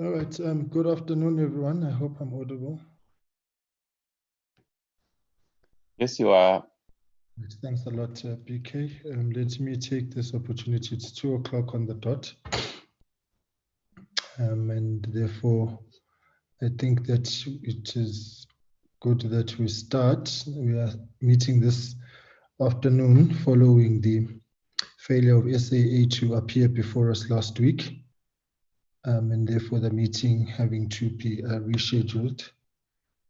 All right. Good afternoon, everyone. I hope I'm audible. Yes, you are. Thanks a lot, BK. Let me take this opportunity. It's 2 o'clock on the dot. And therefore, I think that it is good that we start. We are meeting this afternoon following the failure of SAA to appear before us last week. And therefore, the meeting having to be rescheduled.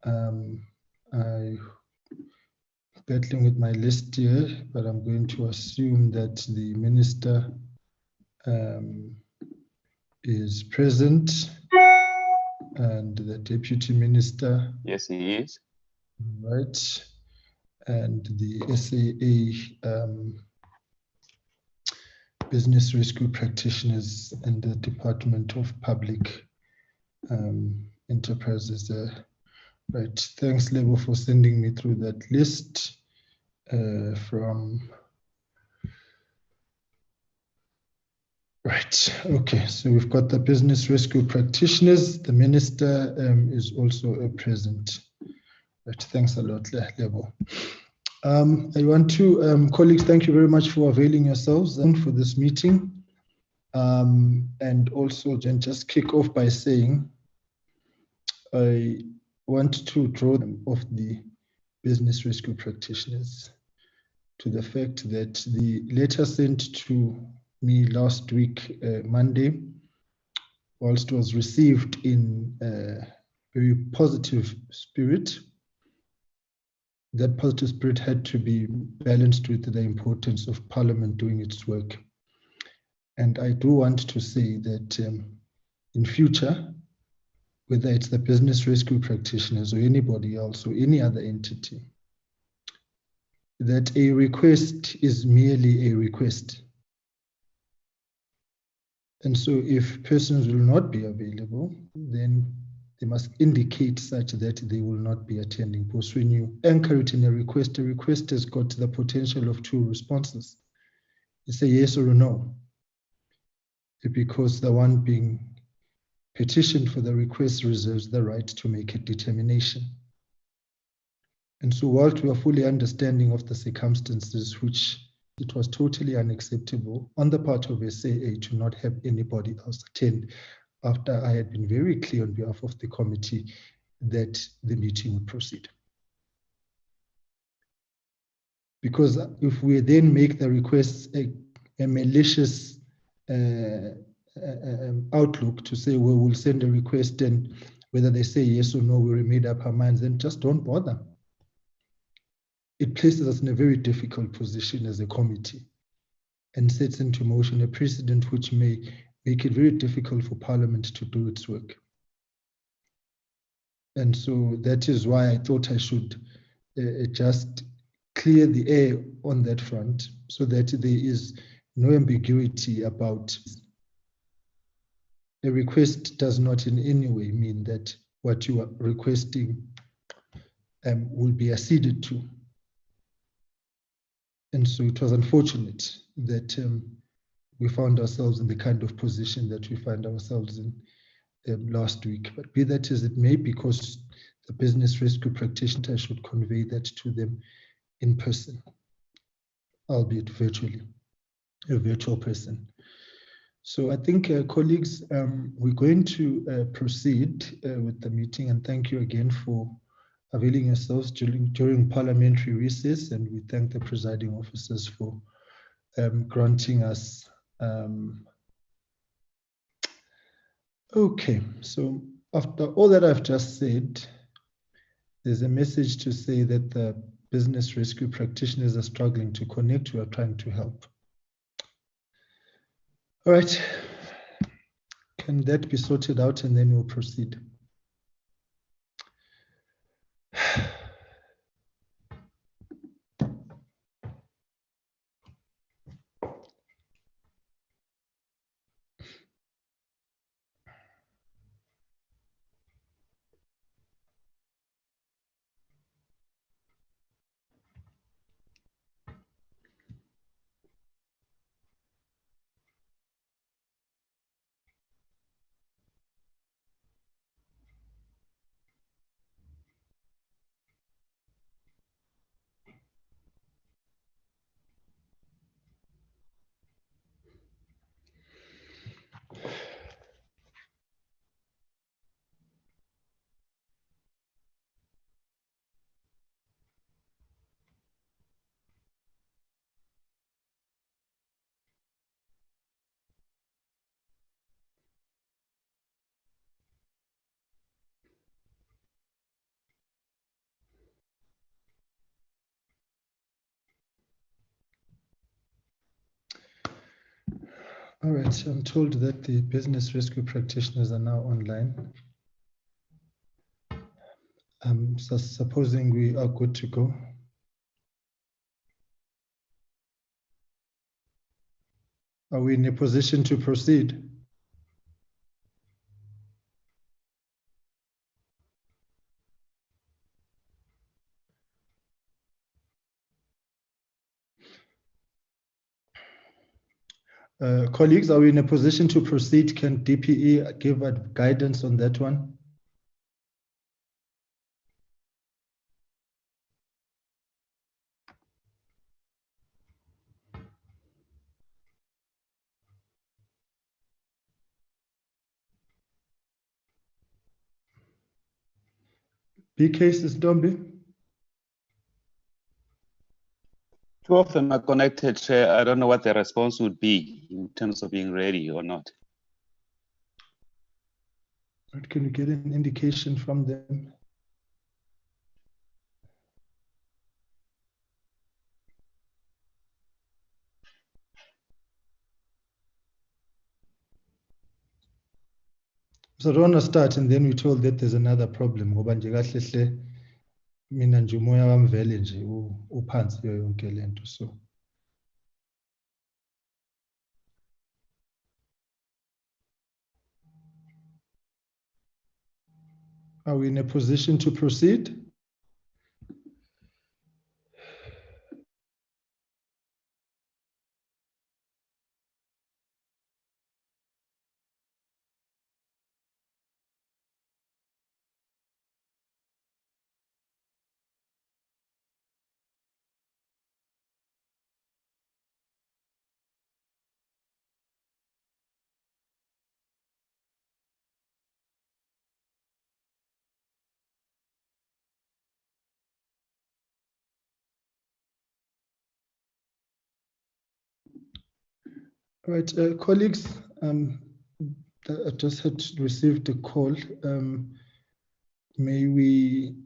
I battling with my list here, but I'm going to assume that the minister is present and the deputy minister. Yes, he is. Right. And the SAA business rescue practitioners and the Department of Public Enterprises there. Right. Thanks, Lebo, for sending me through that list from. Right. Okay. So we've got the business rescue practitioners. The minister is also present. Right. Thanks a lot, Lebo. I want to, colleagues, thank you very much for availing yourselves for this meeting. And also, just kick off by saying, I want to draw them off the business rescue practitioners to the fact that the letter sent to me last week, Monday, whilst was received in a very positive spirit, that positive spirit had to be balanced with the importance of Parliament doing its work. And I do want to say that in future, whether it's the business rescue practitioners or anybody else or any other entity, that a request is merely a request. And so if persons will not be available, then they must indicate such that they will not be attending. Because when you anchor it in a request has got the potential of two responses. It's a yes or a no. Because the one being petitioned for the request reserves the right to make a determination. And so whilst we are fully understanding of the circumstances, which it was totally unacceptable on the part of SAA to not have anybody else attend, after I had been very clear on behalf of the committee that the meeting would proceed. Because if we then make the requests a malicious outlook to say, well, we'll send a request and whether they say yes or no, we made up our minds, then just don't bother. It places us in a very difficult position as a committee and sets into motion a precedent which may make it very difficult for Parliament to do its work. And so that is why I thought I should just clear the air on that front so that there is no ambiguity about a request does not in any way mean that what you are requesting will be acceded to. And so it was unfortunate that we found ourselves in the kind of position that we find ourselves in last week. But be that as it may, because the business rescue practitioner should convey that to them in person, albeit virtually, a virtual person. So I think, colleagues, we're going to proceed with the meeting, and thank you again for availing yourselves during parliamentary recess, and we thank the presiding officers for granting us. Okay, so after all that I've just said, there's a message to say that the business rescue practitioners are struggling to connect. We are trying to help. All right, can that be sorted out and then we'll proceed? All right, I'm told that the business rescue practitioners are now online. So supposing we are good to go. Are we in a position to proceed? Colleagues, are we in a position to proceed? Can DPE give guidance on that one? B cases, Dombi? Two of them are connected, Chair. I don't know what the response would be in terms of being ready or not. Can you get an indication from them? So I don't want to start and then we're told that there's another problem. Ngoba nje kahle hle mina nje umoya wami vele nje uphansi kuyo yonke lento. So are we in a position to proceed? All right, colleagues, I just had received a call. May we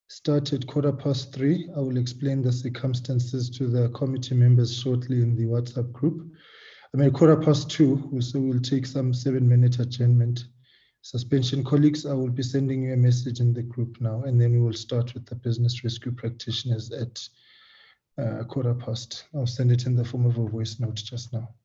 start at 3:15. I will explain the circumstances to the committee members shortly in the WhatsApp group. I mean, 2:15, so we'll take some 7-minute adjournment. Suspension. Colleagues, I will be sending you a message in the group now, and then we will start with the business rescue practitioners at 2:15. I'll send it in the form of a voice note just now.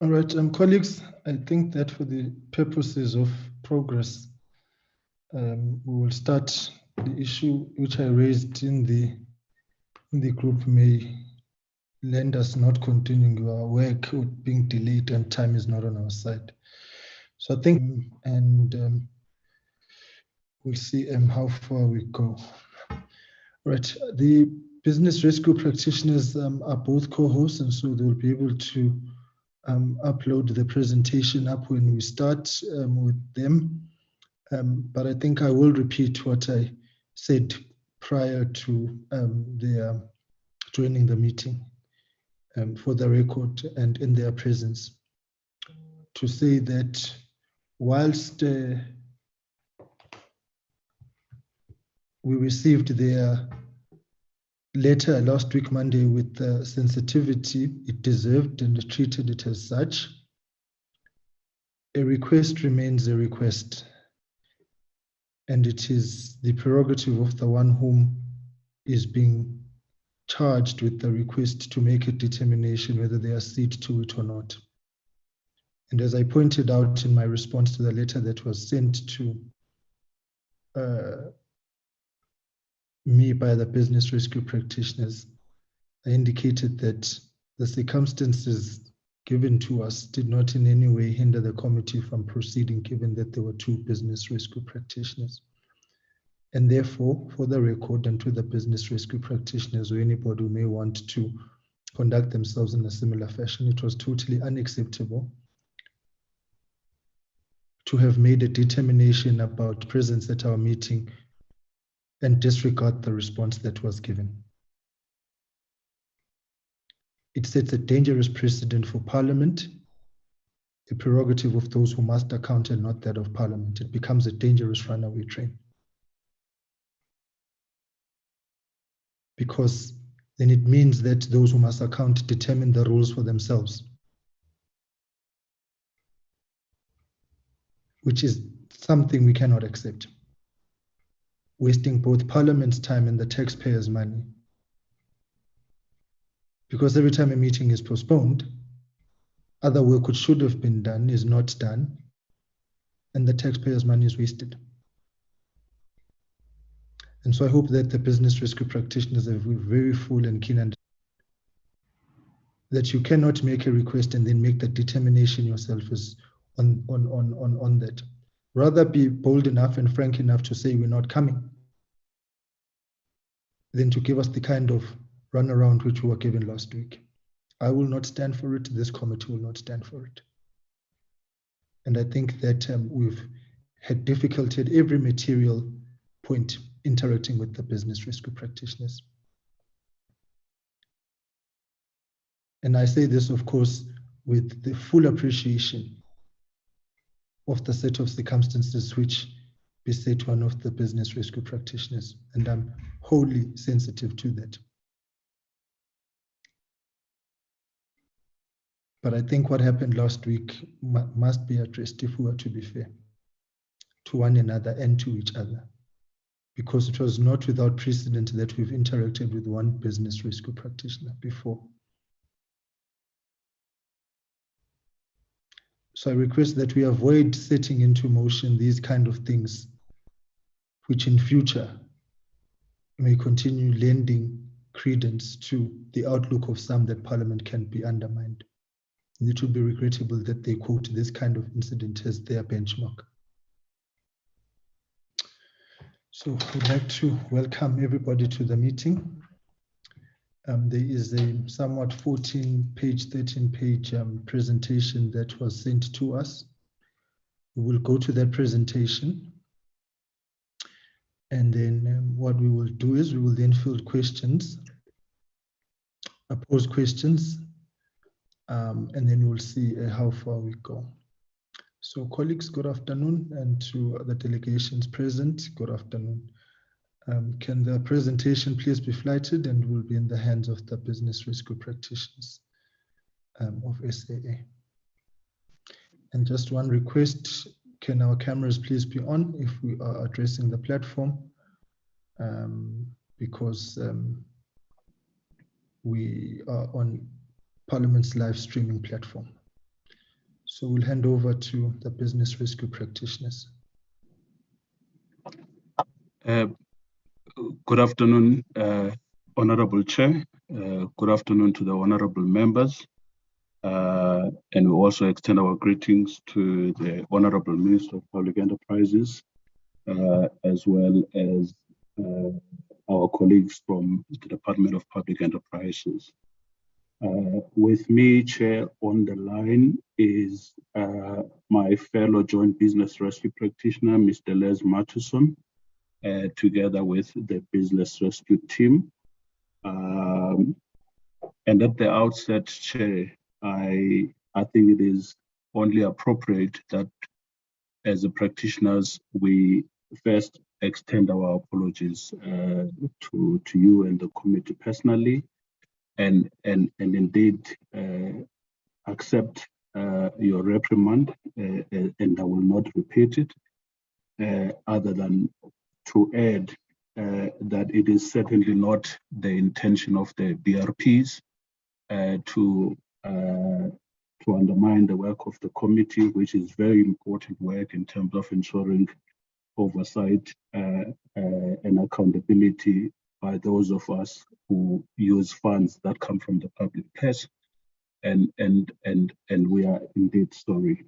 All right, colleagues, I think that for the purposes of progress, we will start the issue which I raised in the group may lend us not continuing our work with being delayed and time is not on our side. So I think, and we'll see how far we go. Right, the business rescue practitioners are both co-hosts, and so they'll be able to upload the presentation up when we start with them. But I think I will repeat what I said prior to their joining the meeting for the record and in their presence, to say that whilst we received their letter last week Monday with the sensitivity it deserved and treated it as such, a request remains a request, and it is the prerogative of the one whom is being charged with the request to make a determination whether they accede to it or not. And as I pointed out in my response to the letter that was sent to me by the business rescue practitioners, I indicated that the circumstances given to us did not in any way hinder the committee from proceeding, given that there were 2 business rescue practitioners. And therefore, for the record and to the business rescue practitioners or anybody who may want to conduct themselves in a similar fashion, it was totally unacceptable to have made a determination about presence at our meeting and disregard the response that was given. It sets a dangerous precedent for Parliament, a prerogative of those who must account and not that of Parliament. It becomes a dangerous runaway train. Because then it means that those who must account determine the rules for themselves, which is something we cannot accept. Wasting both Parliament's time and the taxpayers' money. Because every time a meeting is postponed, other work which should have been done is not done, and the taxpayers' money is wasted. And so I hope that the business rescue practitioners are very full and keen understanding that you cannot make a request and then make the determination yourself is on that. Rather be bold enough and frank enough to say we're not coming than to give us the kind of runaround which we were given last week. I will not stand for it. This committee will not stand for it. And I think that we've had difficulty at every material point interacting with the business rescue practitioners. And I say this, of course, with the full appreciation of the set of circumstances which beset one of the business rescue practitioners. And I'm wholly sensitive to that. But I think what happened last week must be addressed if we were to be fair to one another and to each other. Because it was not without precedent that we've interacted with one business rescue practitioner before. So I request that we avoid setting into motion these kind of things, which in future may continue lending credence to the outlook of some that Parliament can be undermined. And it would be regrettable that they quote this kind of incident as their benchmark. So I'd like to welcome everybody to the meeting. There is a somewhat 13-page presentation that was sent to us. We will go to that presentation. And then what we will do is we will then field questions, pose questions, and then we'll see how far we go. So colleagues, good afternoon, and to the delegations present, good afternoon. Can the presentation please be flighted and will be in the hands of the business rescue practitioners of SAA. And just one request, can our cameras please be on if we are addressing the platform, because we are on Parliament's live streaming platform. So we'll hand over to the business rescue practitioners. Good afternoon, Honorable Chair. Good afternoon to the honorable members. And we also extend our greetings to the Honorable Minister of Public Enterprises, as well as our colleagues from the Department of Public Enterprises. With me, Chair, on the line is my fellow Joint Business Rescue Practitioner, Mr. Les Matteson, together with the Business Rescue team. And at the outset, Chair, I think it is only appropriate that as the practitioners, we first extend our apologies to you and the committee personally, and indeed accept your reprimand, and I will not repeat it, other than to add that it is certainly not the intention of the BRPs to undermine the work of the committee, which is very important work in terms of ensuring oversight and accountability by those of us who use funds that come from the public purse, and we are indeed sorry,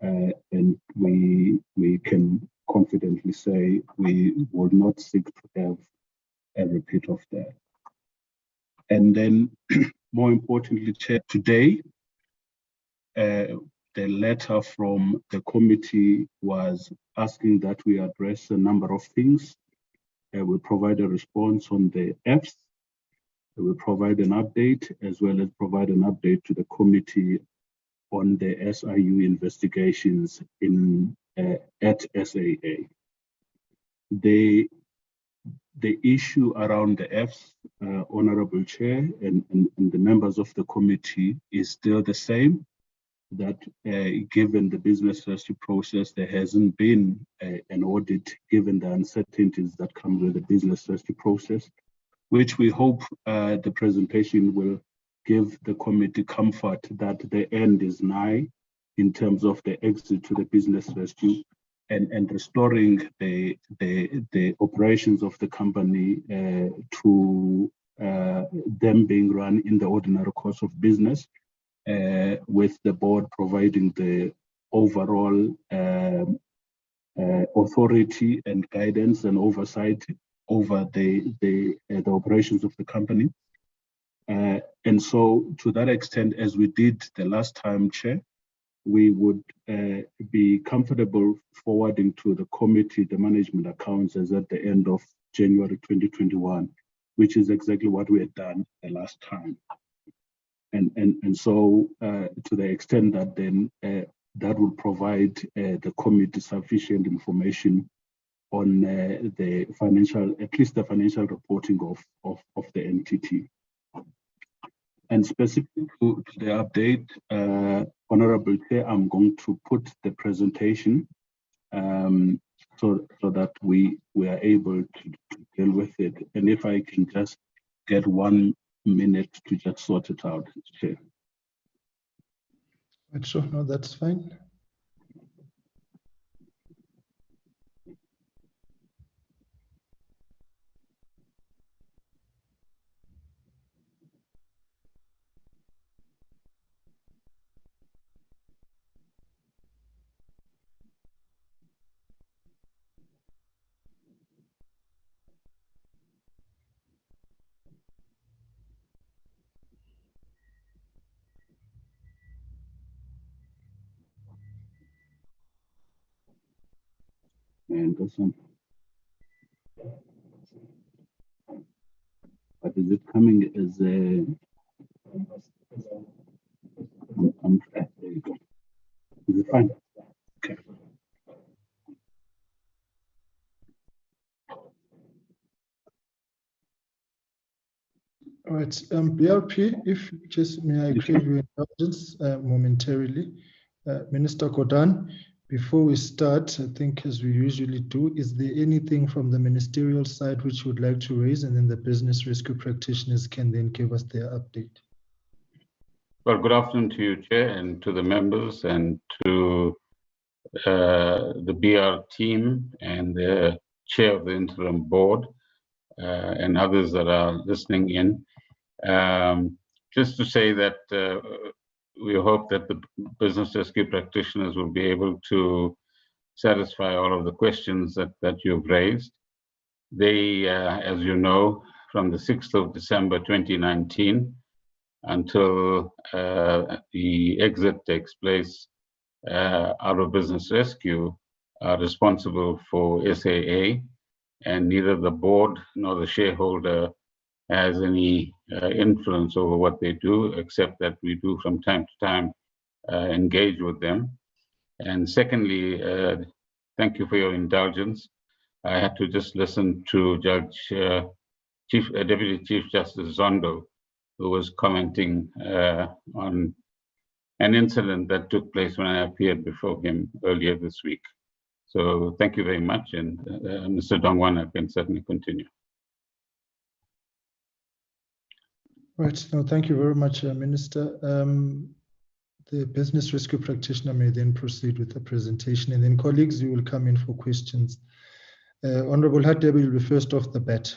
and we can confidently say we will not seek to have a repeat of that. And then, more importantly, Chair, today, the letter from the committee was asking that we address a number of things. We provide a response on the Fs. We provide an update, as well as provide an update to the committee on the SIU investigations at SAA. The issue around the Fs, Honorable Chair, and the members of the committee is still the same, that given the business rescue process, there hasn't been an audit given the uncertainties that come with the business rescue process, which we hope the presentation will give the committee comfort that the end is nigh in terms of the exit to the business rescue and restoring the operations of the company to them being run in the ordinary course of business, with the board providing the overall authority and guidance and oversight over the operations of the company. And so to that extent, as we did the last time, Chair, we would be comfortable forwarding to the committee the management accounts as at the end of January 2021, which is exactly what we had done the last time. And so to the extent that then that will provide the committee sufficient information on the financial, at least the financial reporting of the entity. And specific to the update, Honorable Chair, I'm going to put the presentation so that we are able to deal with it. And if I can just get 1 minute to just sort it out, Chair. Sure, no, that's fine. And this one. But is it coming as a? There you go. Is it fine? Okay. All right, BRP, if just may I crave your indulgence momentarily. Minister Kodan, before we start, I think as we usually do, is there anything from the ministerial side which you would like to raise, and then the business rescue practitioners can then give us their update? Well, good afternoon to you, Chair, and to the members, and to the BR team, and the Chair of the Interim Board, and others that are listening in. Just to say that we hope that the business rescue practitioners will be able to satisfy all of the questions that you've raised. They, as you know, from the 6th of December 2019 until the exit takes place out of business rescue, are responsible for SAA, and neither the board nor the shareholder has any influence over what they do, except that we do from time to time engage with them. And secondly, thank you for your indulgence. I had to just listen to Deputy Chief Justice Zondo, who was commenting on an incident that took place when I appeared before him earlier this week. So thank you very much, and Mr. Dongwana can certainly continue. Right. No, thank you very much, Minister. The business rescue practitioner may then proceed with the presentation, and then colleagues, you will come in for questions. Honorable Hadebe will be first off the bat.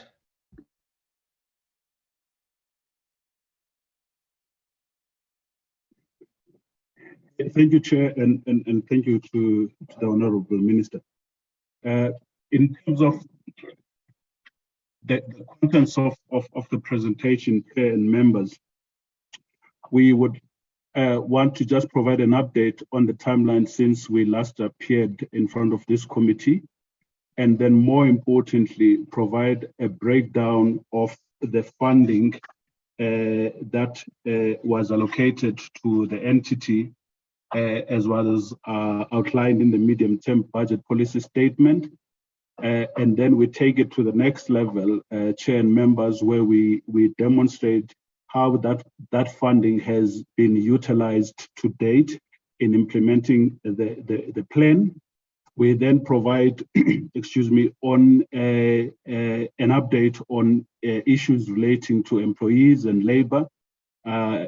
Thank you, Chair, and thank you to the Honorable Minister. In terms of the contents of the presentation, Chair and members, we would want to just provide an update on the timeline since we last appeared in front of this committee, and then more importantly, provide a breakdown of the funding that was allocated to the entity as well as outlined in the medium-term budget policy statement. And then we take it to the next level, Chair and members, where we demonstrate how that funding has been utilized to date in implementing the plan. We then provide, excuse me, on an update on issues relating to employees and labor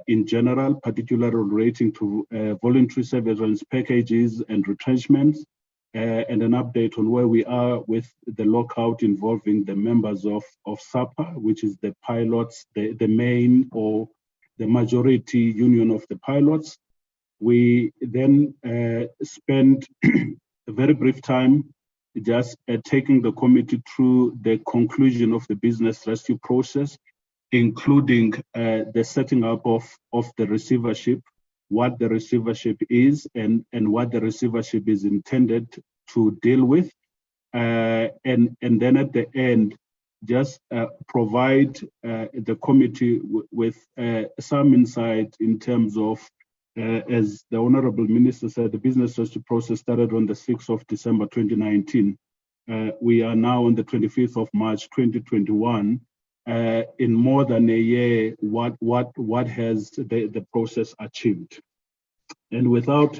in general, particularly relating to voluntary severance packages and retrenchments, and an update on where we are with the lockout involving the members of SAPA, which is the pilots, the main or the majority union of the pilots. We then spend a very brief time just taking the committee through the conclusion of the business rescue process, including the setting up of the receivership, what the receivership is and what the receivership is intended to deal with. And then at the end, just provide the committee with some insight in terms of, as the Honorable Minister said, the business rescue process started on the 6th of December 2019. We are now on the 25th of March 2021. In more than a year, what has the process achieved? And without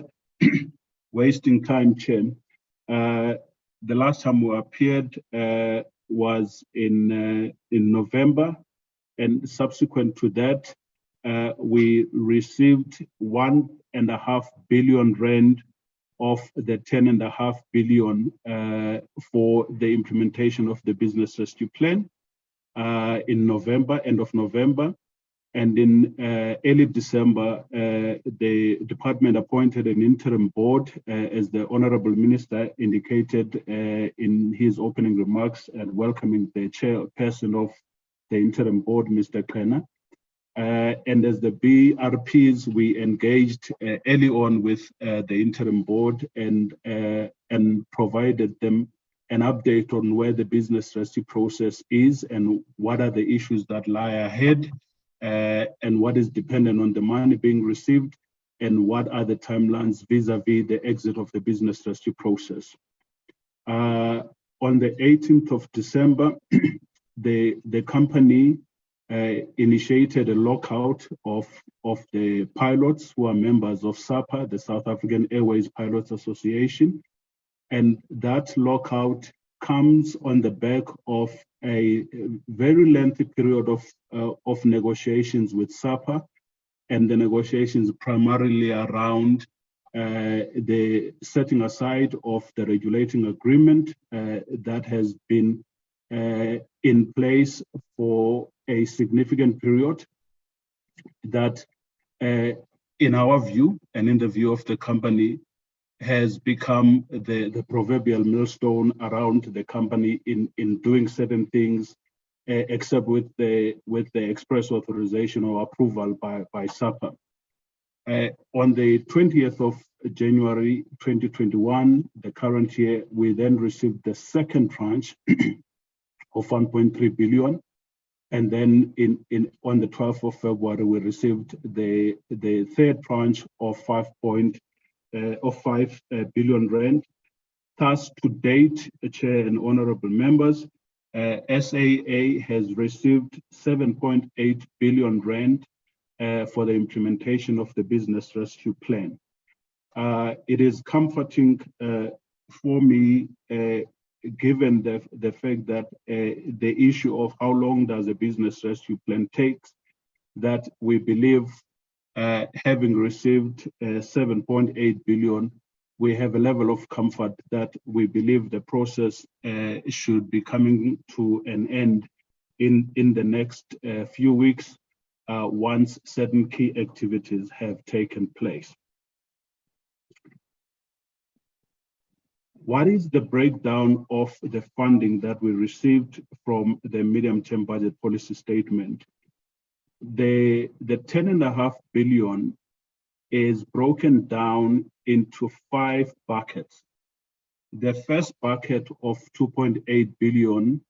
wasting time, Chair, the last time we appeared was in November, and subsequent to that, we received 1.5 billion rand of the 10.5 billion for the implementation of the business rescue plan in November, end of November. And in early December, the department appointed an interim board, as the Honorable Minister indicated in his opening remarks and welcoming the chairperson of the interim board, Mr. Klena. And as the BRPs, we engaged early on with the interim board and provided them an update on where the business rescue process is and what are the issues that lie ahead, and what is dependent on the money being received, and what are the timelines vis-a-vis the exit of the business rescue process. On the 18th of December, the company initiated a lockout of the pilots who are members of SAPA, the South African Airways Pilots Association. And that lockout comes on the back of a very lengthy period of negotiations with SAPA, and the negotiations primarily around the setting aside of the regulating agreement that has been in place for a significant period, that in our view and in the view of the company has become the proverbial millstone around the company in doing certain things, except with the express authorization or approval by SAPA. On the 20th of January 2021, the current year, we then received the second tranche of 1.3 billion. And then on the 12th of February, we received the third tranche of 5 billion rand. Thus, to date, Chair and honorable members, SAA has received 7.8 billion rand for the implementation of the business rescue plan. It is comforting for me, given the fact that the issue of how long does a business rescue plan takes, that we believe having received 7.8 billion, we have a level of comfort that we believe the process should be coming to an end in the next few weeks once certain key activities have taken place. What is the breakdown of the funding that we received from the medium-term budget policy statement? The 10.5 billion is broken down into 5 buckets. The first bucket of 2.8 billion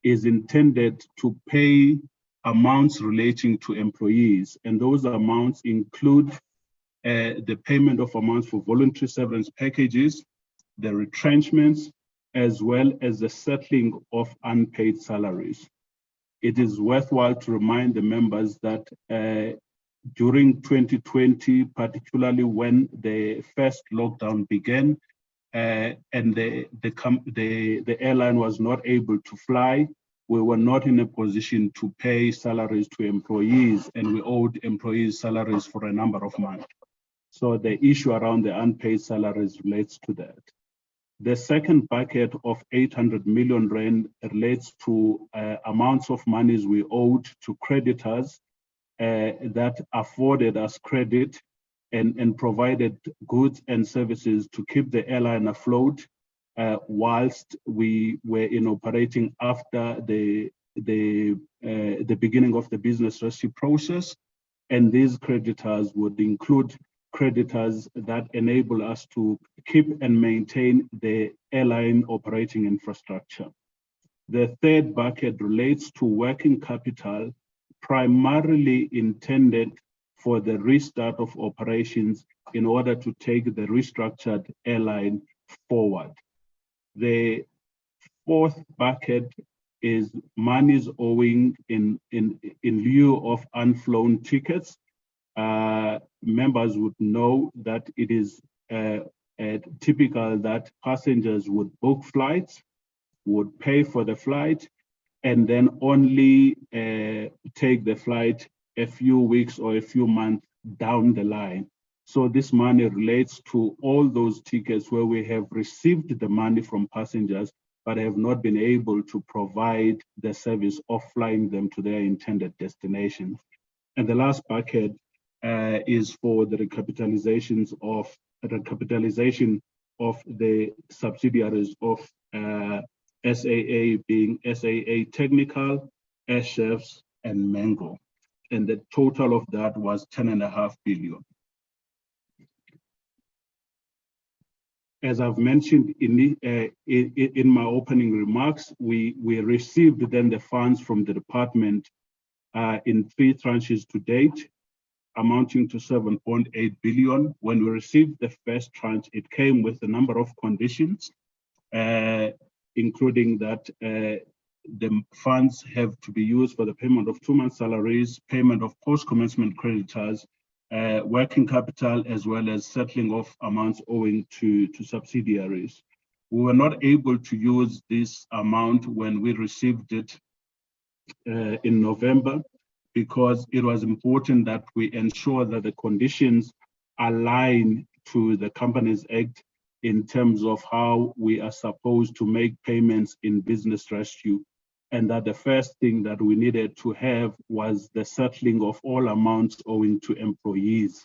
is intended to pay amounts relating to employees, and those amounts include the payment of amounts for voluntary severance packages, the retrenchments, as well as the settling of unpaid salaries. It is worthwhile to remind the members that during 2020, particularly when the first lockdown began, and the airline was not able to fly, we were not in a position to pay salaries to employees, and we owed employees salaries for a number of months. So the issue around the unpaid salaries relates to that. The second bucket of 800 million rand relates to amounts of monies we owed to creditors that afforded us credit and provided goods and services to keep the airline afloat whilst we were operating after the beginning of the business rescue process. And these creditors would include creditors that enable us to keep and maintain the airline operating infrastructure. The third bucket relates to working capital, primarily intended for the restart of operations in order to take the restructured airline forward. The fourth bucket is monies owing in lieu of unflown tickets. Members would know that it is typical that passengers would book flights, would pay for the flight, and then only take the flight a few weeks or a few months down the line. So this money relates to all those tickets where we have received the money from passengers, but have not been able to provide the service of flying them to their intended destinations. And the last bucket is for the recapitalization of the subsidiaries of SAA, being SAA Technical, Air Chefs, and Mango. And the total of that was 10.5 billion. As I've mentioned in my opening remarks, we received then the funds from the department in 3 tranches to date, amounting to 7.8 billion. When we received the first tranche, it came with a number of conditions, including that the funds have to be used for the payment of 2 months' salaries, payment of post-commencement creditors, working capital, as well as settling of amounts owing to subsidiaries. We were not able to use this amount when we received it in November, because it was important that we ensure that the conditions align to the Companies Act in terms of how we are supposed to make payments in business rescue. And that the first thing that we needed to have was the settling of all amounts owing to employees,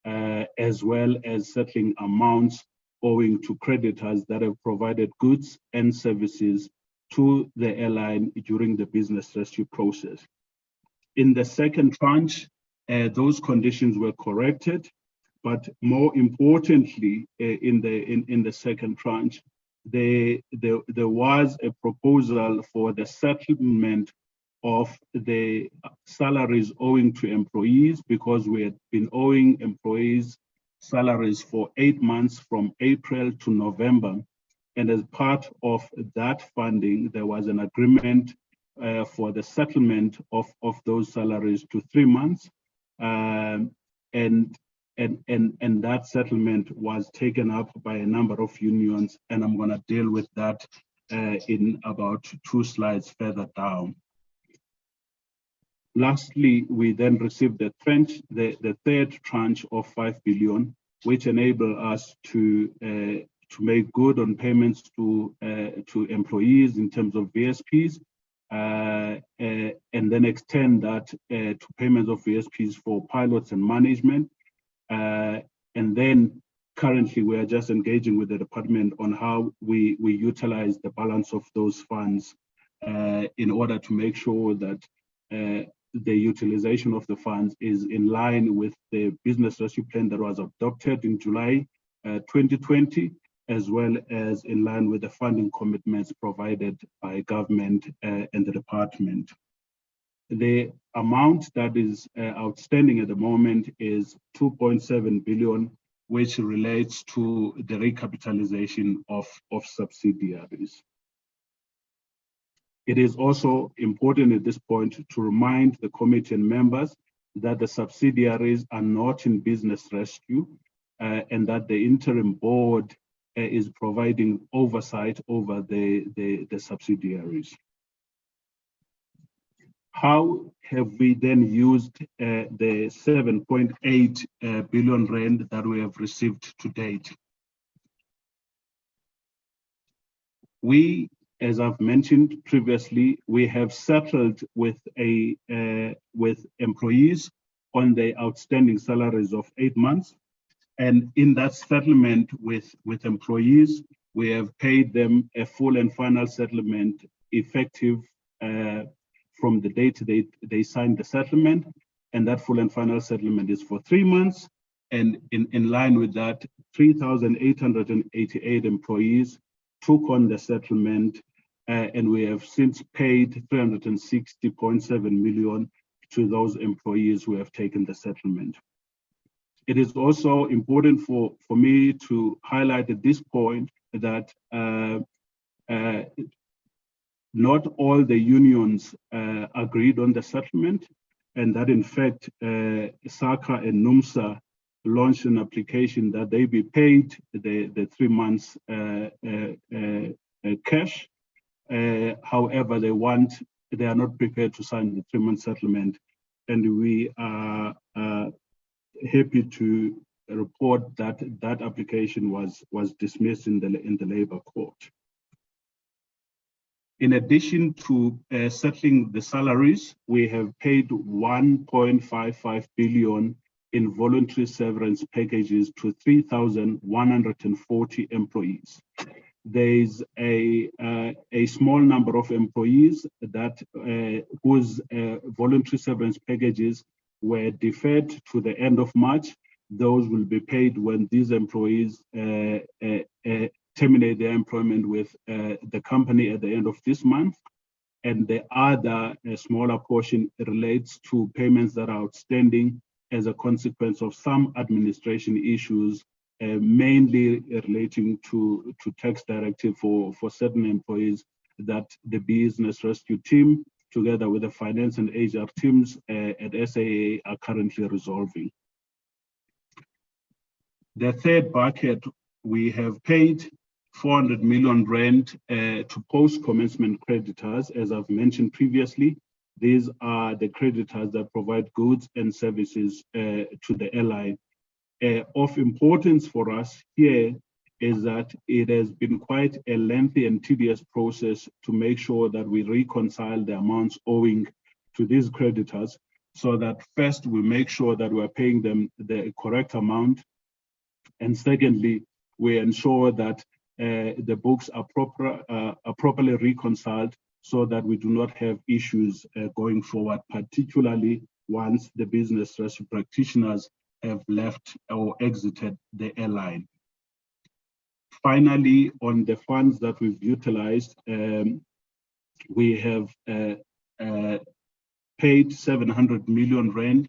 as well as settling amounts owing to creditors that have provided goods and services to the airline during the business rescue process. In the second tranche, those conditions were corrected, but more importantly, in the second tranche, there was a proposal for the settlement of the salaries owing to employees, because we had been owing employees salaries for 8 months from April to November. And as part of that funding, there was an agreement for the settlement of those salaries to 3 months. And and that settlement was taken up by a number of unions, and I'm going to deal with that in about 2 slides further down. Lastly, we then received the third tranche of 5 billion, which enable us to make good on payments to employees in terms of VSPs, and then extend that to payments of VSPs for pilots and management. And then currently we are just engaging with the department on how we utilize the balance of those funds in order to make sure that the utilization of the funds is in line with the business rescue plan that was adopted in July 2020, as well as in line with the funding commitments provided by government and the department. The amount that is outstanding at the moment is 2.7 billion, which relates to the recapitalization of subsidiaries. It is also important at this point to remind the committee and members that the subsidiaries are not in business rescue and that the interim board is providing oversight over the subsidiaries. How have we then used the 7.8 billion rand that we have received to date? We, as I've mentioned previously, we have settled with employees on the outstanding salaries of 8 months. And in that settlement with employees, we have paid them a full and final settlement effective from the date they signed the settlement. And that full and final settlement is for 3 months. And in line with that, 3,888 employees took on the settlement, and we have since paid 360.7 million to those employees who have taken the settlement. It is also important for me to highlight at this point that not all the unions agreed on the settlement, and that in fact SACA and NUMSA launched an application that they be paid the 3 months cash. However, they are not prepared to sign the 3-month settlement, and we are happy to report that that application was dismissed in the Labour Court. In addition to settling the salaries, we have paid 1.55 billion in voluntary severance packages to 3,140 employees. There's a small number of employees that whose voluntary severance packages were deferred to the end of March. Those will be paid when these employees terminate their employment with the company at the end of this month. And the other smaller portion relates to payments that are outstanding as a consequence of some administration issues, mainly relating to tax directive for certain employees that the business rescue team, together with the finance and HR teams at SAA, are currently resolving. The third bucket, we have paid 400 million rand to post-commencement creditors. As I've mentioned previously, these are the creditors that provide goods and services to the airline. Of importance for us here is that it has been quite a lengthy and tedious process to make sure that we reconcile the amounts owing to these creditors, so that first we make sure that we're paying them the correct amount, and secondly, we ensure that the books are properly reconciled so that we do not have issues going forward, particularly once the business rescue practitioners have left or exited the airline. Finally, on the funds that we've utilized, we have paid 700 million rand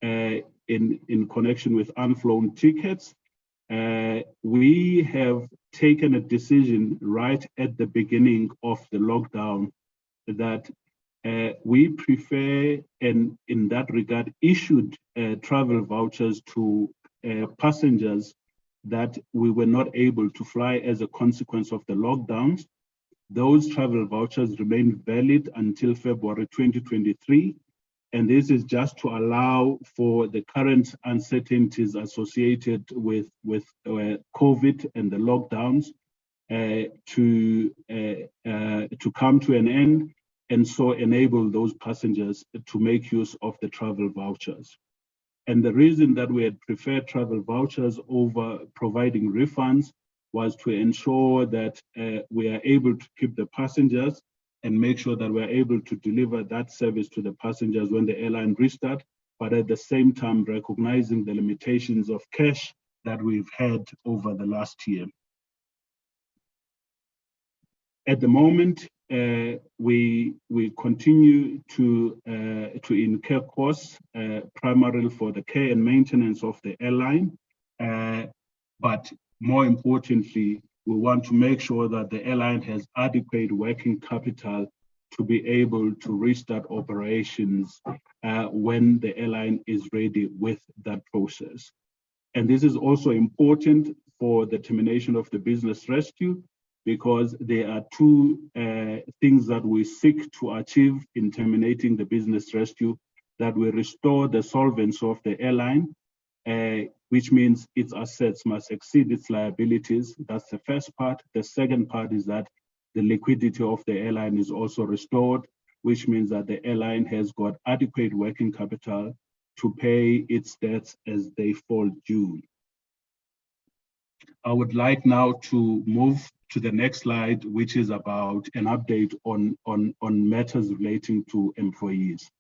in connection with unflown tickets. We have taken a decision right at the beginning of the lockdown that we prefer, and in that regard, issued travel vouchers to passengers that we were not able to fly as a consequence of the lockdowns. Those travel vouchers remain valid until February 2023. And this is just to allow for the current uncertainties associated with COVID and the lockdowns to come to an end, and so enable those passengers to make use of the travel vouchers. And the reason that we had preferred travel vouchers over providing refunds was to ensure that we are able to keep the passengers and make sure that we're able to deliver that service to the passengers when the airline restart, but at the same time recognizing the limitations of cash that we've had over the last year. At the moment, we continue to incur costs primarily for the care and maintenance of the airline, but more importantly, we want to make sure that the airline has adequate working capital to be able to restart operations when the airline is ready with that process. And this is also important for the termination of the business rescue, because there are two things that we seek to achieve in terminating the business rescue: that we restore the solvency of the airline, which means its assets must exceed its liabilities. That's the first part. The second part is that the liquidity of the airline is also restored, which means that the airline has got adequate working capital to pay its debts as they fall due. I would like now to move to the next slide, which is about an update on matters relating to employees.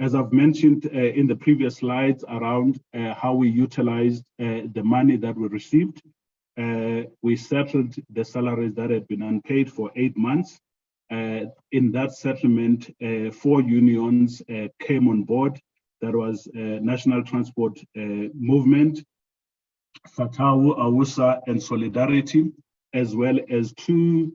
As I've mentioned in the previous slides around how we utilized the money that we received, we settled the salaries that had been unpaid for 8 months. In that settlement, 4 unions came on board. That was National Transport Movement, Fatawu, Awusa, and Solidarity, as well as 2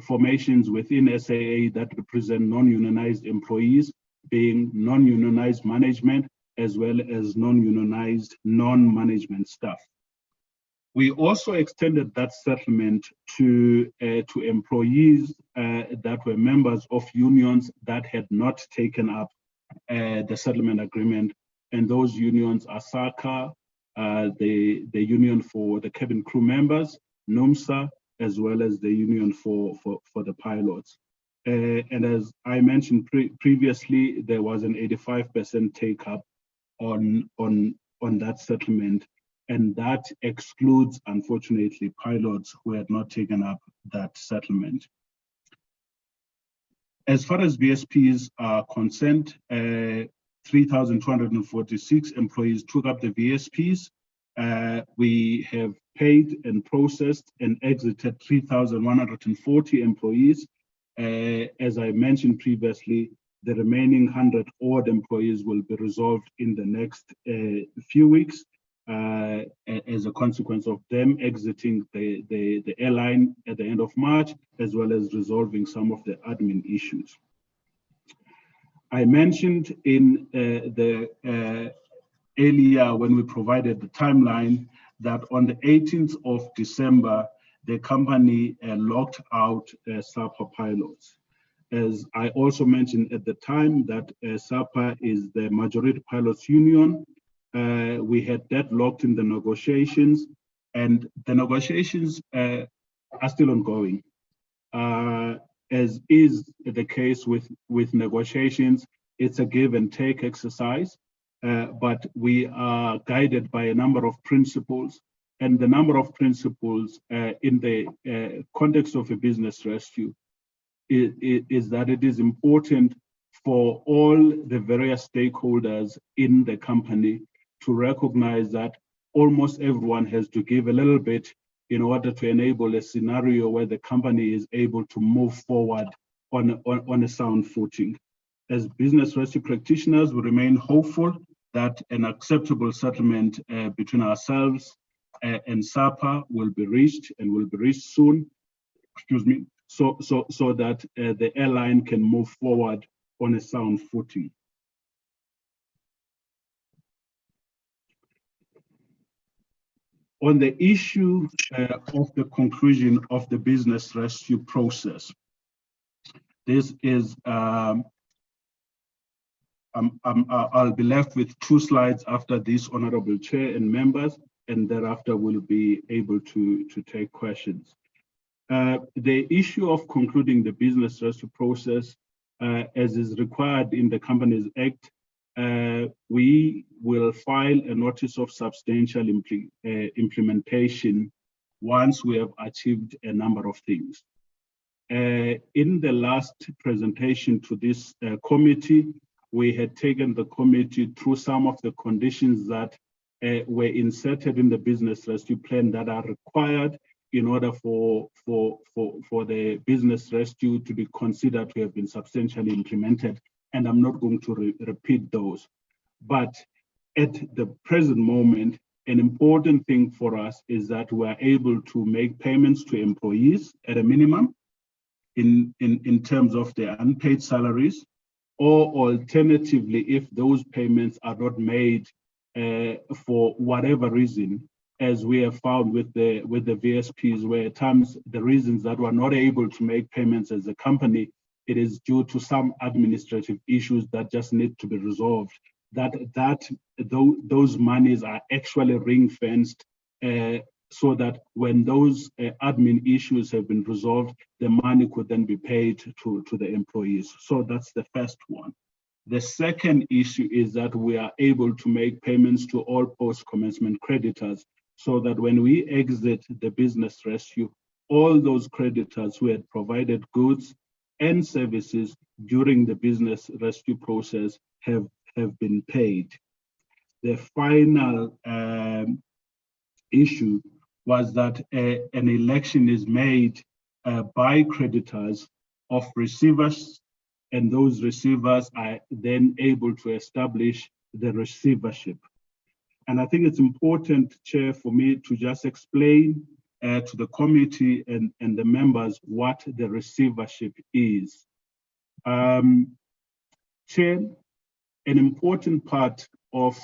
formations within SAA that represent non-unionized employees, being non-unionized management, as well as non-unionized non-management staff. We also extended that settlement to employees that were members of unions that had not taken up the settlement agreement, and those unions are SACA, the union for the cabin crew members, NUMSA, as well as the union for the pilots. And as I mentioned previously, there was an 85% take up on that settlement, and that excludes, unfortunately, pilots who had not taken up that settlement. As far as VSPs are concerned, 3,246 employees took up the VSPs. We have paid and processed and exited 3,140 employees. As I mentioned previously, the remaining 100 odd employees will be resolved in the next few weeks as a consequence of them exiting the airline at the end of March, as well as resolving some of the admin issues. I mentioned in the earlier when we provided the timeline that on the 18th of December, the company locked out SAPA pilots. As I also mentioned at the time that SAPA is the majority pilots union, we had deadlocked in the negotiations, and the negotiations are still ongoing. As is the case with negotiations, it's a give and take exercise, but we are guided by a number of principles, and the number of principles in the context of a business rescue is that it is important for all the various stakeholders in the company to recognize that almost everyone has to give a little bit in order to enable a scenario where the company is able to move forward on a sound footing. As business rescue practitioners, we remain hopeful that an acceptable settlement between ourselves and SAPA will be reached, and will be reached soon, so that the airline can move forward on a sound footing. On the issue of the conclusion of the business rescue process, this is, I'll be left with 2 slides after this, Honorable Chair and members, and thereafter we'll be able to take questions. The issue of concluding the business rescue process, as is required in the Companies Act, we will file a notice of substantial implementation once we have achieved a number of things. In the last presentation to this committee, we had taken the committee through some of the conditions that were inserted in the business rescue plan that are required in order for the business rescue to be considered to have been substantially implemented. And I'm not going to repeat those. But at the present moment, an important thing for us is that we are able to make payments to employees at a minimum in terms of their unpaid salaries, or alternatively, if those payments are not made for whatever reason, as we have found with the VSPs, where at times the reasons that we're not able to make payments as a company, it is due to some administrative issues that just need to be resolved. Those monies are actually ring-fenced so that when those admin issues have been resolved, the money could then be paid to the employees. So that's the first one. The second issue is that we are able to make payments to all post-commencement creditors, so that when we exit the business rescue, all those creditors who had provided goods and services during the business rescue process have been paid. The final issue was that an election is made by creditors of receivers, and those receivers are then able to establish the receivership. And I think it's important, Chair, for me to just explain to the committee and the members what the receivership is. Chair, an important part of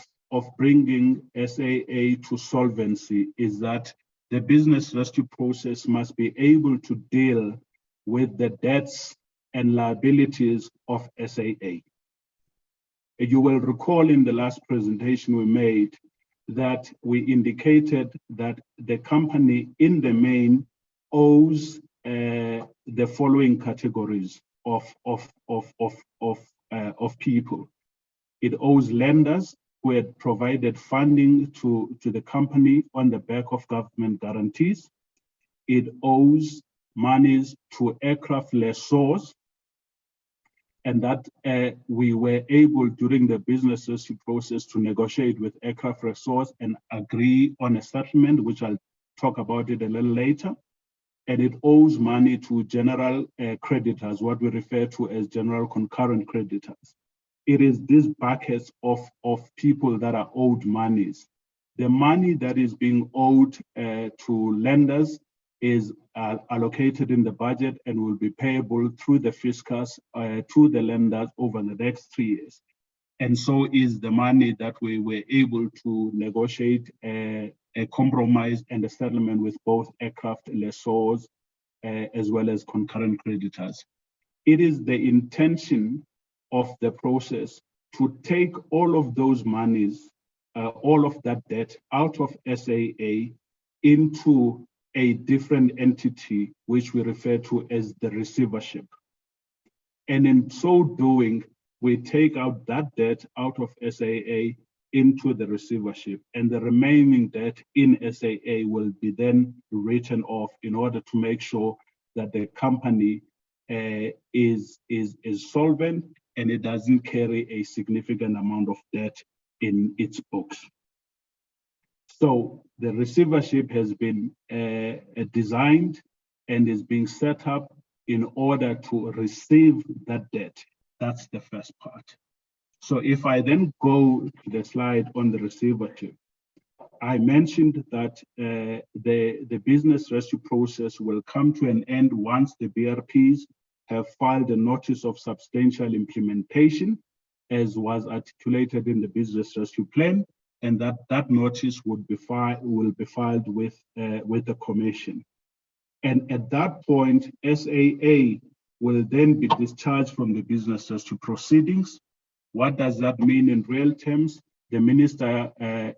bringing SAA to solvency is that the business rescue process must be able to deal with the debts and liabilities of SAA. You will recall in the last presentation we made that we indicated that the company in the main owes the following categories of people. It owes lenders who had provided funding to the company on the back of government guarantees. It owes monies to aircraft lessors, and that we were able during the business rescue process to negotiate with aircraft lessors and agree on a settlement, which I'll talk about it a little later. And it owes money to general creditors, what we refer to as general concurrent creditors. It is these buckets of people that are owed monies. The money that is being owed to lenders is allocated in the budget and will be payable through the fiscus to the lenders over the next 3 years. And so is the money that we were able to negotiate a compromise and a settlement with both aircraft lessors as well as concurrent creditors. It is the intention of the process to take all of those monies, all of that debt out of SAA into a different entity, which we refer to as the receivership. And in so doing, we take out that debt out of SAA into the receivership, and the remaining debt in SAA will be then written off in order to make sure that the company is solvent and it doesn't carry a significant amount of debt in its books. So the receivership has been designed and is being set up in order to receive that debt. That's the first part. So if I then go to the slide on the receivership, I mentioned that the business rescue process will come to an end once the BRPs have filed a notice of substantial implementation, as was articulated in the business rescue plan, and that notice will be filed with the commission. And at that point, SAA will then be discharged from the business rescue proceedings. What does that mean in real terms? The minister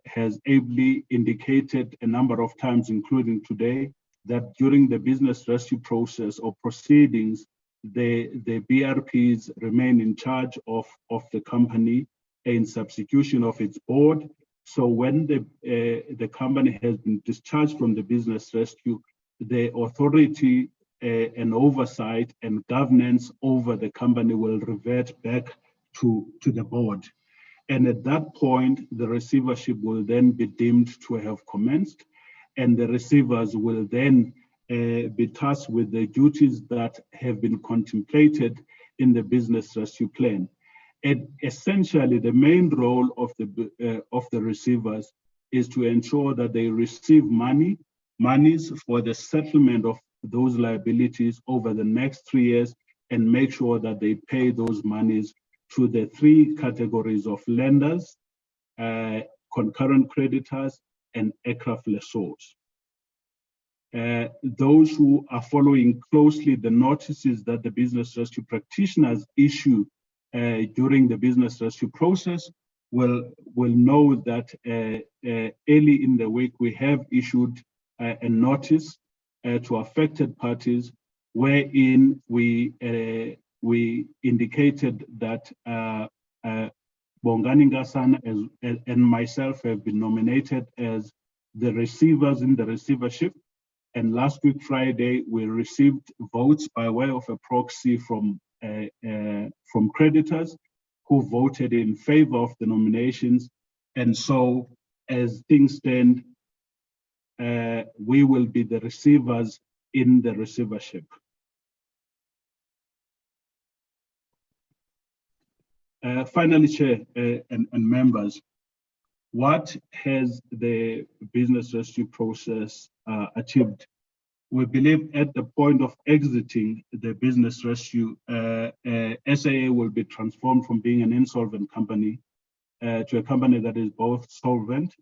has ably indicated a number of times, including today, that during the business rescue process or proceedings, the BRPs remain in charge of the company in substitution of its board. So when the company has been discharged from the business rescue, the authority and oversight and governance over the company will revert back to the board. And at that point, the receivership will then be deemed to have commenced, and the receivers will then be tasked with the duties that have been contemplated in the business rescue plan. And essentially, the main role of the receivers is to ensure that they receive monies for the settlement of those liabilities over the next 3 years, and make sure that they pay those monies to the 3 categories of lenders, concurrent creditors, and aircraft lessors. Those who are following closely the notices that the business rescue practitioners issue during the business rescue process will know that early in the week we have issued a notice to affected parties, wherein we indicated that Bongani Ngasana and myself have been nominated as the receivers in the receivership. And last week, Friday, we received votes by way of a proxy from creditors who voted in favor of the nominations. And so, as things stand, we will be the receivers in the receivership. Finally, Chair and members, what has the business rescue process achieved? We believe at the point of exiting the business rescue, SAA will be transformed from being an insolvent company to a company that is both solvent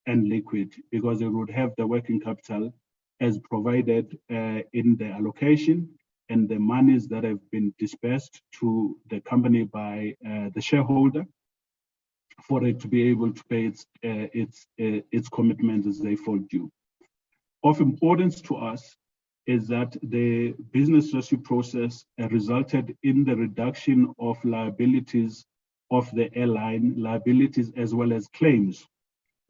and liquid, because it would have the working capital as provided in the allocation, and the monies that have been dispersed to the company by the shareholder for it to be able to pay its commitments as they fall due. Of importance to us is that the business rescue process resulted in the reduction of liabilities of the airline, liabilities as well as claims,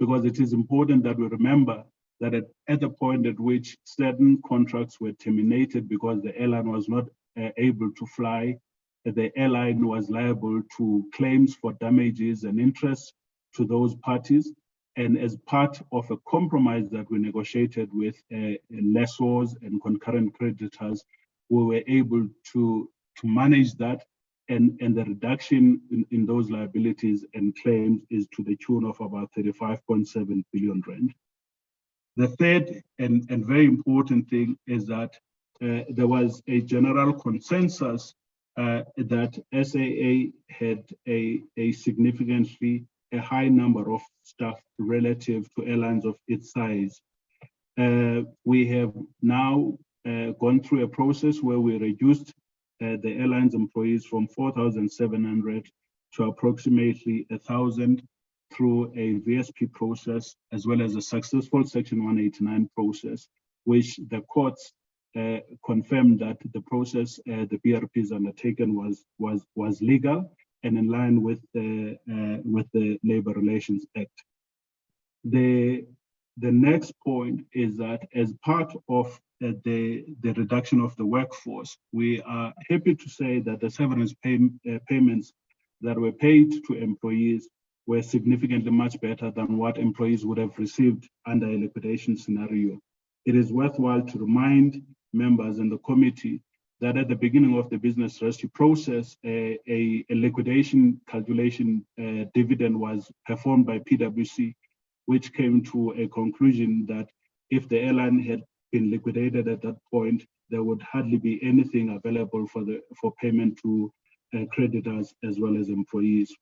because it is important that we remember that at the point at which certain contracts were terminated because the airline was not able to fly, the airline was liable to claims for damages and interest to those parties. And as part of a compromise that we negotiated with lessors and concurrent creditors, we were able to manage that. And the reduction in those liabilities and claims is to the tune of about 35.7 billion rand. The third and very important thing is that there was a general consensus that SAA had a significantly high number of staff relative to airlines of its size. We have now gone through a process where we reduced the airline's employees from 4,700 to approximately 1,000 through a VSP process, as well as a successful Section 189 process, which the courts confirmed that the process the BRPs undertaken was legal and in line with the Labor Relations Act. The next point is that as part of the reduction of the workforce, we are happy to say that the severance payments that were paid to employees were significantly much better than what employees would have received under a liquidation scenario. It is worthwhile to remind members in the committee that at the beginning of the business rescue process, a liquidation calculation dividend was performed by PwC, which came to a conclusion that if the airline had been liquidated at that point, there would hardly be anything available for payment to creditors as well as employees.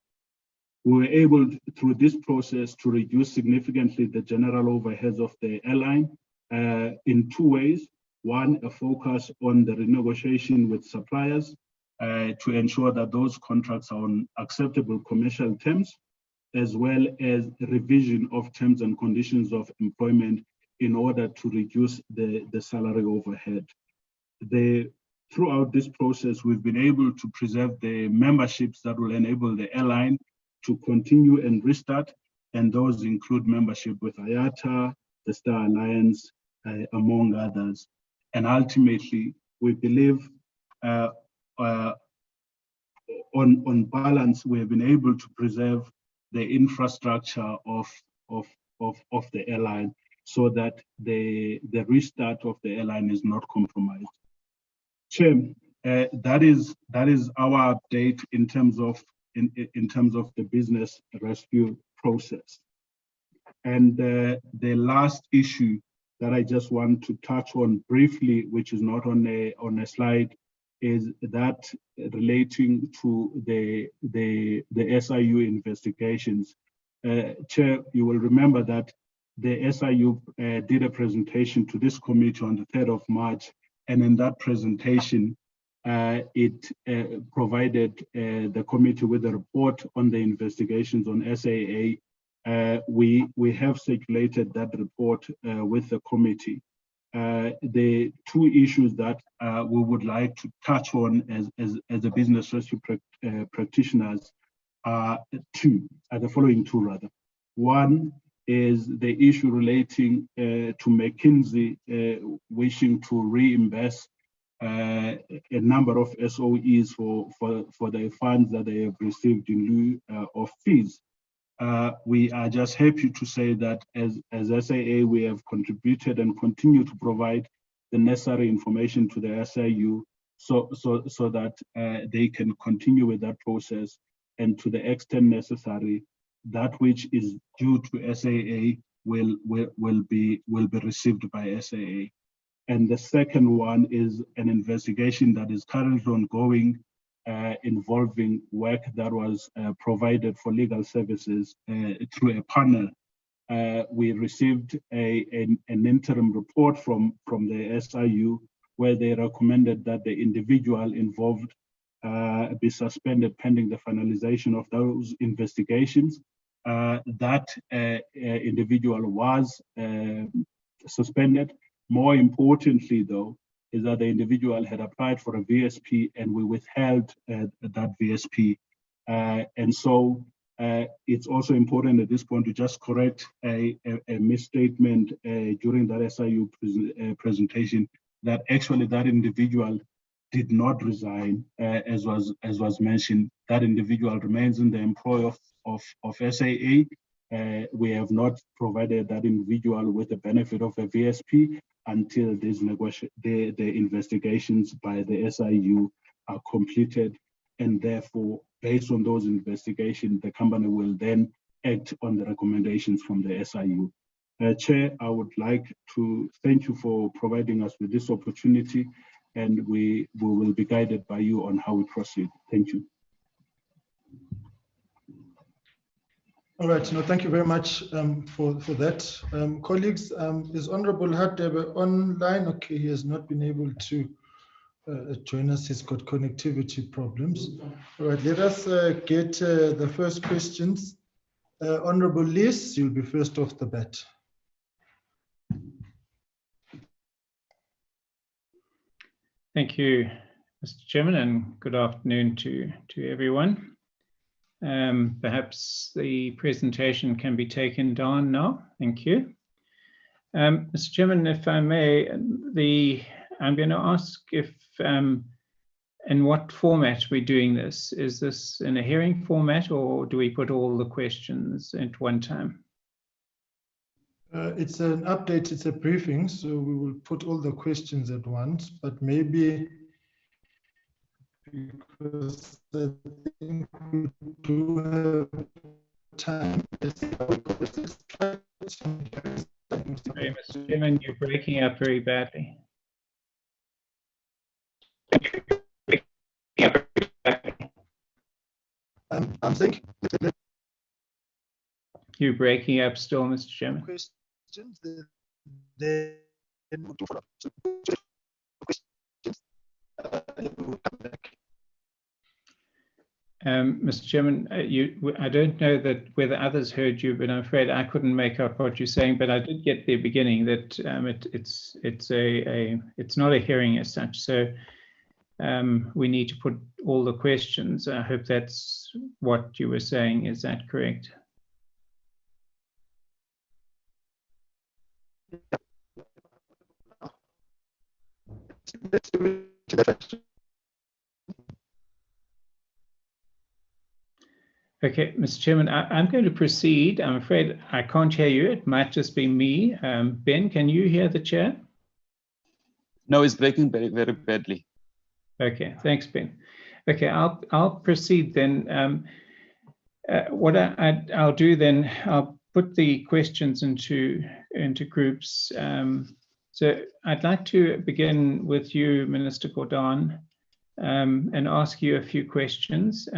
We were able, through this process, to reduce significantly the general overheads of the airline in two ways. One, a focus on the renegotiation with suppliers to ensure that those contracts are on acceptable commercial terms, as well as revision of terms and conditions of employment in order to reduce the salary overhead. Throughout this process, we've been able to preserve the memberships that will enable the airline to continue and restart, and those include membership with IATA, the Star Alliance, among others. And ultimately, we believe on balance, we have been able to preserve the infrastructure of the airline so that the restart of the airline is not compromised. Chair, that is our update in terms of the business rescue process. And the last issue that I just want to touch on briefly, which is not on a slide, is that relating to the SIU investigations. Chair, you will remember that the SIU did a presentation to this committee on the 3rd of March, and in that presentation, it provided the committee with a report on the investigations on SAA. We have circulated that report with the committee. The two issues that we would like to touch on as a business rescue practitioners are the following two rather. One is the issue relating to McKinsey wishing to reimburse a number of SOEs for the funds that they have received in lieu of fees. We are just happy to say that as SAA, we have contributed and continue to provide the necessary information to the SIU so that they can continue with that process, and to the extent necessary, that which is due to SAA will be received by SAA. And the second one is an investigation that is currently ongoing involving work that was provided for legal services through a panel. We received an interim report from the SIU where they recommended that the individual involved be suspended pending the finalization of those investigations. That individual was suspended. More importantly, though, is that the individual had applied for a VSP and we withheld that VSP. And so it's also important at this point to just correct a misstatement during that SIU presentation, that actually that individual did not resign, as was mentioned. That individual remains in the employ of SAA. We have not provided that individual with the benefit of a VSP until the investigations by the SIU are completed, and therefore, based on those investigations, the company will then act on the recommendations from the SIU. Chair, I would like to thank you for providing us with this opportunity, and we will be guided by you on how we proceed. Thank you. All right, no, thank you very much for that. Colleagues, is Honorable Hadebe online? Okay, he has not been able to join us. He's got connectivity problems. All right, let us get the first questions. Honorable Liz, you'll be first off the bat. Thank you, Mr. Chairman, and good afternoon to everyone. Perhaps the presentation can be taken down now. Thank you. Mr. Chairman, if I may, I'm going to ask if in what format we're doing this. Is this in a hearing format, or do we put all the questions at one time? It's an update, it's a briefing, so we will put all the questions at once, but maybe because I think we do have time. Sorry, Mr. Chairman, you're breaking up very badly. I'm saying You're breaking up still, Mr. Chairman. questions, then we'll do follow-up. So questions, we'll come back. Mr. Chairman, I don't know that whether others heard you, but I'm afraid I couldn't make out what you're saying. But I did get the beginning that it's not a hearing as such. So we need to put all the questions. I hope that's what you were saying. Is that correct? Let's do it to the first. Okay, Mr. Chairman, I'm going to proceed. I'm afraid I can't hear you. It might just be me. Ben, can you hear the chair? No, it's breaking very, very badly. Okay, thanks, Ben. Okay, I'll proceed then. What I'll do then, I'll put the questions into groups. So I'd like to begin with you, Minister Gordhan, and ask you a few questions.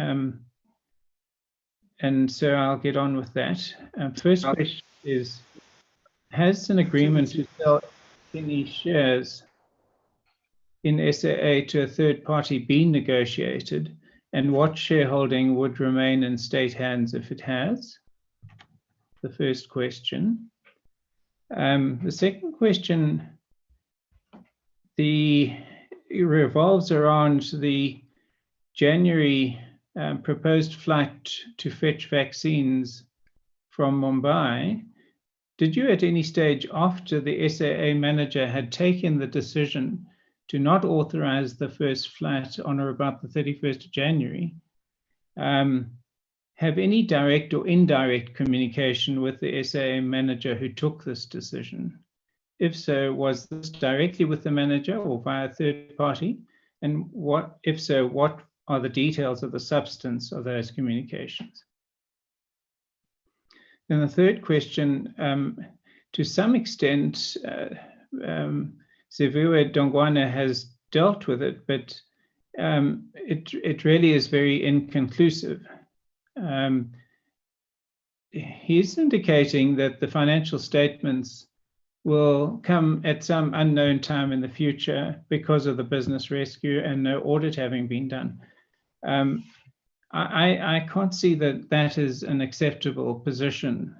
And so I'll get on with that. First question is, has an agreement to sell any shares in SAA to a third party been negotiated, and what shareholding would remain in state hands if it has? The first question. The second question, it revolves around the January proposed flight to fetch vaccines from Mumbai. Did you at any stage after the SAA manager had taken the decision to not authorize the first flight on or about the 31st of January, have any direct or indirect communication with the SAA manager who took this decision? If so, was this directly with the manager or via a third party? And if so, what are the details of the substance of those communications? Then the third question, to some extent, Siviwe Dongwana has dealt with it, but it really is very inconclusive. He's indicating that the financial statements will come at some unknown time in the future because of the business rescue and no audit having been done. I can't see that that is an acceptable position.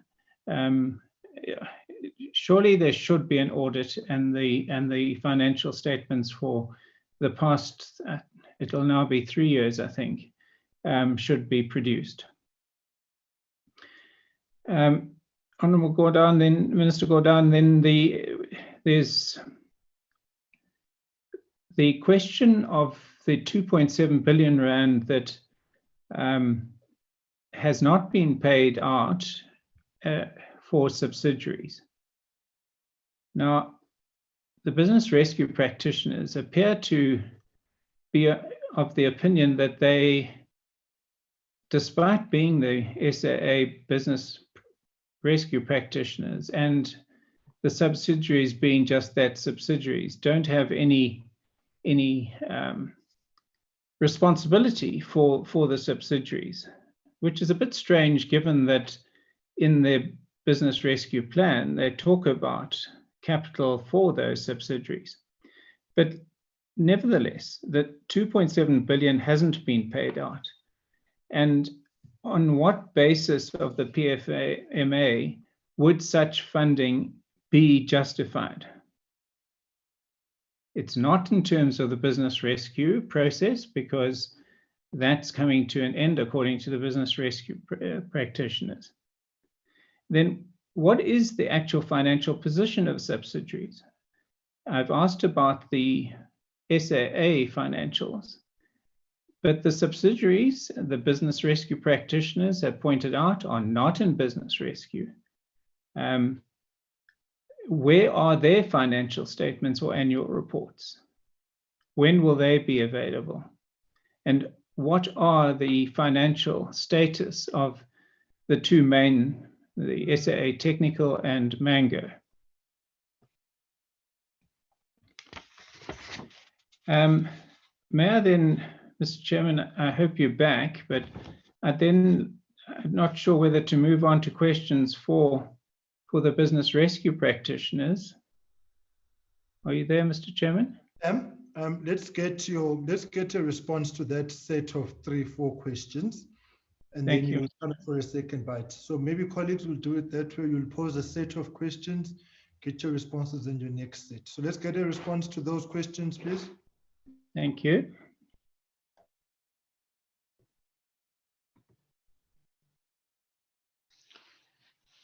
Surely there should be an audit, and the financial statements for the past, it'll now be 3 years, I think, should be produced. Honourable Gordhan, then Minister Gordhan, then there's the question of the 2.7 billion rand that has not been paid out for subsidiaries. Now, the business rescue practitioners appear to be of the opinion that they, despite being the SAA business rescue practitioners and the subsidiaries being just that, subsidiaries, don't have any responsibility for the subsidiaries, which is a bit strange given that in their business rescue plan, they talk about capital for those subsidiaries. But nevertheless, the 2.7 billion hasn't been paid out. And on what basis of the PFMA would such funding be justified? It's not in terms of the business rescue process, because that's coming to an end according to the business rescue practitioners. Then what is the actual financial position of subsidiaries? I've asked about the SAA financials, but the subsidiaries, the business rescue practitioners have pointed out, are not in business rescue. Where are their financial statements or annual reports? When will they be available? And what are the financial status of the two main, the SAA Technical and Mango? May I then, Mr. Chairman, I hope you're back, but I'm not sure whether to move on to questions for the business rescue practitioners. Are you there, Mr. Chairman? Let's get a response to that set of 3-4 questions, and Thank then you. you'll come for a second bite. So maybe colleagues will do it that way. You'll pose a set of questions, get your responses in your next set. So let's get a response to those questions, please. Thank you.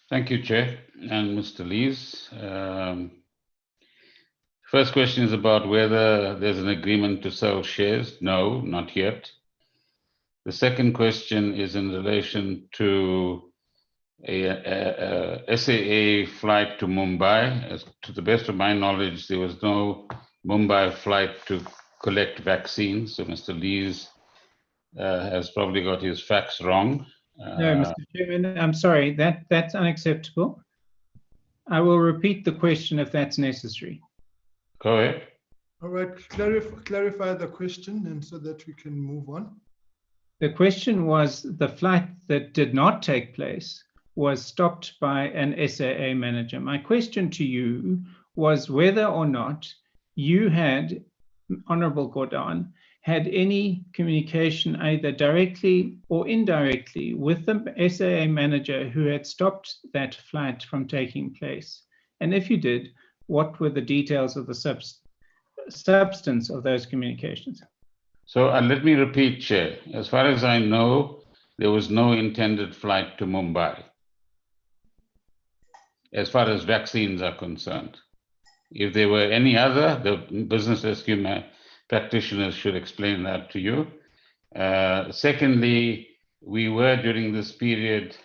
Thank you, Chair and Mr. Lees. First question is about whether there's an agreement to sell shares. No, not yet. The second question is in relation to a SAA flight to Mumbai. As to the best of my knowledge, there was no Mumbai flight to collect vaccines. So Mr. Lees has probably got his facts wrong. No, Mr. Chairman, I'm sorry, that's unacceptable. I will repeat the question if that's necessary. Go ahead. All right, clarify the question and so that we can move on. The question was the flight that did not take place was stopped by an SAA manager. My question to you was whether or not you had, Honorable Gordon, had any communication either directly or indirectly with the SAA manager who had stopped that flight from taking place. And if you did, what were the details of the substance of those communications? So let me repeat, Chair. As far as I know, there was no intended flight to Mumbai, as far as vaccines are concerned. If there were any other, the business rescue practitioners should explain that to you. Secondly, we were during this period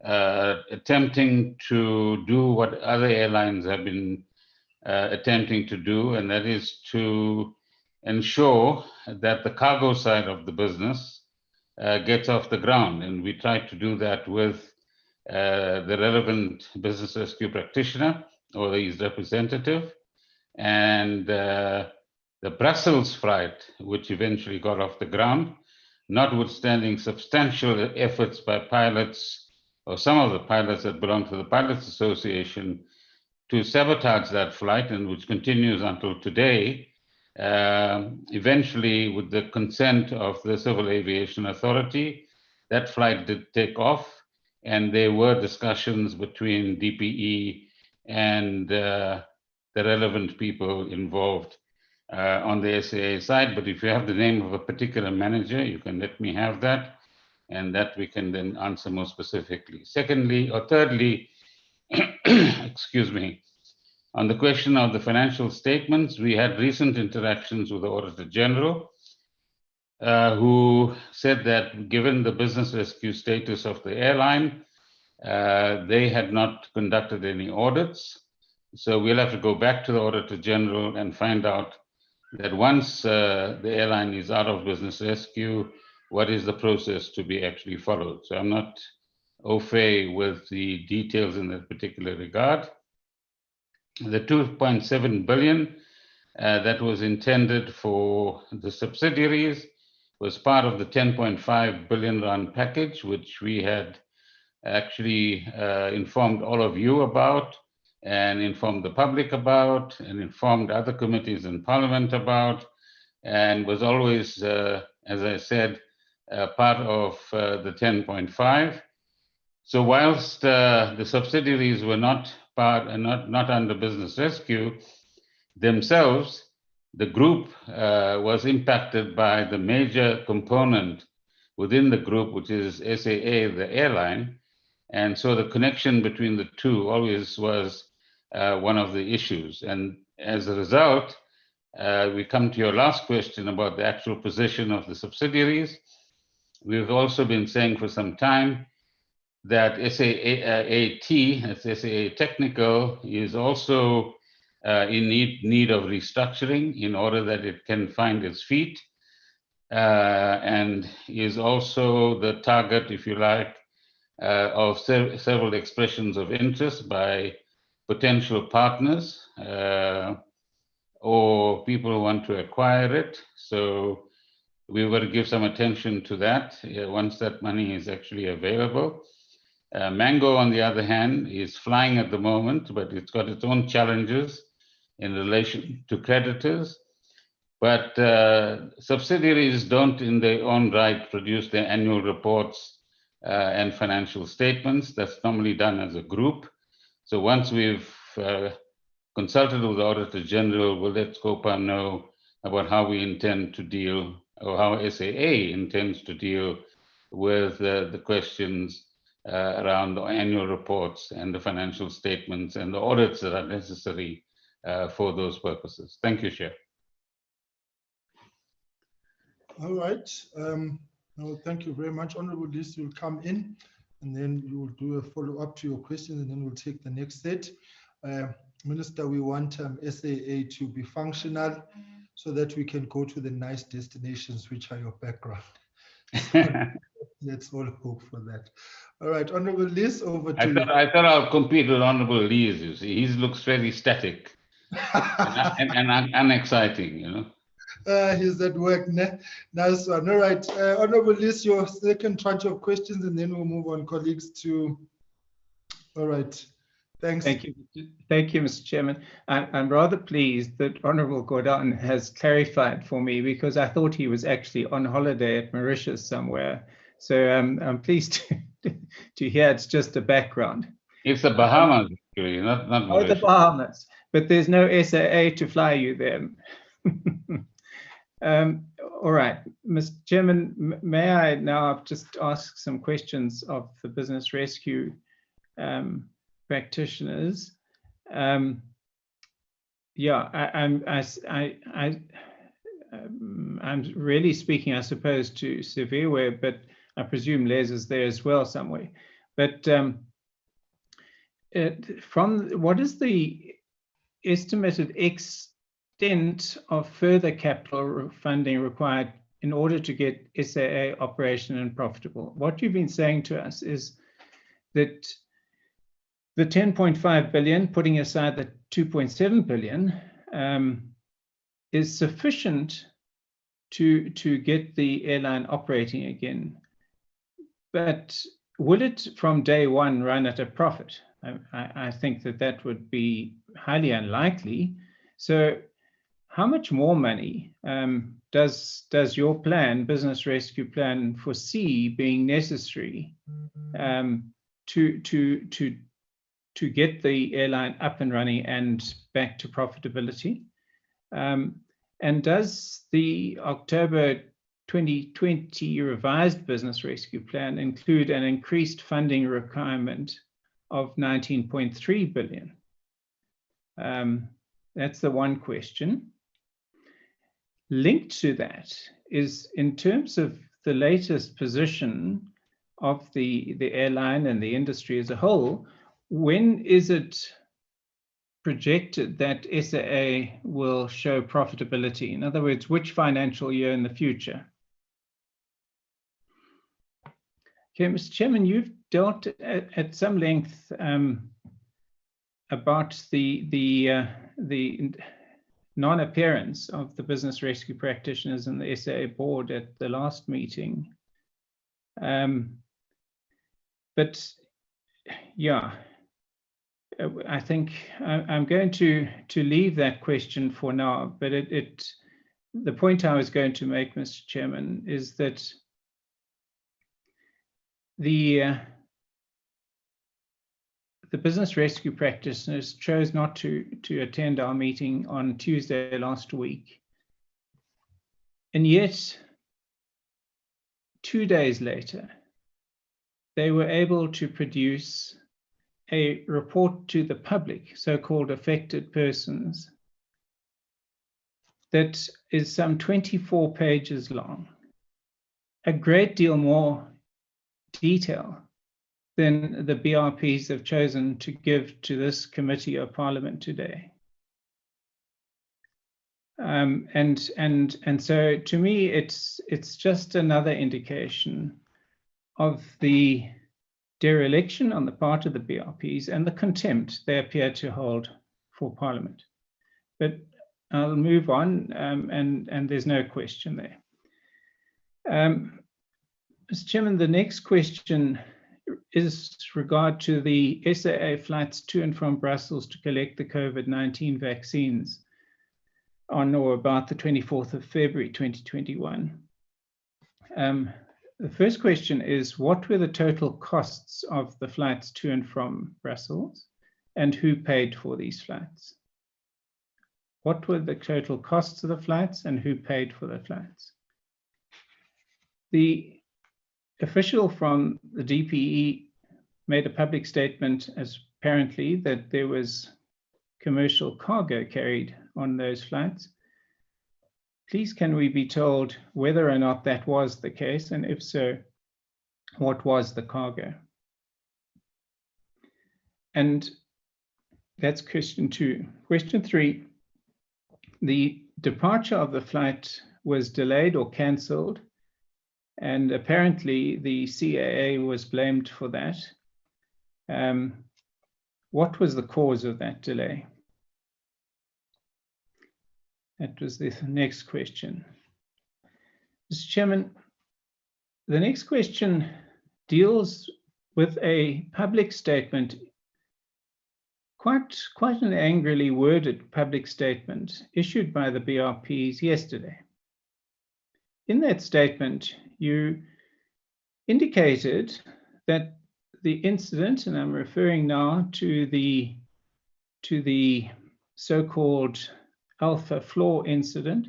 attempting to do what other airlines have been attempting to do, and that is to ensure that the cargo side of the business gets off the ground. And we tried to do that with the relevant business rescue practitioner or his representative. And the Brussels flight, which eventually got off the ground, notwithstanding substantial efforts by pilots, or some of the pilots that belong to the Pilots Association, to sabotage that flight, and which continues until today. Eventually, with the consent of the Civil Aviation Authority, that flight did take off, and there were discussions between DPE and the relevant people involved on the SAA side. But if you have the name of a particular manager, you can let me have that, and that we can then answer more specifically. Secondly, or thirdly, excuse me, on the question of the financial statements, we had recent interactions with the Auditor General, who said that given the business rescue status of the airline, they had not conducted any audits. So we'll have to go back to the Auditor General and find out that once the airline is out of business rescue, what is the process to be actually followed. So I'm not au fait with the details in that particular regard. The 2.7 billion that was intended for the subsidiaries was part of the 10.5 billion rand package, which we had actually informed all of you about, and informed the public about, and informed other committees in Parliament about, and was always, as I said, part of the 10.5. So whilst the subsidiaries were not part and not under business rescue themselves, the group was impacted by the major component within the group, which is SAA, the airline. And so the connection between the two always was one of the issues. And as a result, we come to your last question about the actual position of the subsidiaries. We've also been saying for some time that SAAT, that's SAA Technical, is also in need of restructuring in order that it can find its feet, and is also the target, if you like, of several expressions of interest by potential partners or people who want to acquire it. So we were to give some attention to that once that money is actually available. Mango, on the other hand, is flying at the moment, but it's got its own challenges in relation to creditors. But subsidiaries don't in their own right produce their annual reports and financial statements. That's normally done as a group. So once we've consulted with the Auditor General, we'll let SCOPA know about how we intend to deal, or how SAA intends to deal with the questions around the annual reports and the financial statements and the audits that are necessary for those purposes. Thank you, Chair. All right. No, thank you very much. Honorable List, you'll come in and then you will do a follow-up to your questions, and then we'll take the next set. Minister, we want SAA to be functional so that we can go to the nice destinations which are your background. Let's all hope for that. All right, Honorable Liz, over to you. I thought I'll compete with Honorable Liz, you see. He looks very static and unexciting, you know. He's at work. Nice one. All right, Honorable Liz, your second tranche of questions, and then we'll move on, colleagues, to... All right. Thanks. Thank you, Mr. Chairman. I'm rather pleased that Honourable Gordon has clarified for me, because I thought he was actually on holiday at Mauritius somewhere. So I'm pleased to hear it's just a background. It's the Bahamas, actually, not Mauritius. Oh, the Bahamas. But there's no SAA to fly you there. All right, Mr. Chairman, may I now just ask some questions of the business rescue practitioners? I'm really speaking, I suppose, to Severe, but I presume Les is there as well somewhere. But from what is the estimated extent of further capital funding required in order to get SAA operational and profitable? What you've been saying to us is that the 10.5 billion, putting aside the 2.7 billion, is sufficient to get the airline operating again. But will it from day one run at a profit? I think that would be highly unlikely. So how much more money does your plan, business rescue plan, foresee being necessary to get the airline up and running and back to profitability? And does the October 2020 revised business rescue plan include an increased funding requirement of 19.3 billion? That's the one question. Linked to that is, in terms of the latest position of the airline and the industry as a whole, when is it projected that SAA will show profitability? In other words, which financial year in the future? Okay, Mr. Chairman, you've dealt at some length about the non-appearance of the business rescue practitioners and the SAA board at the last meeting. But yeah, I think I'm going to leave that question for now, but the point I was going to make, Mr. Chairman, is that the business rescue practitioners chose not to attend our meeting on Tuesday last week. And yet, 2 days later, they were able to produce a report to the public, so-called affected persons, that is some 24 pages long, a great deal more detail than the BRPs have chosen to give to this committee of Parliament today. And so to me, it's just another indication of the dereliction on the part of the BRPs and the contempt they appear to hold for Parliament. But I'll move on, and there's no question there. Mr. Chairman, the next question is regard to the SAA flights to and from Brussels to collect the COVID-19 vaccines on or about the 24th of February 2021. The first question is, what were the total costs of the flights to and from Brussels, and who paid for these flights? What were the total costs of the flights and who paid for the flights? The official from the DPE made a public statement as apparently that there was commercial cargo carried on those flights. Please, can we be told whether or not that was the case, and if so, what was the cargo? And that's question 2. Question 3, the departure of the flight was delayed or cancelled, and apparently the CAA was blamed for that. What was the cause of that delay? That was the next question. Mr. Chairman, the next question deals with a public statement, quite an angrily worded public statement issued by the BRPs yesterday. In that statement, you indicated that the incident, and I'm referring now to the so-called Alpha Floor incident,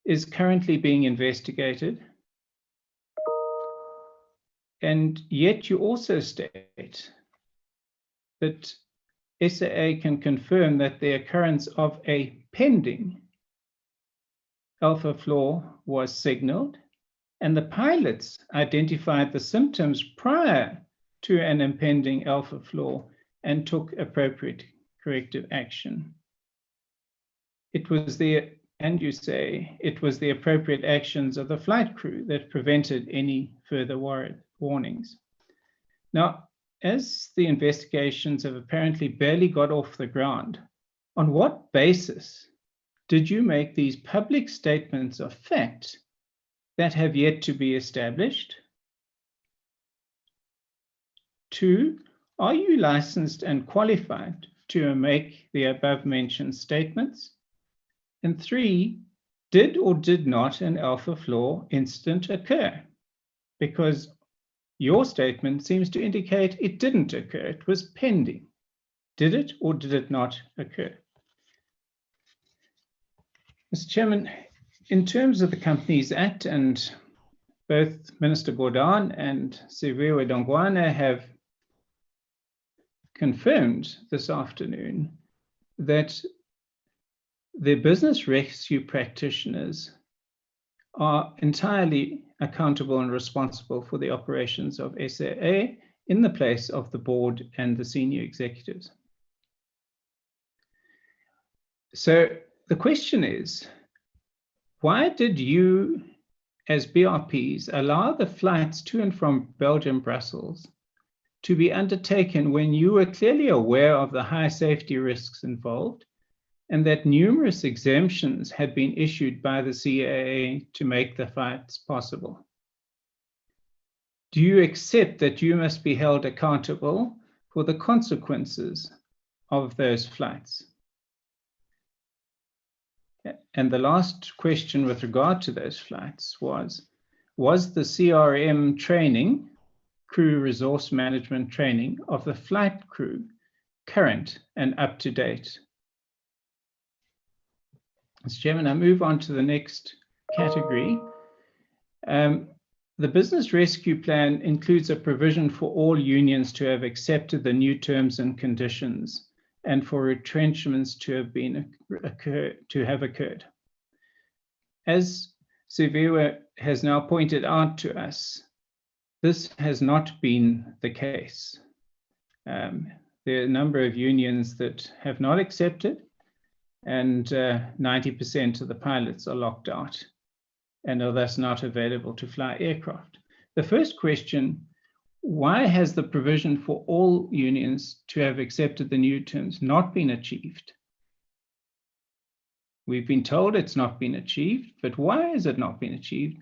is currently being investigated. And yet you also state that SAA can confirm that the occurrence of a pending Alpha Floor was signaled, and the pilots identified the symptoms prior to an impending Alpha Floor and took appropriate corrective action. And you say it was the appropriate actions of the flight crew that prevented any further warnings. Now, as the investigations have apparently barely got off the ground, on what basis did you make these public statements of fact that have yet to be established? 2, are you licensed and qualified to make the above-mentioned statements? And 3, did or did not an Alpha Floor incident occur? Because your statement seems to indicate it didn't occur, it was pending. Did it or did it not occur? Mr. Chairman, in terms of the Companies Act, and both Minister Gordhan and Siu Investigations have confirmed this afternoon that the business rescue practitioners are entirely accountable and responsible for the operations of SAA in the place of the board and the senior executives. So the question is, why did you, as BRPs, allow the flights to and from Belgium, Brussels, to be undertaken when you were clearly aware of the high safety risks involved, and that numerous exemptions had been issued by the CAA to make the flights possible? Do you accept that you must be held accountable for the consequences of those flights? And the last question with regard to those flights was the CRM training, crew resource management training of the flight crew, current and up to date? Mr. Chairman, I move on to the next category. The business rescue plan includes a provision for all unions to have accepted the new terms and conditions and for retrenchments to have occurred. As Siu has now pointed out to us, this has not been the case. There are a number of unions that have not accepted, and 90% of the pilots are locked out and are thus not available to fly aircraft. The first question, why has the provision for all unions to have accepted the new terms not been achieved? We've been told it's not been achieved, but why has it not been achieved?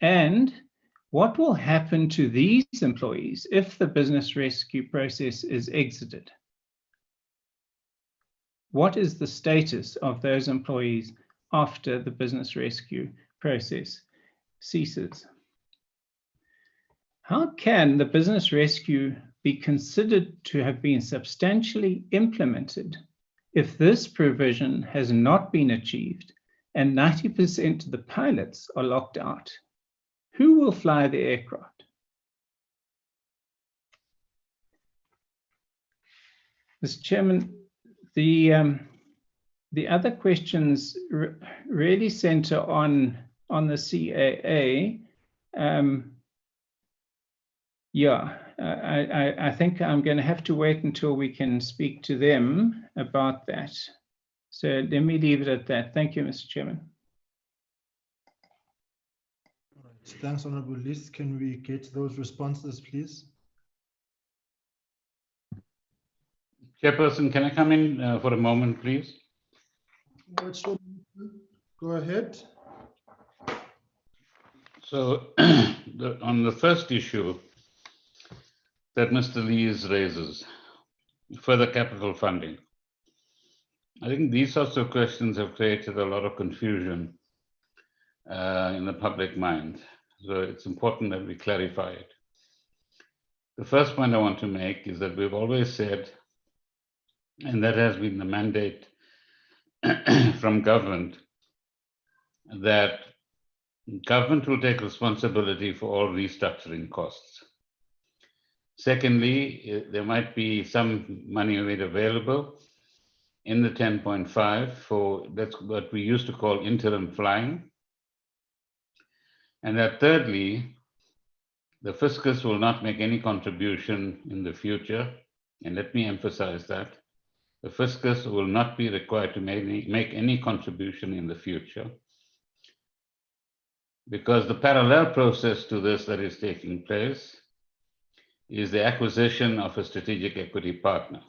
And what will happen to these employees if the business rescue process is exited? What is the status of those employees after the business rescue process ceases? How can the business rescue be considered to have been substantially implemented if this provision has not been achieved and 90% of the pilots are locked out? Who will fly the aircraft? Mr. Chairman, the other questions really center on the CAA. I think I'm going to have to wait until we can speak to them about that. So let me leave it at that. Thank you, Mr. Chairman. All right. Thanks, Honorable Liz. Can we get those responses, please? Chairperson, can I come in for a moment, please? Go ahead. So on the first issue that Mr. Lees raises, further capital funding, I think these sorts of questions have created a lot of confusion in the public mind. So it's important that we clarify it. The first point I want to make is that we've always said, and that has been the mandate from government, that government will take responsibility for all restructuring costs. Secondly, there might be some money made available in the 10.5 for, that's what we used to call interim flying. And that thirdly, the fiscus will not make any contribution in the future. And let me emphasize that. The fiscus will not be required to make any contribution in the future, because the parallel process to this that is taking place is the acquisition of a strategic equity partner.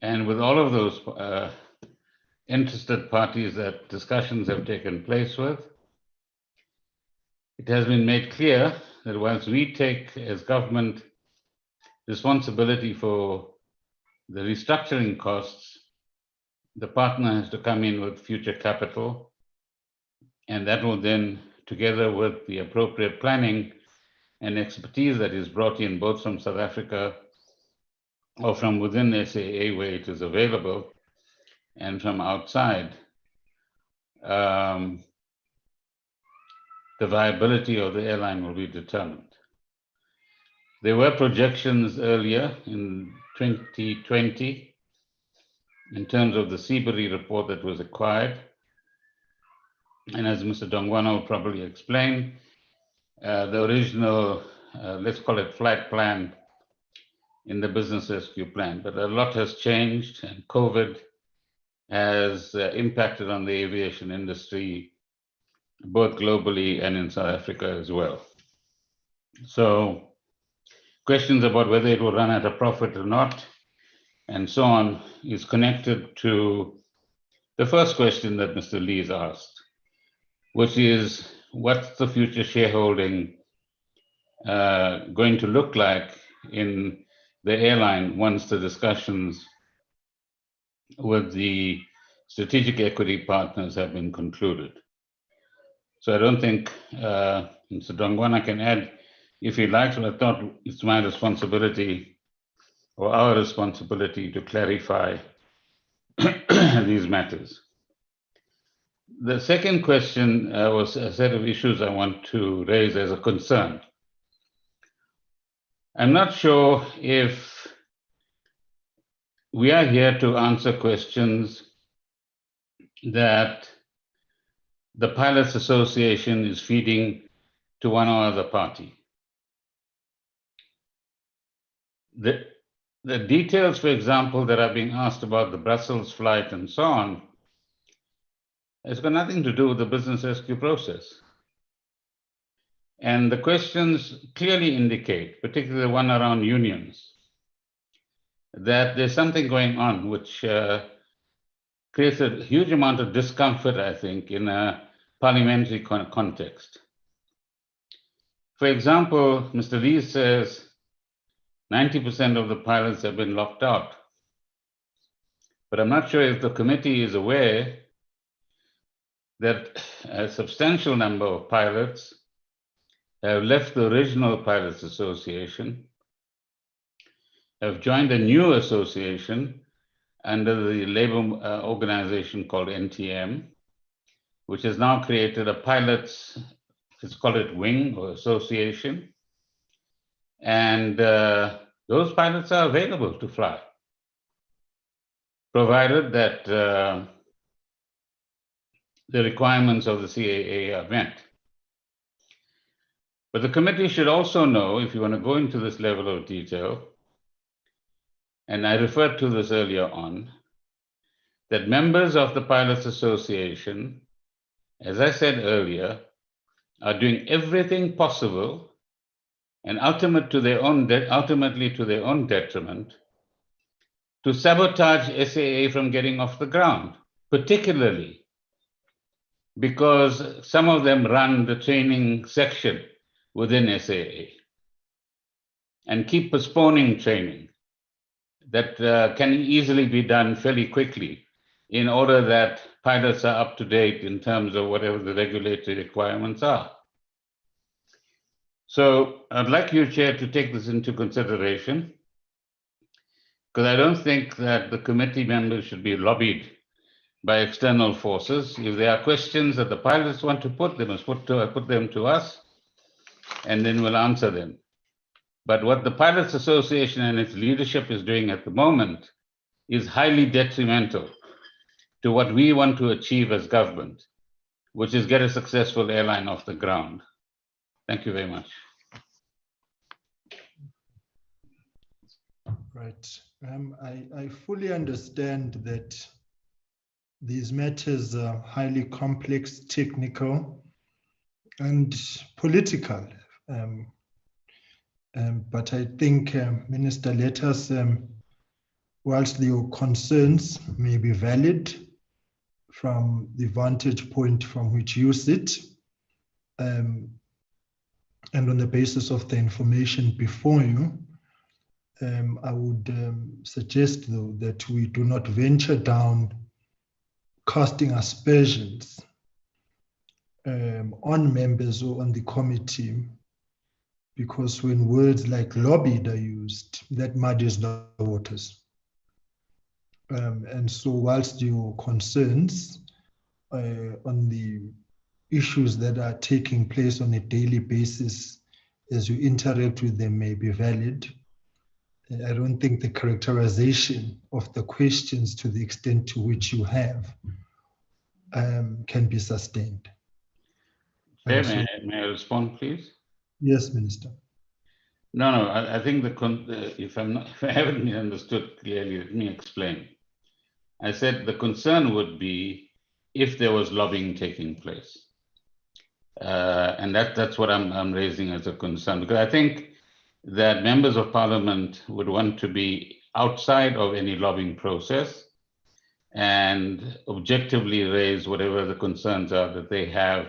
And with all of those interested parties that discussions have taken place with, it has been made clear that once we take as government responsibility for the restructuring costs, the partner has to come in with future capital, and that will then, together with the appropriate planning and expertise that is brought in both from South Africa or from within SAA where it is available and from outside, the viability of the airline will be determined. There were projections earlier in 2020 in terms of the Seabury report that was acquired. And as Mr. Dongwana will probably explain, the original, let's call it flight plan in the business rescue plan, but a lot has changed, and COVID has impacted on the aviation industry, both globally and in South Africa as well. So questions about whether it will run at a profit or not, and so on, is connected to the first question that Mr. Lees asked, which is, what's the future shareholding going to look like in the airline once the discussions with the strategic equity partners have been concluded? So I don't think Mr. Dongwana can add if he likes, but I thought it's my responsibility or our responsibility to clarify these matters. The second question was a set of issues I want to raise as a concern. I'm not sure if we are here to answer questions that the Pilots Association is feeding to one or other party. The details, for example, that are being asked about the Brussels flight and so on, has got nothing to do with the business rescue process. And the questions clearly indicate, particularly the one around unions, that there's something going on which creates a huge amount of discomfort, I think, in a parliamentary context. For example, Mr. Lee says 90% of the pilots have been locked out. But I'm not sure if the committee is aware that a substantial number of pilots have left the original Pilots Association, have joined a new association under the labor organization called NTM, which has now created a pilots, let's call it wing or association. And those pilots are available to fly, provided that the requirements of the CAA are met. But the committee should also know, if you want to go into this level of detail, and I referred to this earlier on, that members of the Pilots Association, as I said earlier, are doing everything possible and ultimately to their own detriment to sabotage SAA from getting off the ground, particularly because some of them run the training section within SAA and keep postponing training that can easily be done fairly quickly in order that pilots are up to date in terms of whatever the regulatory requirements are. So I'd like you, Chair, to take this into consideration, because I don't think that the committee members should be lobbied by external forces. If there are questions that the pilots want to put, they must put them to us, and then we'll answer them. But what the Pilots Association and its leadership is doing at the moment is highly detrimental to what we want to achieve as government, which is get a successful airline off the ground. Thank you very much. Right. I fully understand that these matters are highly complex, technical, and political. But I think, Minister, let us, whilst your concerns may be valid from the vantage point from which you sit, and on the basis of the information before you, I would suggest, though, that we do not venture down casting aspersions on members or on the committee, because when words like lobbied are used, that muddies the waters. And so whilst your concerns on the issues that are taking place on a daily basis as you interact with them may be valid, I don't think the characterization of the questions to the extent to which you have can be sustained. Chair, may I respond, please? Yes, Minister. No, I think if I haven't been understood clearly, let me explain. I said the concern would be if there was lobbying taking place. And that's what I'm raising as a concern, because I think that members of parliament would want to be outside of any lobbying process and objectively raise whatever the concerns are that they have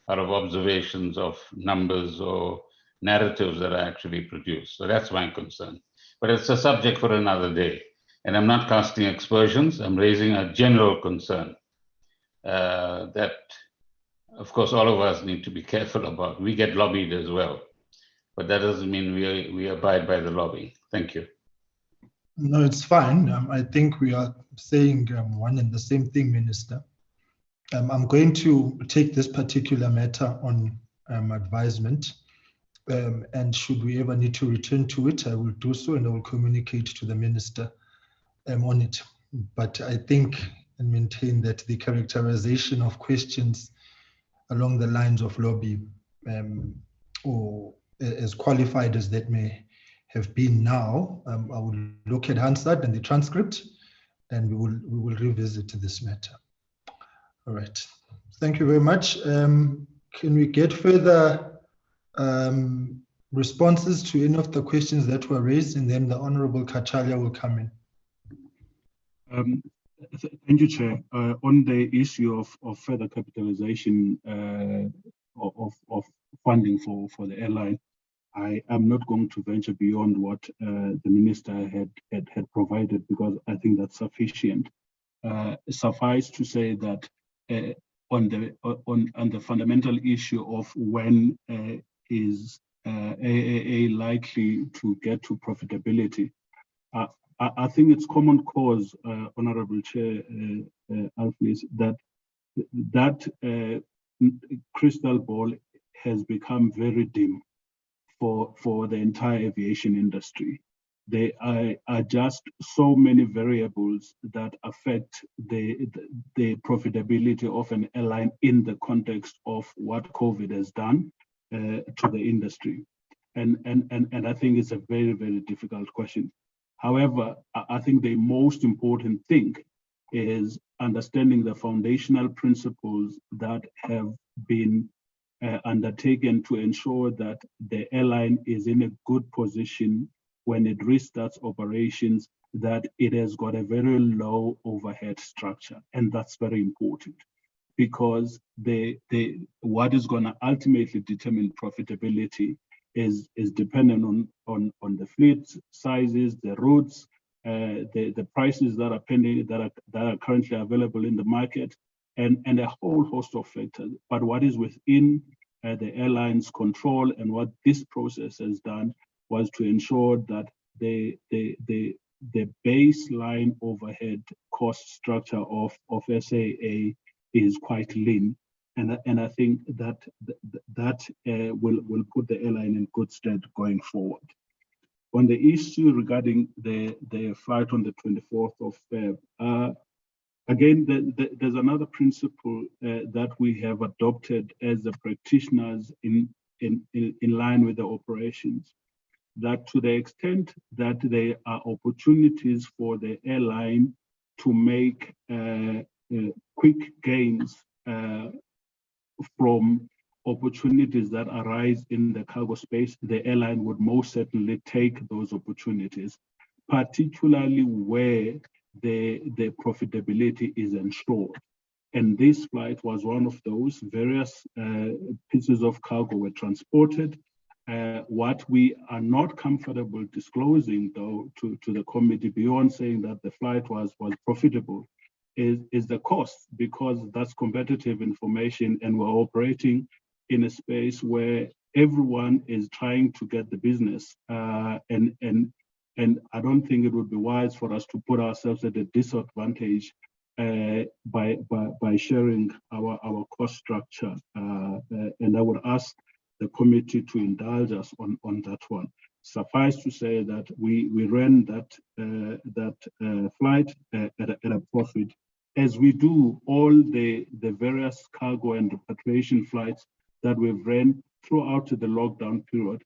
out of observations of numbers or narratives that are actually produced. So that's my concern. But it's a subject for another day. And I'm not casting aspersions, I'm raising a general concern that, of course, all of us need to be careful about. We get lobbied as well, but that doesn't mean we abide by the lobby. Thank you. No, it's fine. I think we are saying one and the same thing, Minister. I'm going to take this particular matter on advisement. And should we ever need to return to it, I will do so, and I will communicate to the Minister on it. But I think and maintain that the characterization of questions along the lines of lobby, or as qualified as that may have been now, I will look at Hansard and the transcript, and we will revisit this matter. All right. Thank you very much. Can we get further responses to any of the questions that were raised, and then the Honorable Kachalia will come in. Thank you, Chair. On the issue of further capitalization of funding for the airline, I am not going to venture beyond what the Minister had provided, because I think that's sufficient. Suffice to say that on the fundamental issue of when is AAA likely to get to profitability, I think it's common cause, Honourable Chair Alflis, that crystal ball has become very dim for the entire aviation industry. There are just so many variables that affect the profitability of an airline in the context of what COVID has done to the industry. And I think it's a very, very difficult question. However, I think the most important thing is understanding the foundational principles that have been undertaken to ensure that the airline is in a good position when it restarts operations, that it has got a very low overhead structure. And that's very important, because what is going to ultimately determine profitability is dependent on the fleet sizes, the routes, the prices that are pending, that are currently available in the market, and a whole host of factors. But what is within the airline's control, and what this process has done, was to ensure that the baseline overhead cost structure of SAA is quite lean. And I think that will put the airline in good stead going forward. On the issue regarding the flight on the 24th of Feb, again, there's another principle that we have adopted as the practitioners in line with the operations, that to the extent that there are opportunities for the airline to make quick gains from opportunities that arise in the cargo space, the airline would most certainly take those opportunities, particularly where the profitability is ensured. And this flight was one of those. Various pieces of cargo were transported. What we are not comfortable disclosing, though, to the committee, beyond saying that the flight was profitable, is the cost, because that's competitive information, and we're operating in a space where everyone is trying to get the business. And I don't think it would be wise for us to put ourselves at a disadvantage by sharing our cost structure. And I would ask the committee to indulge us on that one. Suffice to say that we ran that flight at a profit, as we do all the various cargo and repatriation flights that we've ran throughout the lockdown period.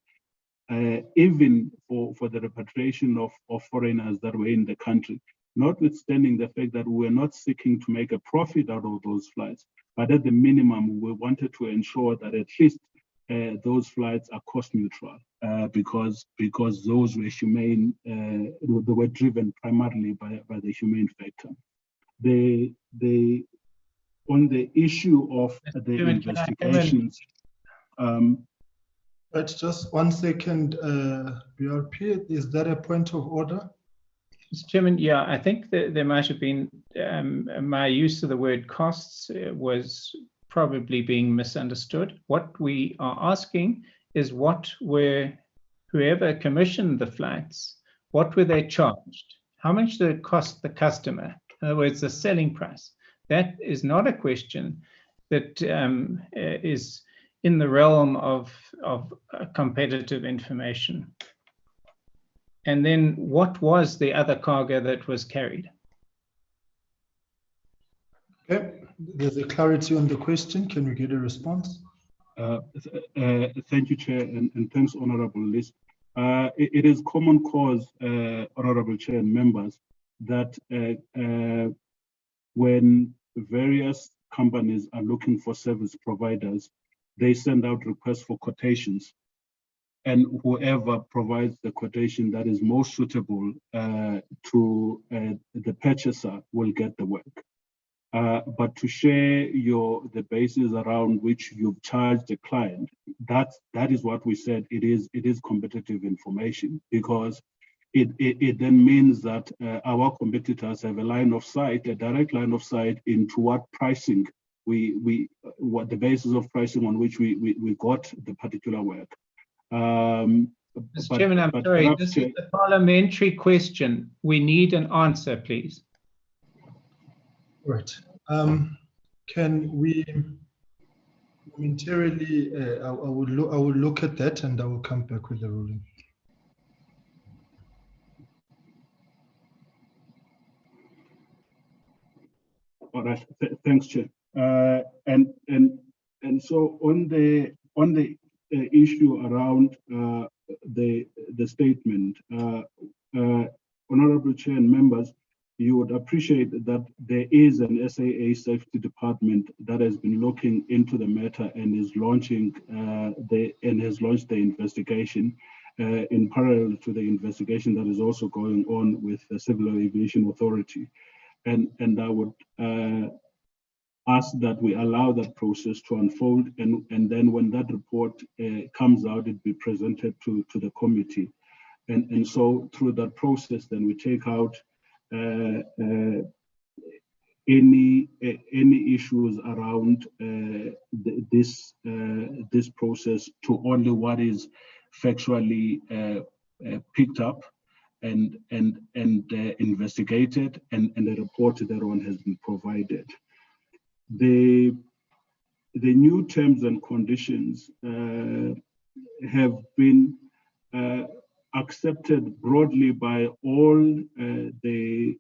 Even for the repatriation of foreigners that were in the country, notwithstanding the fact that we were not seeking to make a profit out of those flights, but at the minimum, we wanted to ensure that at least those flights are cost neutral, because those were humane, they were driven primarily by the humane factor. On the issue of the investigations, but just 1 second, BRP, is that a point of order? Mr. Chairman, yeah, I think that there might have been my use of the word costs was probably being misunderstood. What we are asking is whoever commissioned the flights, what were they charged? How much did it cost the customer? In other words, the selling price. That is not a question that is in the realm of competitive information. And then what was the other cargo that was carried? Okay, there's a clarity on the question. Can we get a response? Thank you, Chair, and thanks, Honourable List. It is common cause, Honourable Chair and members, that when various companies are looking for service providers, they send out requests for quotations. and whoever provides the quotation that is most suitable to the purchaser will get the work. But to share the basis around which you've charged the client, that is what we said. It is competitive information, because it then means that our competitors have a line of sight, a direct line of sight into what pricing what the basis of pricing on which we got the particular work. Mr. Chairman, I'm sorry, this is a parliamentary question. We need an answer, please. Right. Can we momentarily? I will look at that, and I will come back with the ruling. All right. Thanks, Chair. And so on the issue around the statement, Honourable Chair and members, you would appreciate that there is an SAA safety department that has been looking into the matter and is launching has launched the investigation in parallel to the investigation that is also going on with the Civil Aviation Authority. And I would ask that we allow that process to unfold, and then when that report comes out, it be presented to the committee. And so through that process, then we take out any issues around this process to only what is factually picked up and investigated, and the report thereon has been provided. The new terms and conditions have been accepted broadly by all the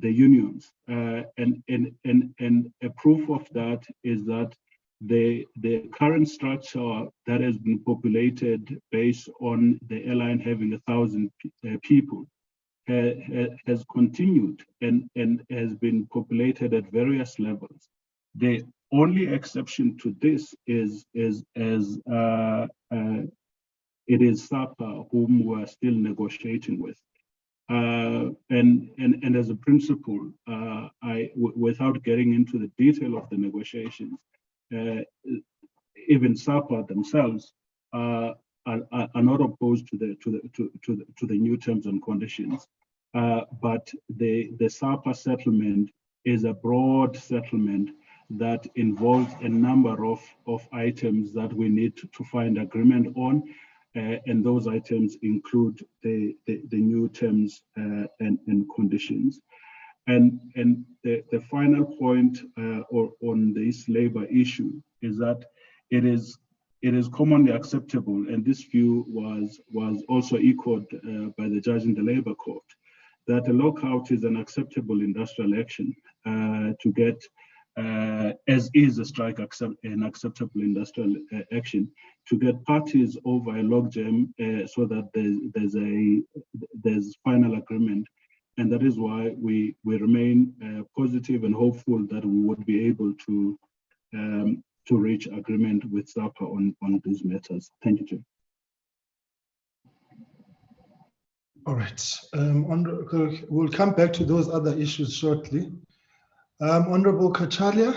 unions, and a proof of that is that the current structure that has been populated based on the airline having 1,000 people has continued and has been populated at various levels. The only exception to this is it is SCOPA whom we are still negotiating with. And as a principle, without getting into the detail of the negotiations, even SCOPA themselves are not opposed to the new terms and conditions. But the SCOPA settlement is a broad settlement that involves a number of items that we need to find agreement on. And those items include the new terms and conditions. And the final point on this labor issue is that it is commonly acceptable, and this view was also echoed by the judge in the Labour Court, that a lockout is an acceptable industrial action to get, as is a strike an acceptable industrial action, to get parties over a logjam so that there's final agreement. And that is why we remain positive and hopeful that we would be able to reach agreement with SCOPA on these matters. Thank you, Chair. All right. We'll come back to those other issues shortly. Honorable Kachalia.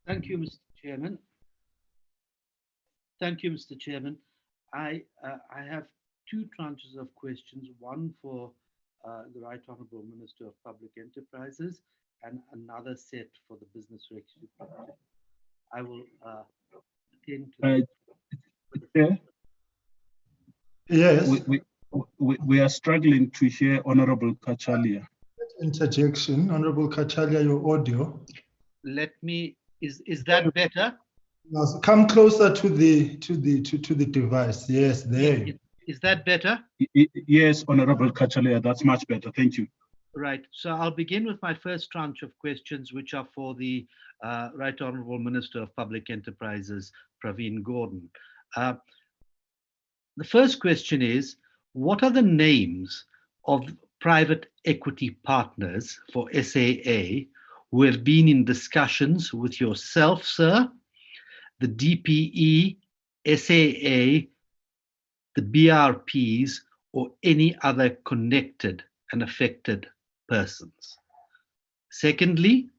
Thank you, Mr. Chairman. Thank you, Mr. Chairman. I have two tranches of questions, one for the Right Honourable Minister of Public Enterprises and another set for the Business Regulatory. I will attend to Yes. We are struggling to hear Honourable Kachalia. Interjection, Honourable Kachalia, your audio. Let me. Is that better? Now, come closer to the device. Yes, there. Is that better? Yes, Honourable Kachalia, that's much better. Thank you. Right. So I'll begin with my first tranche of questions, which are for the Right Honourable Minister of Public Enterprises, Praveen Gordhan. The first question is, what are the names of private equity partners for SAA who have been in discussions with yourself, sir, the DPE, SAA, the BRPs, or any other connected and affected persons? Secondly,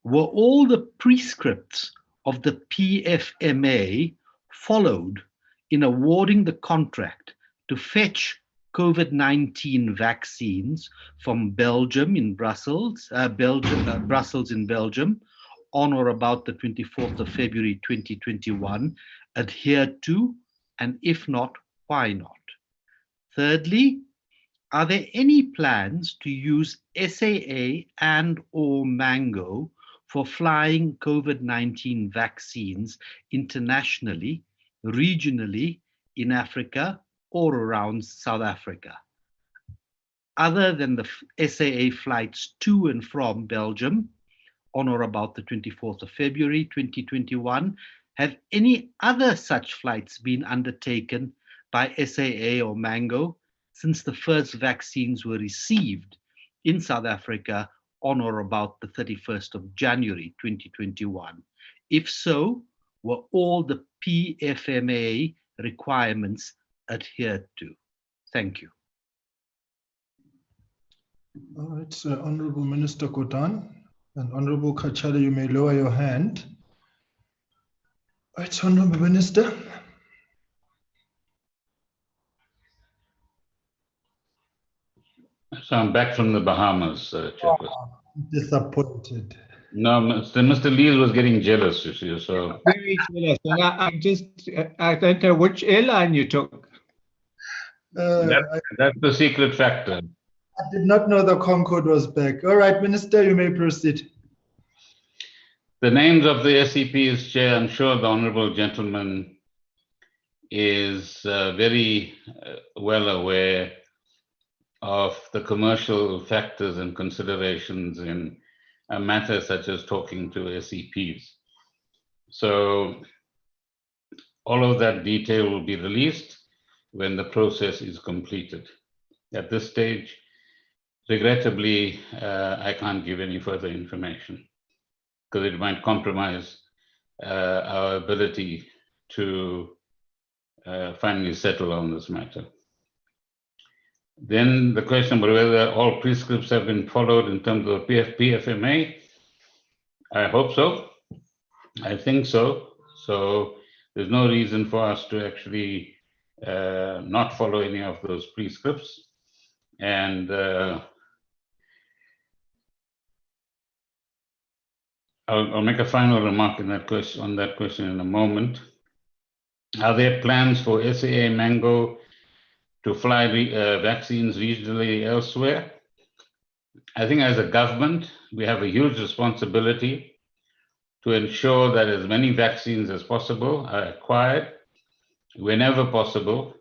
were all the prescripts of the PFMA followed in awarding the contract to fetch COVID-19 vaccines from Belgium in Brussels, Brussels in Belgium, on or about the 24th of February 2021, adhered to, and if not, why not? Thirdly, are there any plans to use SAA and or Mango for flying COVID-19 vaccines internationally, regionally, in Africa, or around South Africa? Other than the SAA flights to and from Belgium on or about the 24th of February 2021, have any other such flights been undertaken by SAA or Mango since the first vaccines were received in South Africa on or about the 31st of January 2021? If so, were all the PFMA requirements adhered to? Thank you. All right, Honorable Minister Godan and Honorable Kachada, you may lower your hand. All right, Honorable Minister. So I'm back from the Bahamas, Chairperson. Disappointed. No, Mr. Lees was getting jealous, you see, so. Very jealous. And I don't know which airline you took. That's the secret factor. I did not know the Concorde was back. All right, Minister, you may proceed. The names of the SCPs, Chair, I'm sure the Honorable Gentleman is very well aware of the commercial factors and considerations in a matter such as talking to SCPs. So all of that detail will be released when the process is completed. At this stage, regrettably, I can't give any further information because it might compromise our ability to finally settle on this matter. Then the question about whether all prescripts have been followed in terms of PFMA, I hope so. I think so. So there's no reason for us to actually not follow any of those prescripts. And I'll make a final remark on that question in a moment. Are there plans for SAA Mango to fly vaccines regionally elsewhere? I think as a government, we have a huge responsibility to ensure that as many vaccines as possible are acquired whenever possible,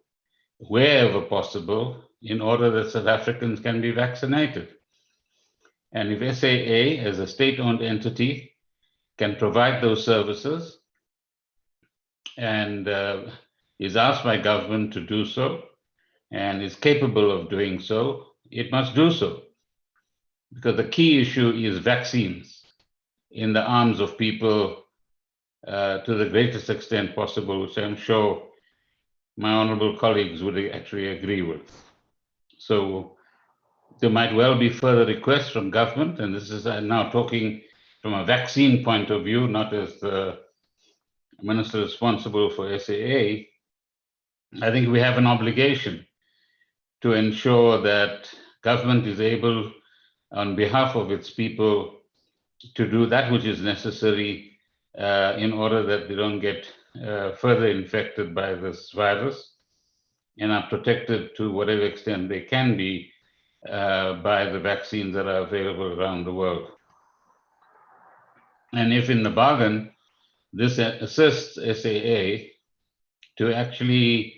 wherever possible, in order that South Africans can be vaccinated. And if SAA, as a state-owned entity, can provide those services and is asked by government to do so and is capable of doing so, it must do so. Because the key issue is vaccines in the arms of people to the greatest extent possible, which I'm sure my honorable colleagues would actually agree with. So there might well be further requests from government, and this is now talking from a vaccine point of view, not as the minister responsible for SAA. I think we have an obligation to ensure that government is able, on behalf of its people, to do that which is necessary in order that they don't get further infected by this virus and are protected to whatever extent they can be by the vaccines that are available around the world. And if in the bargain, this assists SAA to actually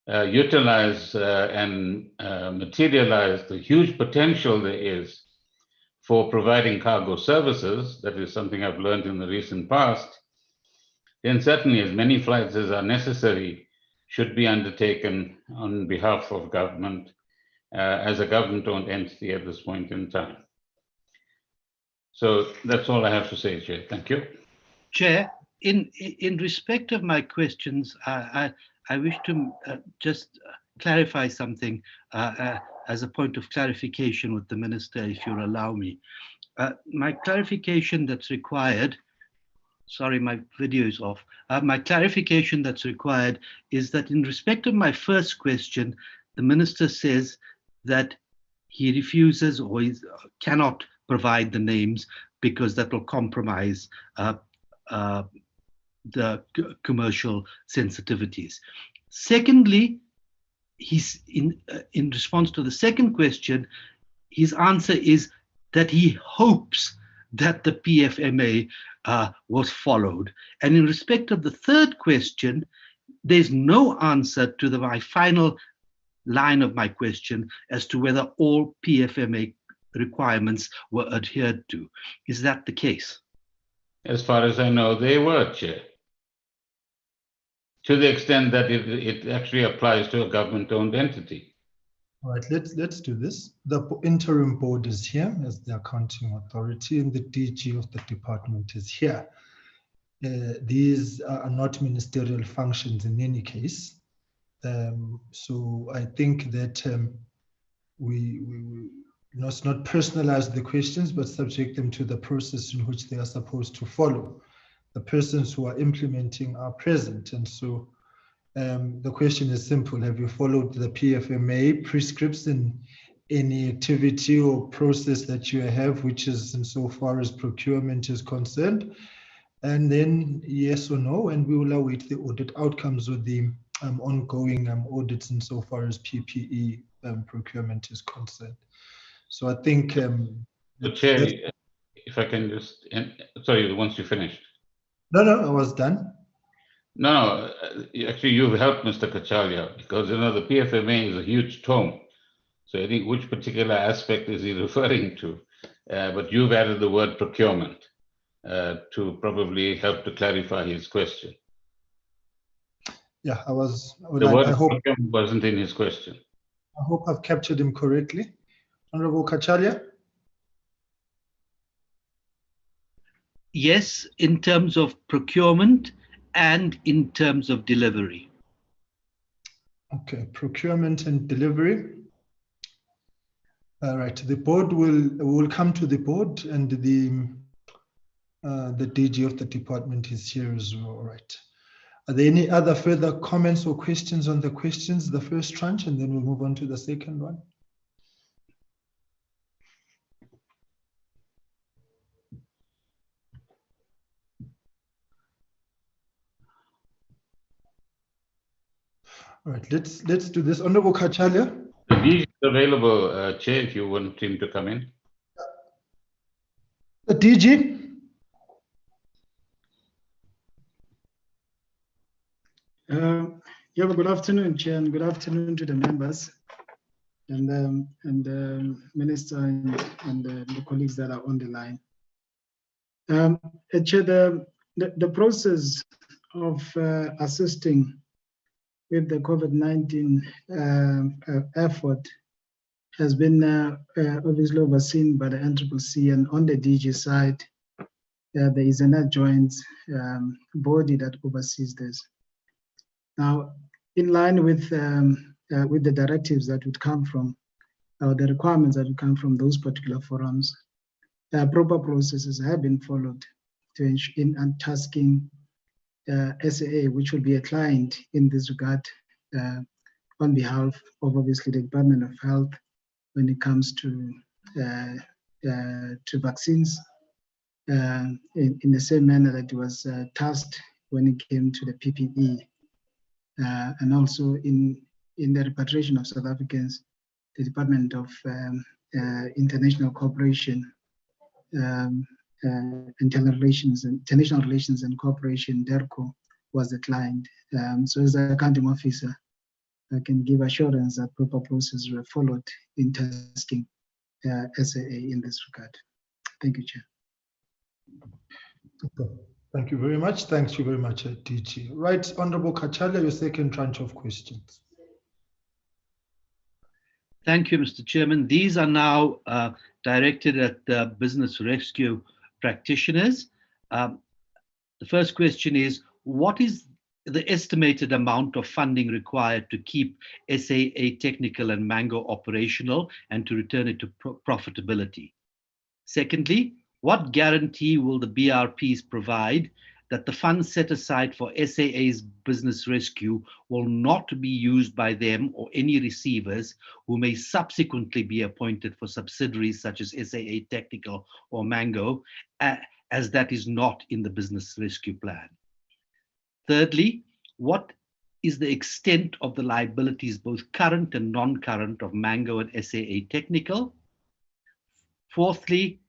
utilize and materialize the huge potential there is for providing cargo services, that is something I've learned in the recent past, then certainly as many flights as are necessary should be undertaken on behalf of government as a government-owned entity at this point in time. So that's all I have to say, Chair. Thank you. Chair, in respect of my questions, I wish to just clarify something as a point of clarification with the Minister, if you'll allow me. My clarification that's required, sorry, my video is off. My clarification that's required is that in respect of my first question, the Minister says that he refuses or he cannot provide the names because that will compromise the commercial sensitivities. Secondly, he's in response to the second question, his answer is that he hopes that the PFMA was followed. And in respect of the third question, there's no answer to my final line of my question as to whether all PFMA requirements were adhered to. Is that the case? As far as I know, they were, Chair. To the extent that it actually applies to a government-owned entity. All right, let's do this. The interim board is here as the accounting authority, and the DG of the department is here. These are not ministerial functions in any case. So I think that we must not personalize the questions, but subject them to the process in which they are supposed to follow. The persons who are implementing are present, and so the question is simple. Have you followed the PFMA prescripts in any activity or process that you have, which is insofar as procurement is concerned? And then yes or no, and we will await the audit outcomes of the ongoing audits insofar as PPE procurement is concerned. So I think... the Chair, if I can just... sorry, once you finished. No, I was done. No, actually, you've helped Mr. Kachalia because, you know, the PFMA is a huge tome. So I think which particular aspect is he referring to? But you've added the word procurement to probably help to clarify his question. Yeah, I was... The word procurement wasn't in his question. I hope I've captured him correctly. Honorable Kachalia? Yes, in terms of procurement and in terms of delivery. Okay, procurement and delivery. All right, the board will come to the board, and the DG of the department is here as well. All right. Are there any other further comments or questions on the questions, the first tranche, and then we'll move on to the second one? All right, let's do this. Honorable Kachalia. The DG is available, Chair, if you want him to come in. The DG. Yeah, good afternoon, Chair, and good afternoon to the members and the Minister and the colleagues that are on the line. Chair, the process of assisting with the COVID-19 effort has been obviously overseen by the NCCC, and on the DG side, there is an adjoint body that oversees this. Now, in line with the directives that would come from, or the requirements that would come from those particular forums, proper processes have been followed to ensure in tasking SAA, which will be a client in this regard, on behalf of obviously the Department of Health when it comes to vaccines, in the same manner that it was tasked when it came to the PPE. And also in the repatriation of South Africans, the Department of International Cooperation, International Relations and Cooperation, DERCO, was the client. So as the accounting officer, I can give assurance that proper processes were followed in testing SAA in this regard. Thank you, Chair. Okay. Thank you very much. Thank you very much, DG. Right, Honorable Kachalia, your second tranche of questions. Thank you, Mr. Chairman. These are now directed at the business rescue practitioners. The first question is, what is the estimated amount of funding required to keep SAA Technical and Mango operational and to return it to profitability? Secondly, what guarantee will the BRPs provide that the funds set aside for SAA's business rescue will not be used by them or any receivers who may subsequently be appointed for subsidiaries such as SAA Technical or Mango, as that is not in the business rescue plan? Thirdly, what is the extent of the liabilities, both current and non-current, of Mango and SAA Technical? Fourthly,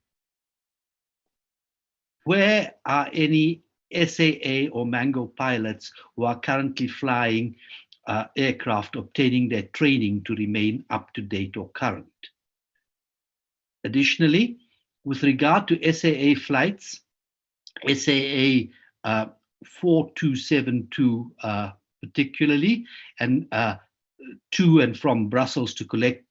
where are any SAA or Mango pilots who are currently flying aircraft obtaining their training to remain up to date or current? Additionally, with regard to SAA flights, SAA 4272 particularly, and to and from Brussels to collect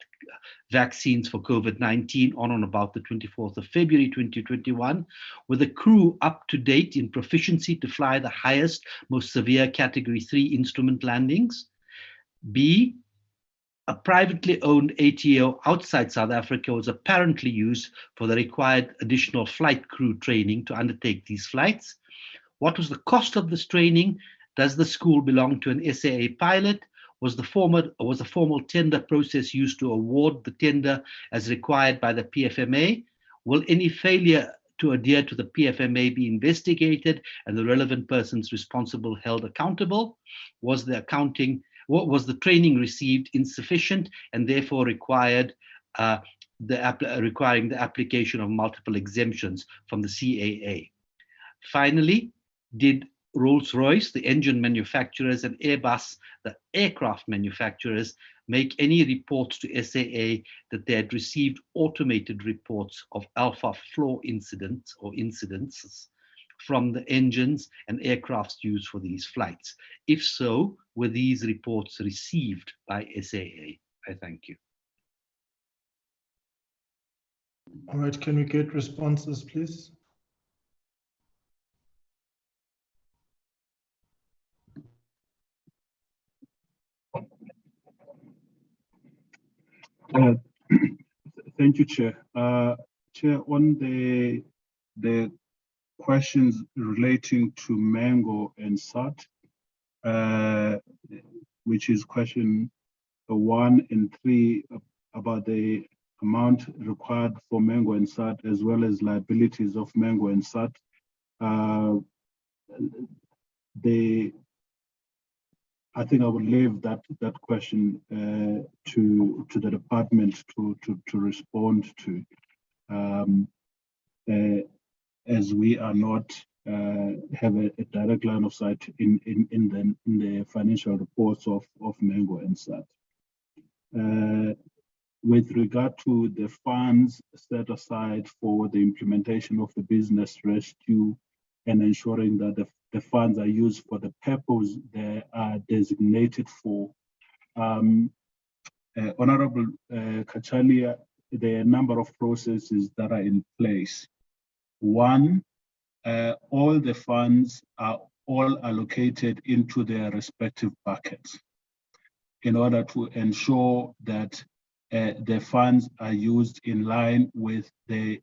vaccines for COVID-19 on and about the 24th of February 2021, with a crew up to date in proficiency to fly the highest, most severe Category 3 instrument landings. B, a privately owned ATO outside South Africa was apparently used for the required additional flight crew training to undertake these flights. What was the cost of this training? Does the school belong to an SAA pilot? Was a formal tender process used to award the tender as required by the PFMA? Will any failure to adhere to the PFMA be investigated and the relevant persons responsible held accountable? Was the training received insufficient and therefore requiring the application of multiple exemptions from the CAA? Finally, did Rolls-Royce, the engine manufacturers, and Airbus, the aircraft manufacturers, make any reports to SAA that they had received automated reports of alpha flaw incidents or incidences from the engines and aircrafts used for these flights? If so, were these reports received by SAA? I thank you. All right, can we get responses, please? Thank you, Chair. Chair, on the questions relating to Mango and SAT, which is question 1 and 3 about the amount required for Mango and SAT, as well as liabilities of Mango and SAT, I think I would leave that question to the department to respond to, as we are not have a direct line of sight in the financial reports of Mango and SAT. With regard to the funds set aside for the implementation of the business rescue and ensuring that the funds are used for the purpose they are designated for, Honorable Kachalia, there are a number of processes that are in place. One, all the funds are all allocated into their respective buckets in order to ensure that the funds are used in line with their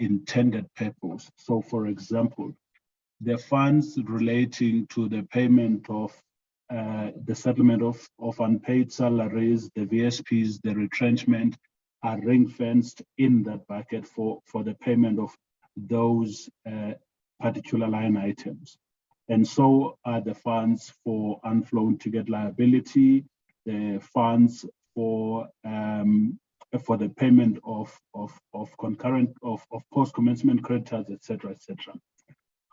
intended purpose. So, for example, the funds relating to the payment of the settlement of unpaid salaries, the VSPs, the retrenchment, are ring-fenced in that bucket for the payment of those particular line items. And so are the funds for unflown ticket liability, the funds for the payment of post-commencement creditors, etc., etc.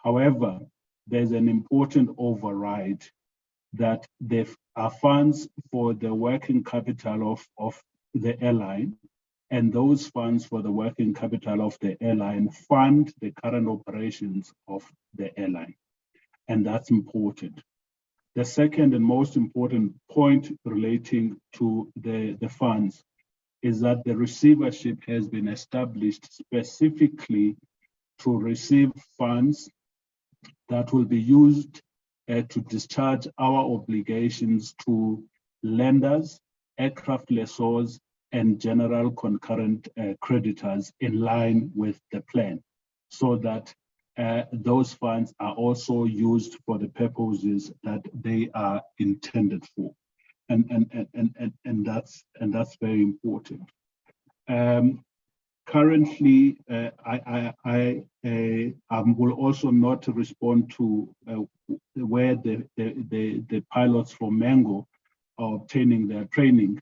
However, there's an important override that there are funds for the working capital of the airline, and those funds for the working capital of the airline fund the current operations of the airline. And that's important. The second and most important point relating to the funds is that the receivership has been established specifically to receive funds that will be used to discharge our obligations to lenders, aircraft lessors, and general concurrent creditors in line with the plan, so that those funds are also used for the purposes that they are intended for, and that's very important. Currently, I will also not respond to where the pilots from Mango are obtaining their training,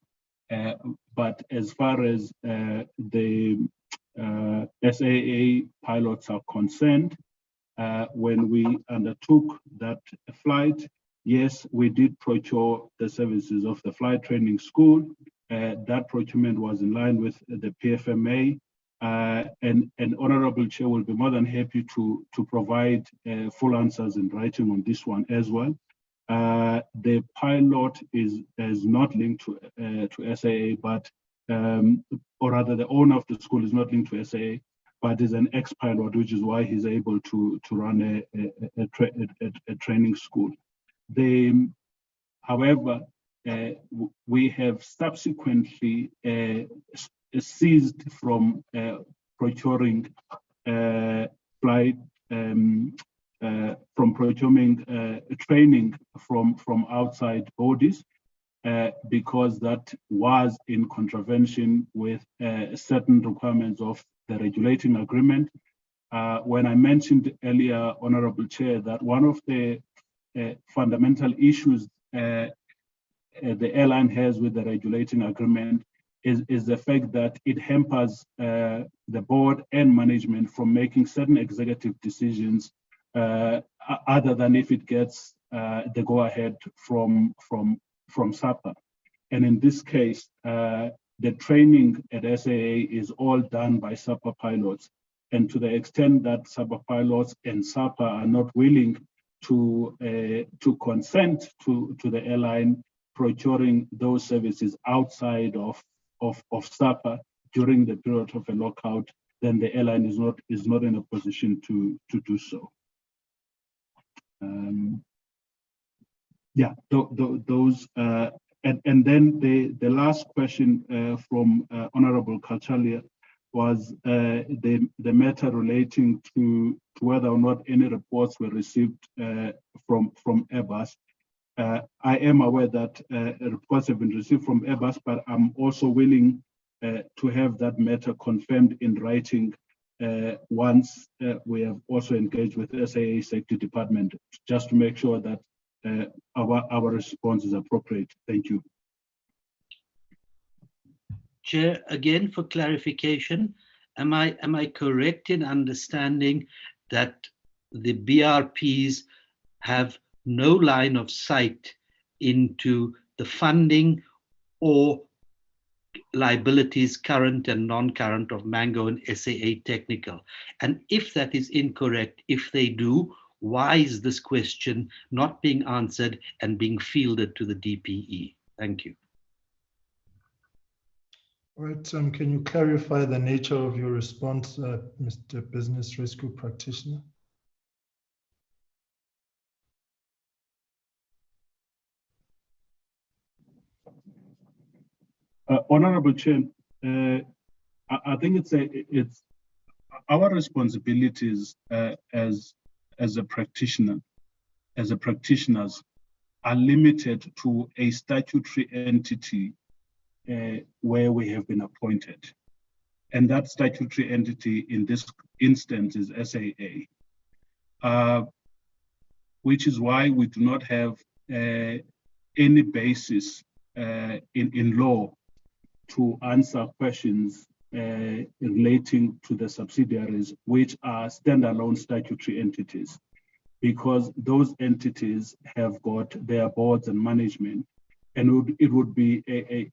but as far as the SAA pilots are concerned, when we undertook that flight, yes, we did procure the services of the flight training school. That procurement was in line with the PFMA, and Honorable Chair will be more than happy to provide full answers in writing on this one as well. The pilot is not linked to SAA, but or rather the owner of the school is not linked to SAA, but is an ex-pilot, which is why he's able to run a training school. However, we have subsequently ceased from procuring training from outside bodies, because that was in contravention with certain requirements of the regulating agreement. When I mentioned earlier, Honorable Chair, that one of the fundamental issues the airline has with the regulating agreement is the fact that it hampers the board and management from making certain executive decisions other than if it gets the go-ahead from SAPA. And in this case, the training at SAA is all done by SAPA pilots. And to the extent that SAPA pilots and SAPA are not willing to consent to the airline procuring those services outside of SAPA during the period of a lockout, then the airline is not in a position to do so. Those and then the last question from Honorable Kachalia was the matter relating to whether or not any reports were received from Airbus. I am aware that reports have been received from Airbus, but I'm also willing to have that matter confirmed in writing once we have also engaged with SAA Safety Department, just to make sure that our response is appropriate. Thank you. Chair, again for clarification, am I correct in understanding that the BRPs have no line of sight into the funding or liabilities, current and non-current, of Mango and SAA Technical? And if that is incorrect, if they do, why is this question not being answered and being fielded to the DPE? Thank you. All right, can you clarify the nature of your response, Mr. Business Rescue Practitioner? Honorable Chair, I think it's our responsibilities as a practitioner, as a practitioners, are limited to a statutory entity where we have been appointed, and that statutory entity in this instance is SAA, which is why we do not have any basis in law to answer questions relating to the subsidiaries, which are standalone statutory entities, because those entities have got their boards and management, and it would be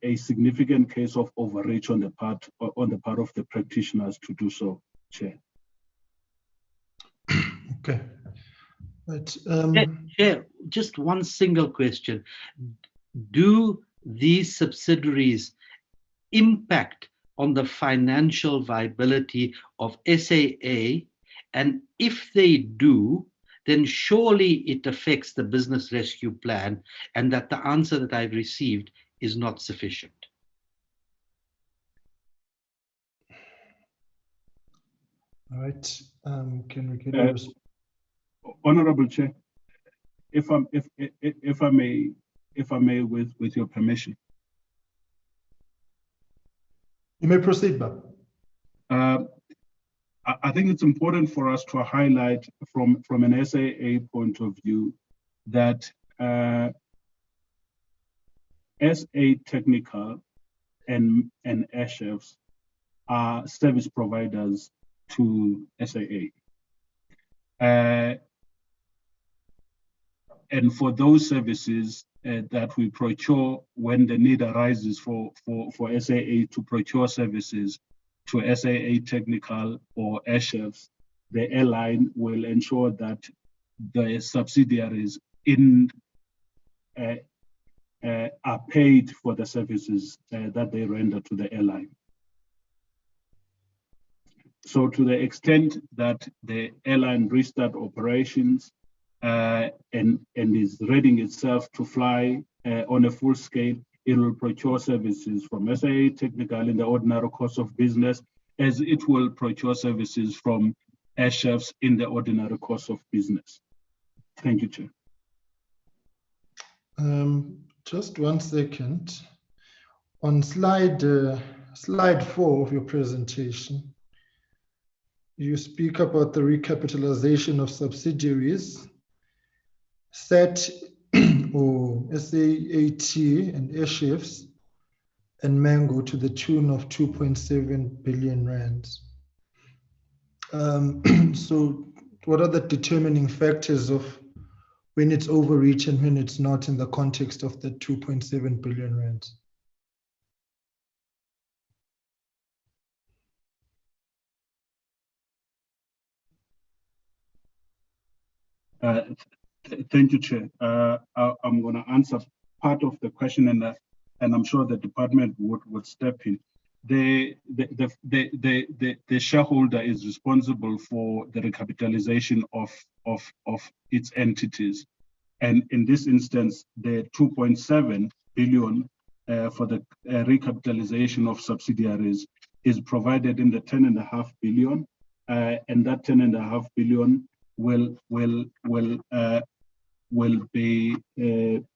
a significant case of overreach on the part of the practitioners to do so, Chair. Okay. But, Chair, just one single question. Do these subsidiaries impact on the financial viability of SAA? And if they do, then surely it affects the business rescue plan, and that the answer that I've received is not sufficient. All right. Can we get a response? Honorable Chair, if I may, with your permission. You may proceed, Bob. I think it's important for us to highlight from an SAA point of view that SA Technical and airchefs are service providers to SAA. And for those services that we procure, when the need arises for SAA to procure services to SAA Technical or airchefs, the airline will ensure that the subsidiaries are paid for the services that they render to the airline. So to the extent that the airline restart operations and is readying itself to fly on a full scale, it will procure services from SAA Technical in the ordinary course of business, as it will procure services from airchefs in the ordinary course of business. Thank you, Chair. Just 1 second. On slide 4 of your presentation, you speak about the recapitalization of subsidiaries, SAT or SAAT and airchefs and Mango to the tune of 2.7 billion rands. So what are the determining factors of when it's overreach and when it's not in the context of the 2.7 billion rands? Thank you, Chair. I'm going to answer part of the question, and I'm sure the department would step in. The shareholder is responsible for the recapitalization of its entities, and in this instance, the 2.7 billion for the recapitalization of subsidiaries is provided in the 10.5 billion, and that 10.5 billion will be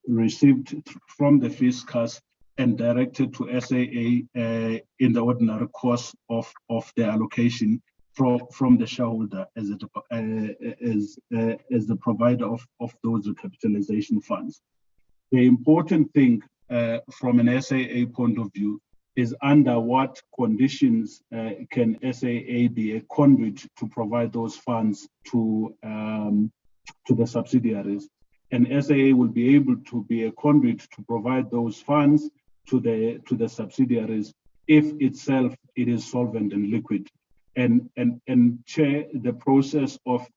received from the fiscus and directed to SAA in the ordinary course of the allocation from the shareholder as the provider of those recapitalization funds. The important thing from an SAA point of view is under what conditions can SAA be a conduit to provide those funds to the subsidiaries. And SAA will be able to be a conduit to provide those funds to the subsidiaries if itself it is solvent and liquid. And Chair, the process of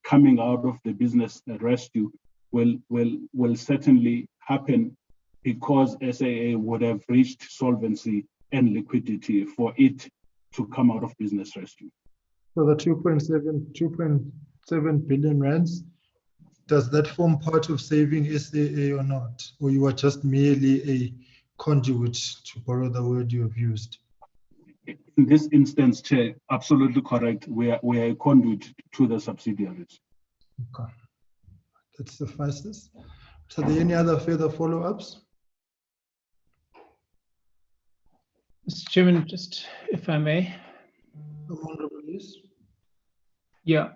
coming out of the business rescue will certainly happen because SAA would have reached solvency and liquidity for it to come out of business rescue. So the 2.7 billion rands, does that form part of saving SAA or not? Or you are just merely a conduit, to borrow the word you have used? In this instance, Chair, absolutely correct. We are a conduit to the subsidiaries. Okay, that suffices. So are there any other further follow-ups? Mr. Chairman, just if I may. Honourable, yes. Yeah,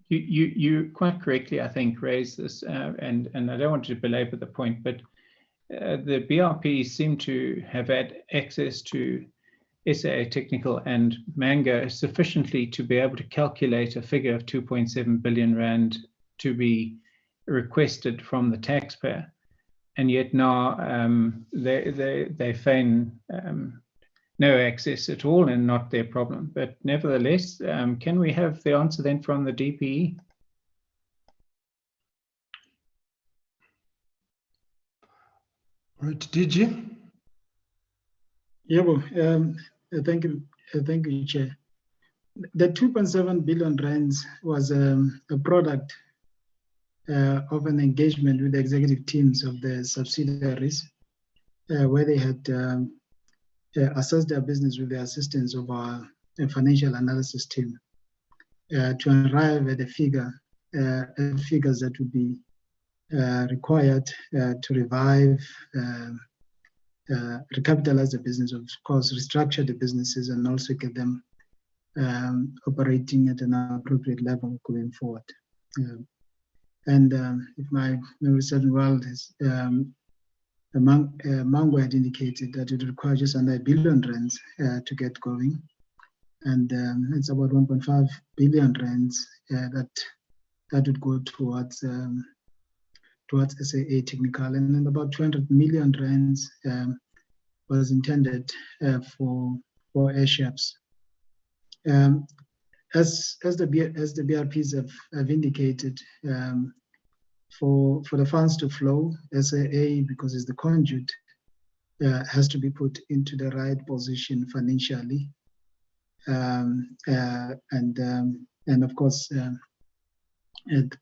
you quite correctly, I think, raised this, and I don't want to belabor the point, but the BRP seem to have had access to SAA Technical and Mango sufficiently to be able to calculate a figure of 2.7 billion rand to be requested from the taxpayer, and yet now they feign no access at all and not their problem. But nevertheless, can we have the answer then from the DPE? Right, DG? Yeah, well, thank you, Chair. The 2.7 billion rands was a product of an engagement with the executive teams of the subsidiaries, where they had assessed their business with the assistance of our financial analysis team to arrive at a figure, figures that would be required to revive, recapitalize the business, of course, restructure the businesses, and also get them operating at an appropriate level going forward. And if my memory serves me well, Mango had indicated that it requires just under 1 billion rands to get going. And it's about 1.5 billion rands that would go towards SAA Technical, and then about 200 million rands was intended for airships. As the BRPs have indicated, for the funds to flow, SAA, because it's the conduit, has to be put into the right position financially, and of course,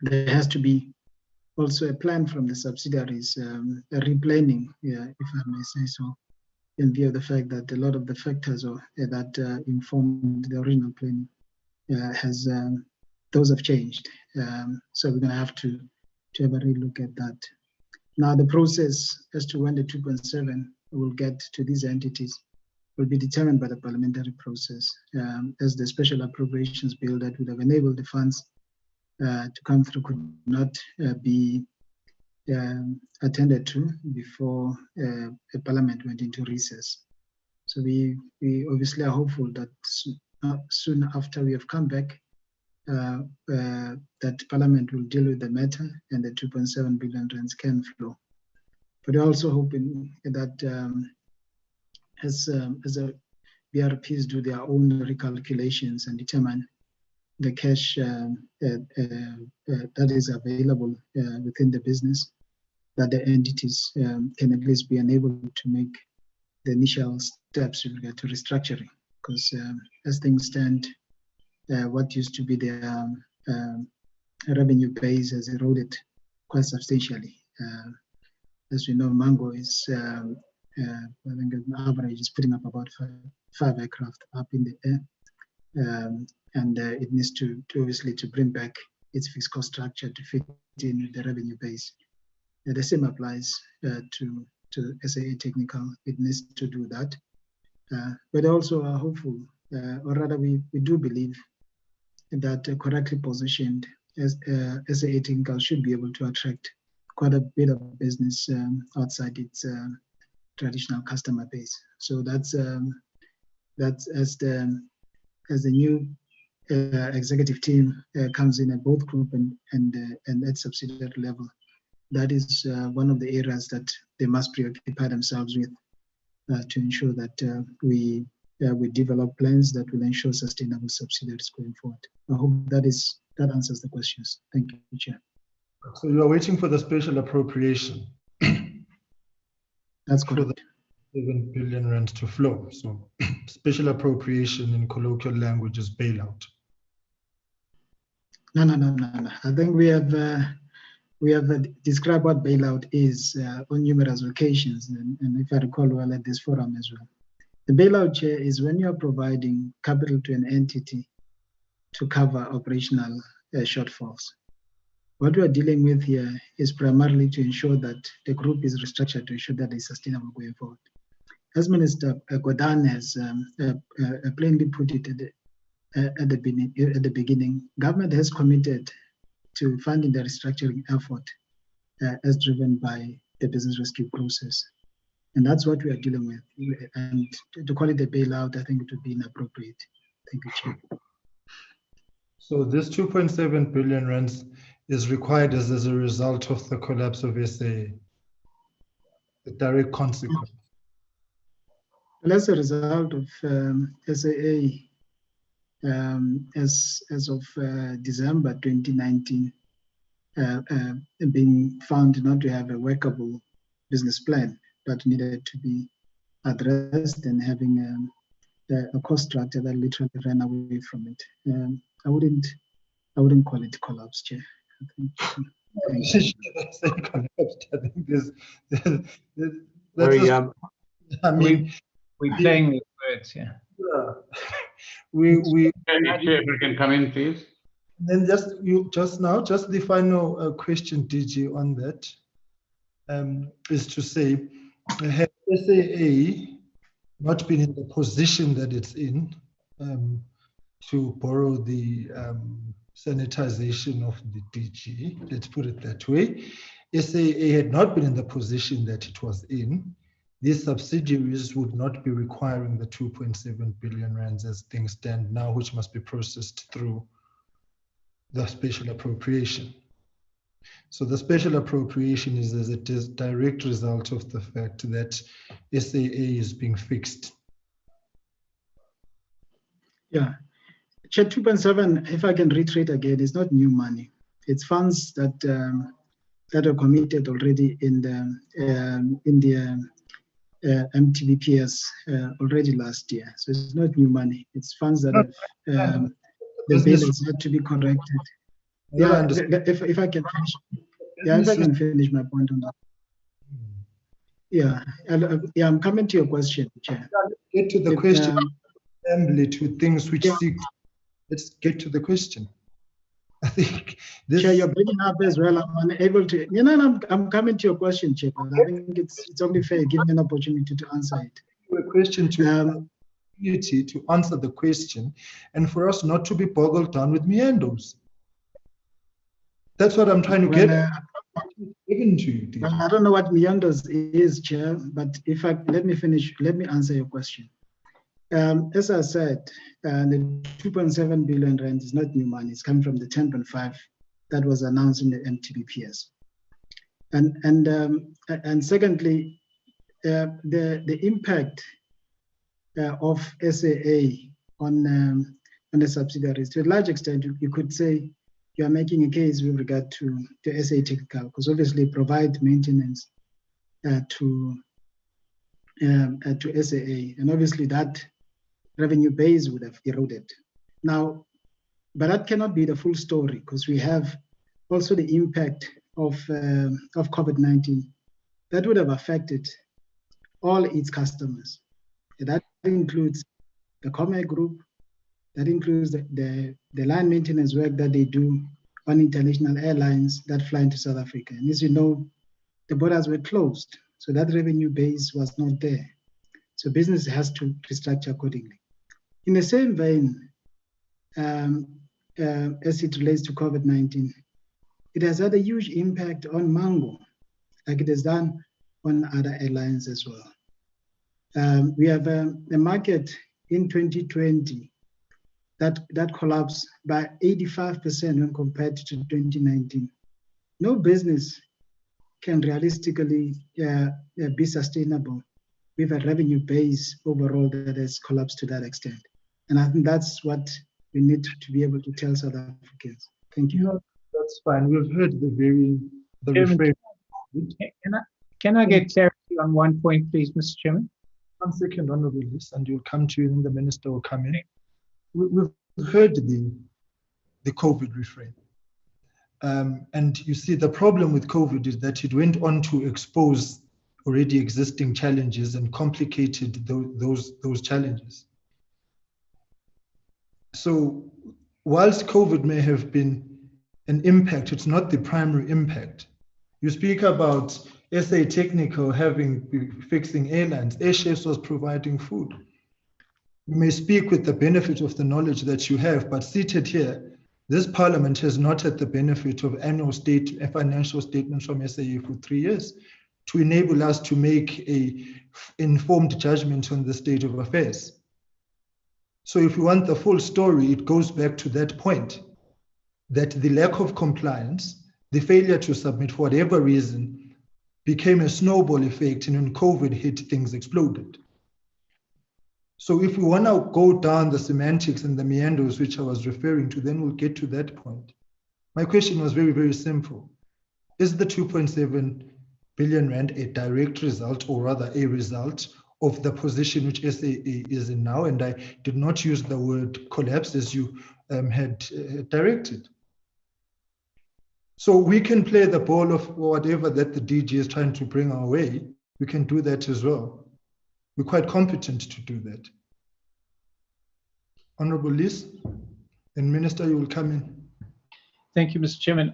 there has to be also a plan from the subsidiaries, a replanning, if I may say so, in view of the fact that a lot of the factors that informed the original planning those have changed. So we're going to have to have a relook at that. Now, the process as to when the 2.7 will get to these entities will be determined by the parliamentary process, as the special appropriations bill that would have enabled the funds to come through could not be attended to before a parliament went into recess. So we obviously are hopeful that soon after we have come back, that Parliament will deal with the matter and the 2.7 billion rands can flow. But we're also hoping that as the BRPs do their own recalculations and determine the cash that is available within the business, that the entities can at least be enabled to make the initial steps with regard to restructuring. Because as things stand, what used to be their revenue base has eroded quite substantially. As we know, Mango is, I think on average, is putting up about five aircraft up in the air. And it needs to obviously to bring back its fixed cost structure to fit in with the revenue base. The same applies to SAA Technical. It needs to do that. But also are hopeful, or rather we do believe that correctly positioned as SAA Technical should be able to attract quite a bit of business outside its traditional customer base. So that's as the new executive team comes in at both group and at subsidiary level. That is one of the areas that they must preoccupy themselves with to ensure that we develop plans that will ensure sustainable subsidiaries going forward. I hope that answers the questions. Thank you, Chair. So you are waiting for the special appropriation. That's correct. For the 7 billion rand to flow. So special appropriation in colloquial language is bailout. No. I think we have described what bailout is on numerous occasions, and if I recall well at this forum as well. The bailout, Chair, is when you are providing capital to an entity to cover operational shortfalls. What we are dealing with here is primarily to ensure that the group is restructured to ensure that it's sustainable going forward. As Minister Godan has plainly put it at the beginning, government has committed to funding the restructuring effort as driven by the business rescue process. And that's what we are dealing with. And to call it a bailout, I think it would be inappropriate. Thank you, Chair. So this 2.7 billion rands is required as a result of the collapse of SAA, the direct consequence. Well, as a result of SAA, as of December 2019, being found not to have a workable business plan, that needed to be addressed, and having a cost structure that literally ran away from it. I wouldn't call it collapse, Chair. I think, I mean, we're playing with words, yeah. We Chair, if we can come in, please. then just the final question, DG, on that is to say, has SAA not been in the position that it's in, to borrow the sanitization of the DG, let's put it that way. SAA had not been in the position that it was in, these subsidiaries would not be requiring the 2.7 billion rands as things stand now, which must be processed through the special appropriation. So the special appropriation is as a direct result of the fact that SAA is being fixed. Yeah, Chair, 2.7, if I can reiterate again, it's not new money. It's funds that that are committed already in the MTBPS already last year. So it's not new money. It's funds that have the bills had to be corrected. Yeah, if I can finish. Yeah, if I can finish my point on that. Yeah, I'm coming to your question, Chair. Get to the question. To things which seek. Let's get to the question. I think this. Chair, you're breaking up as well. I'm unable to. You know, I'm coming to your question, Chair. I think it's only fair. Give me an opportunity to answer it. A question to to answer the question, and for us not to be boggled down with meanders. That's what I'm trying to get given to you. Well, I don't know what meanders is, Chair, but let me finish. Let me answer your question. As I said, the 2.7 billion rand is not new money. It's coming from the 10.5 that was announced in the MTBPS. And secondly, the impact of SAA on the subsidiaries, to a large extent, you could say you are making a case with regard to SA Technical, because obviously provide maintenance to SAA, and obviously that revenue base would have eroded. Now, but that cannot be the full story, because we have also the impact of COVID-19 that would have affected all its customers. That includes the Comair Group, that includes the line maintenance work that they do on international airlines that fly into South Africa. And as you know, the borders were closed, so that revenue base was not there. So business has to restructure accordingly. In the same vein, as it relates to COVID-19, it has had a huge impact on Mango, like it has done on other airlines as well. We have a market in 2020 that collapsed by 85% when compared to 2019. No business can realistically be sustainable with a revenue base overall that has collapsed to that extent. And I think that's what we need to be able to tell South Africans. Thank you. No, that's fine. We've heard the refrain. Can I get clarity on one point, please, Mr. Chairman? 1 second, Honourable List, and you'll come to you, and the Minister will come in. We've heard the COVID refrain. And you see, the problem with COVID is that it went on to expose already existing challenges and complicated those challenges. So whilst COVID may have been an impact, it's not the primary impact. You speak about SA Technical fixing airlines. Airchefs was providing food. You may speak with the benefit of the knowledge that you have, but seated here, this Parliament has not had the benefit of annual financial statements from SAA for 3 years to enable us to make an informed judgment on the state of affairs. So if you want the full story, it goes back to that point, that the lack of compliance, the failure to submit for whatever reason, became a snowball effect, and when COVID hit, things exploded. So if we want to go down the semantics and the meanders which I was referring to, then we'll get to that point. My question was very, very simple. Is the 2.7 billion rand a direct result, or rather a result of the position which SAA is in now. And I did not use the word collapse as you had directed. So we can play the ball of whatever that the DG is trying to bring our way. We can do that as well. We're quite competent to do that. Honorable Liz, and Minister, you will come in. Thank you, Mr. Chairman.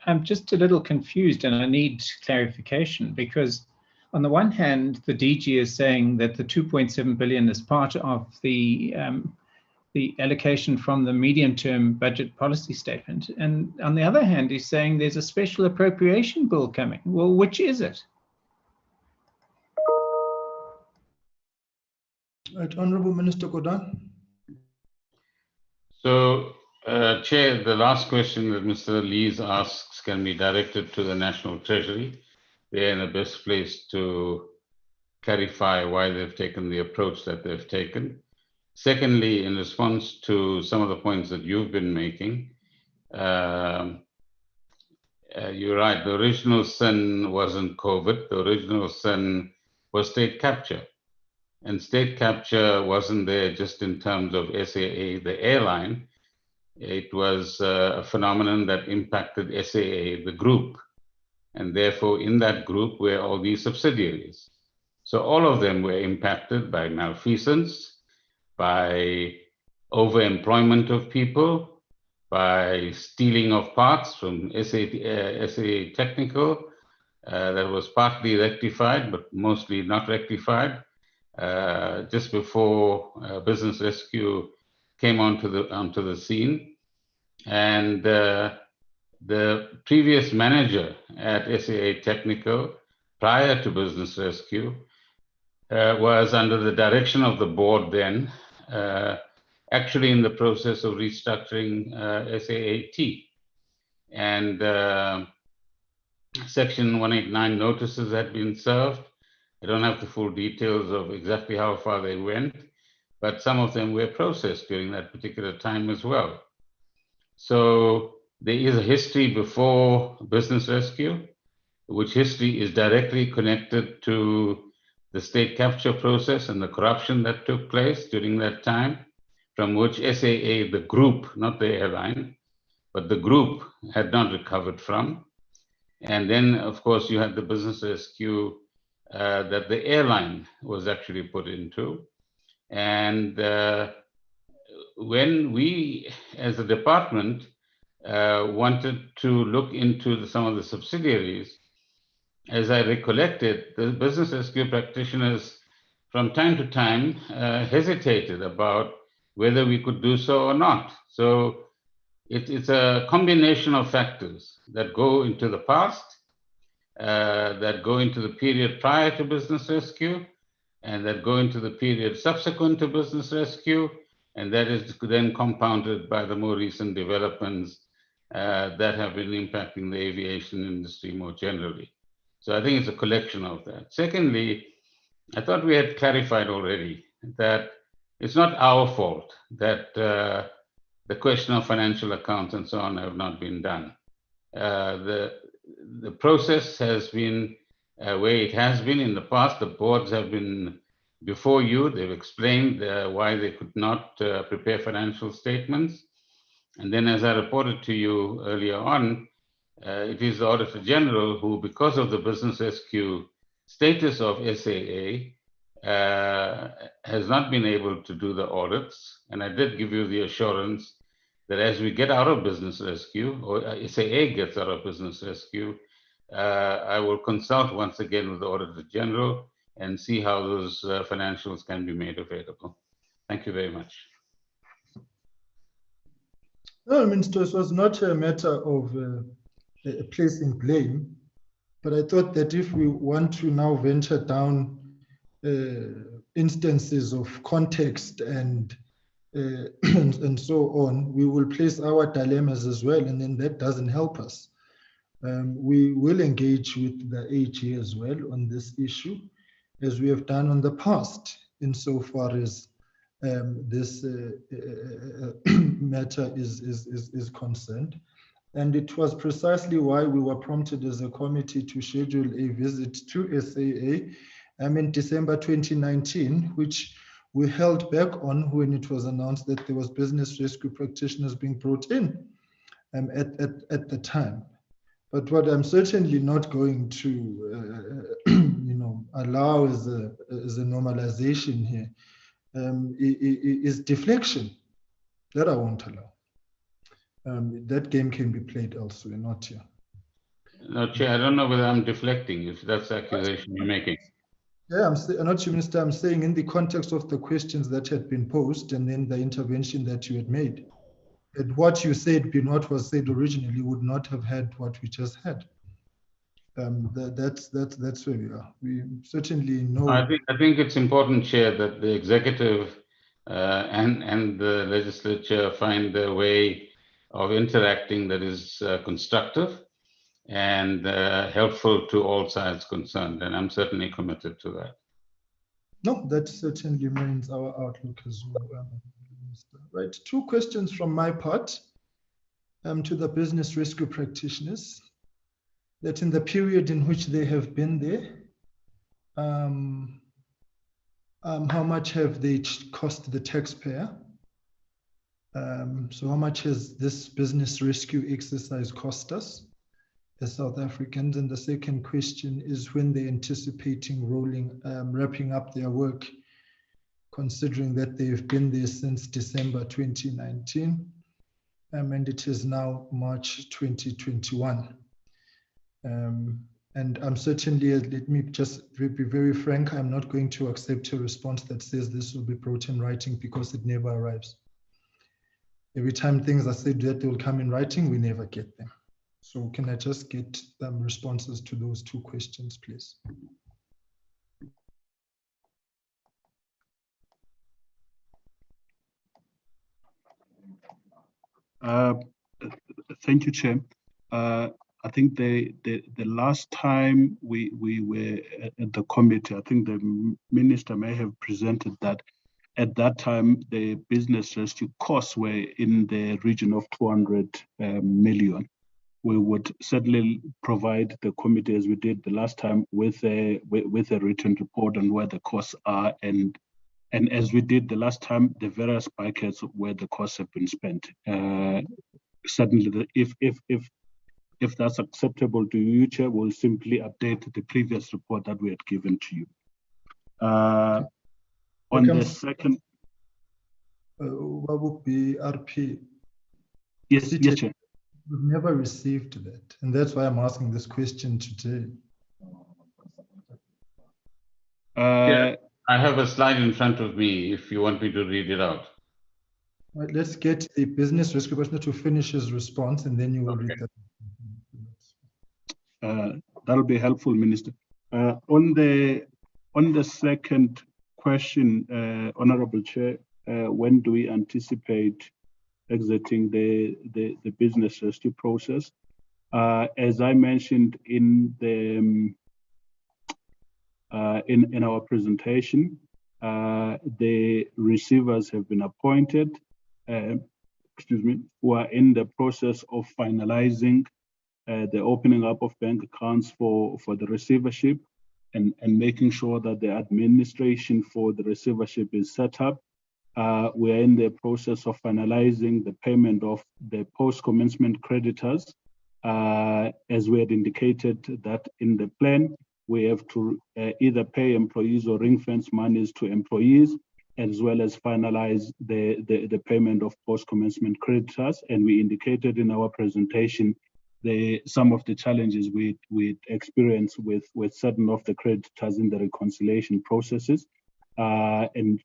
I'm just a little confused and I need clarification, because on the one hand, the DG is saying that the 2.7 billion is part of the allocation from the medium-term budget policy statement. And on the other hand, he's saying there's a special appropriation bill coming. Well, which is it? Right, Honorable Minister Godan. So, Chair, the last question that Mr. Lees asks can be directed to the National Treasury. They're in the best place to clarify why they've taken the approach that they've taken. Secondly, in response to some of the points that you've been making, you're right, the original sin wasn't COVID. The original sin was state capture. And state capture wasn't there just in terms of SAA, the airline. It was a phenomenon that impacted SAA, the group. And therefore, in that group were all these subsidiaries. So all of them were impacted by malfeasance, by overemployment of people, by stealing of parts from SAA Technical that was partly rectified, but mostly not rectified. Just before Business Rescue came onto the scene. And the previous manager at SAA Technical, prior to Business Rescue, was under the direction of the board then, actually in the process of restructuring SAAT. And Section 189 notices had been served. I don't have the full details of exactly how far they went, but some of them were processed during that particular time as well. So there is a history before Business Rescue, which history is directly connected to the state capture process and the corruption that took place during that time, from which SAA, the group, not the airline, but the group had not recovered from. And then, of course, you had the Business Rescue that the airline was actually put into. And when we, as a department, wanted to look into some of the subsidiaries, as I recollected, the Business Rescue practitioners from time to time hesitated about whether we could do so or not. So it's a combination of factors that go into the past, that go into the period prior to Business Rescue, and that go into the period subsequent to Business Rescue, and that is then compounded by the more recent developments that have been impacting the aviation industry more generally. So I think it's a collection of that. Secondly, I thought we had clarified already that it's not our fault that the question of financial accounts and so on have not been done. The process has been where it has been in the past. The boards have been before you. They've explained why they could not prepare financial statements. And then, as I reported to you earlier on, it is the Auditor General who, because of the Business Rescue status of SAA, has not been able to do the audits. And I did give you the assurance that as we get out of Business Rescue, or SAA gets out of Business Rescue, I will consult once again with the Auditor General and see how those financials can be made available. Thank you very much. No, Minister, it was not a matter of placing blame, but I thought that if we want to now venture down instances of context and so on, we will place our dilemmas as well, and then that doesn't help us. We will engage with the AG as well on this issue, as we have done in the past, insofar as this matter is concerned. And it was precisely why we were prompted as a committee to schedule a visit to SAA in December 2019, which we held back on when it was announced that there was business rescue practitioners being brought in at the time. But what I'm certainly not going to allow as a normalization here is deflection. That I won't allow. That game can be played elsewhere, not here. No, Chair, I don't know whether I'm deflecting, if that's the accusation you're making. Yeah, I'm not, Minister. I'm saying in the context of the questions that had been posed and then the intervention that you had made, that what you said, being what was said originally, would not have had what we just had. That's where we are. We certainly know. I think it's important, Chair, that the executive and the legislature find a way of interacting that is constructive and helpful to all sides concerned, and I'm certainly committed to that. No, that certainly remains our outlook as well. Right, 2 questions from my part to the business rescue practitioners. That in the period in which they have been there, how much have they cost the taxpayer? So how much has this business rescue exercise cost us as South Africans? And the second question is when they're anticipating wrapping up their work, considering that they've been there since December 2019, and it is now March 2021. And I'm certainly, let me just be very frank, I'm not going to accept a response that says this will be brought in writing, because it never arrives. Every time things are said that they will come in writing, we never get them. So can I just get responses to those 2 questions, please? Thank you, Chair. I think the last time we were at the committee, I think the minister may have presented that at that time the business rescue costs were in the region of 200 million. We would certainly provide the committee, as we did the last time, with a written report on where the costs are, and as we did the last time, the various buckets where the costs have been spent. Certainly, if that's acceptable to you, Chair, we'll simply update the previous report that we had given to you. On the second, what would be RP? Yes, Chair. We've never received that, and that's why I'm asking this question today. Yeah, I have a slide in front of me if you want me to read it out. Right, let's get the business rescue person to finish his response, and then you will read that. That'll be helpful, Minister. On the second question, Honourable Chair, when do we anticipate exiting the business rescue process? As I mentioned in our presentation, the receivers have been appointed, who are in the process of finalizing the opening up of bank accounts for the receivership and making sure that the administration for the receivership is set up. We are in the process of finalizing the payment of the post-commencement creditors. As we had indicated that in the plan, we have to either pay employees or ring-fence monies to employees, as well as finalize the payment of post-commencement creditors. And we indicated in our presentation some of the challenges we experience with certain of the creditors in the reconciliation processes. And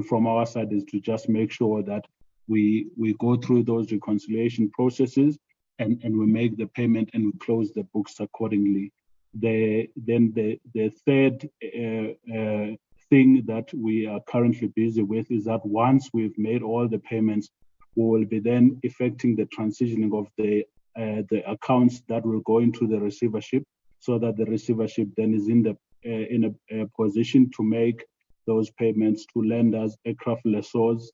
from our side is to just make sure that we go through those reconciliation processes and we make the payment and we close the books accordingly. Then the third thing that we are currently busy with is that once we've made all the payments, we will be then effecting the transitioning of the accounts that will go into the receivership, so that the receivership then is in a position to make those payments to lenders, aircraft lessors,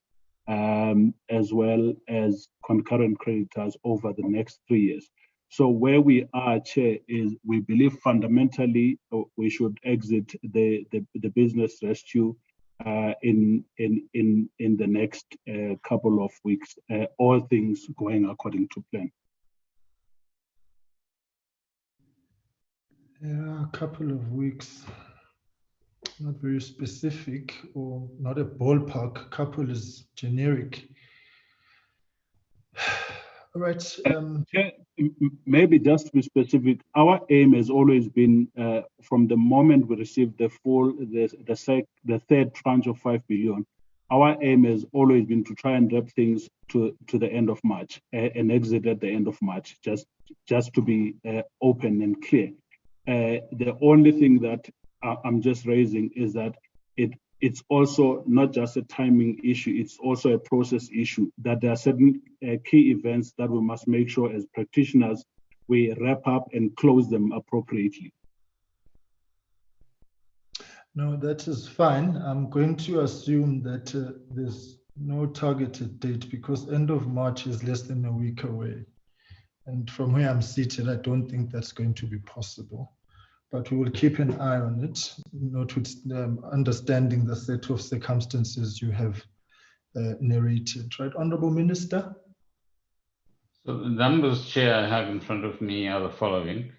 as well as concurrent creditors over the next 3 years. So where we are, Chair, is we believe fundamentally we should exit the business rescue in the next couple of weeks, all things going according to plan. Yeah, a couple of weeks. Not very specific, or not a ballpark. Couple is generic. All right. Maybe just to be specific, our aim has always been from the moment we received the third tranche of 5 billion. Our aim has always been to try and wrap things to the end of March and exit at the end of March, just to be open and clear. The only thing that I'm just raising is that it's also not just a timing issue, it's also a process issue, that there are certain key events that we must make sure as practitioners we wrap up and close them appropriately. No, that is fine. I'm going to assume that there's no targeted date, because end of March is less than a week away. And from where I'm seated, I don't think that's going to be possible. But we will keep an eye on it, understanding the set of circumstances you have narrated. Right, Honourable Minister? So the numbers, Chair, I have in front of me are the following.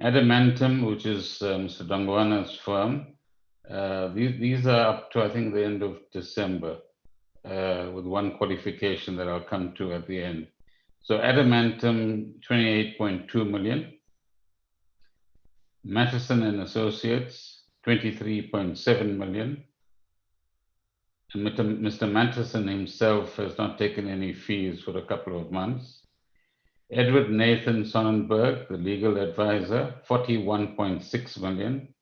Adamantum, which is Mr. Dongwana's firm, these are up to, I think, the end of December, with one qualification that I'll come to at the end. So Adamantum, 28.2 million. Matheson and Associates, 23.7 million. And Mr. Matheson himself has not taken any fees for a couple of months. Edward Nathan Sonnenberg, the legal advisor, 41.6 million.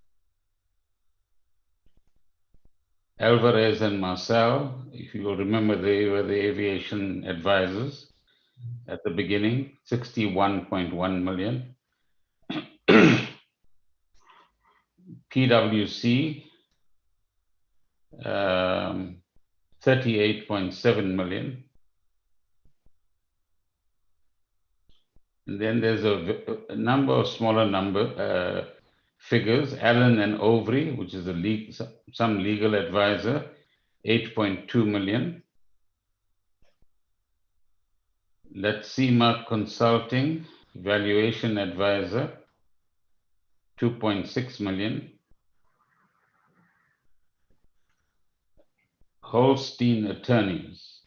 Alvarez and Marcel, if you will remember, they were the aviation advisors at the beginning, 61.1 million. PwC, 38.7 million. And then there's a number of smaller figures. Allen and Overy, which is some legal advisor, 8.2 million. Latsima Consulting, valuation advisor, 2.6 million. Holstein Attorneys,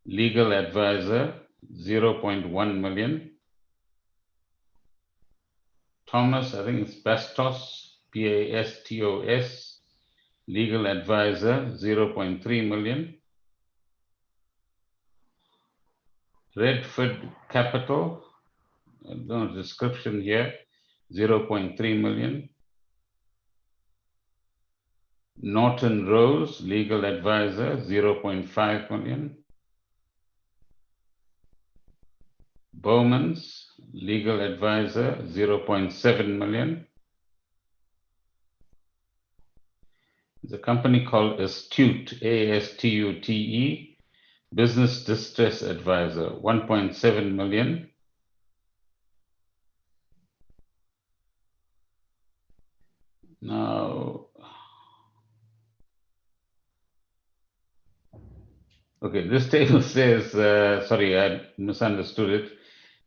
legal advisor, 0.1 million. Thomas, I think it's Bastos, Pastos, legal advisor, 0.3 million. Redford Capital, no description here, 0.3 million. Norton Rose, legal advisor, 0.5 million. Bowman's, legal advisor, 0.7 million. There's a company called Astute, A-S-T-U-T-E, business distress advisor, 1.7 million. Now, okay, this table says, sorry, I misunderstood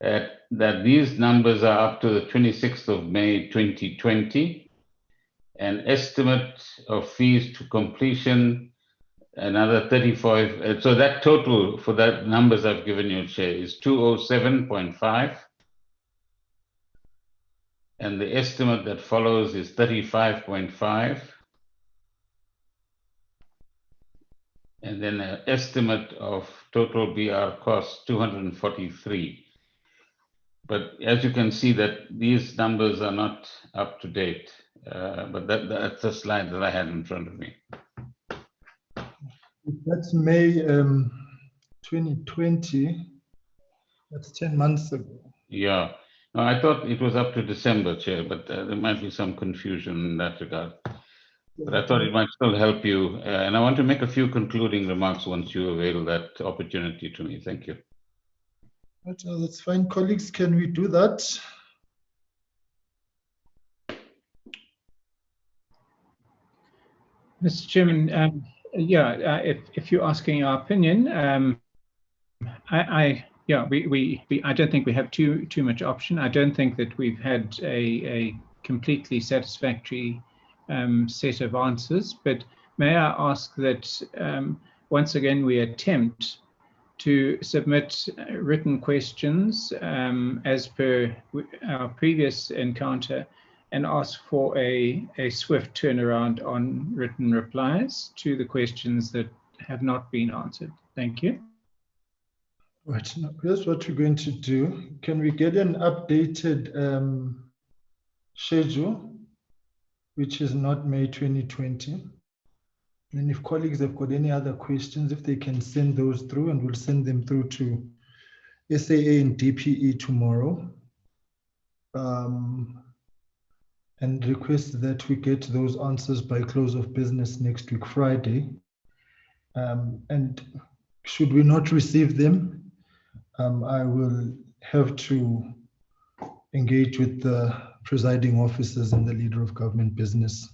it, that these numbers are up to the 26th of May, 2020. An estimate of fees to completion, another 35. So that total for that numbers I've given you, Chair, is 207.5. And the estimate that follows is 35.5. And then an estimate of total BR costs, 243. But as you can see that these numbers are not up to date. But that's the slide that I had in front of me. That's May 2020. That's 10 months ago. Yeah. No, I thought it was up to December, Chair, but there might be some confusion in that regard. but I thought it might still help you. And I want to make a few concluding remarks once you avail that opportunity to me. Thank you. Right, that's fine. Colleagues, can we do that? Mr. Chairman, if you're asking our opinion, I don't think we have too much option. I don't think that we've had a completely satisfactory set of answers, but may I ask that once again we attempt to submit written questions as per our previous encounter, and ask for a swift turnaround on written replies to the questions that have not been answered. Thank you. Right, now here's what we're going to do. Can we get an updated schedule, which is not May 2020? And if colleagues have got any other questions, if they can send those through, and we'll send them through to SAA and DPE tomorrow. And request that we get those answers by close of business next week, Friday. And should we not receive them, I will have to engage with the presiding officers and the leader of government business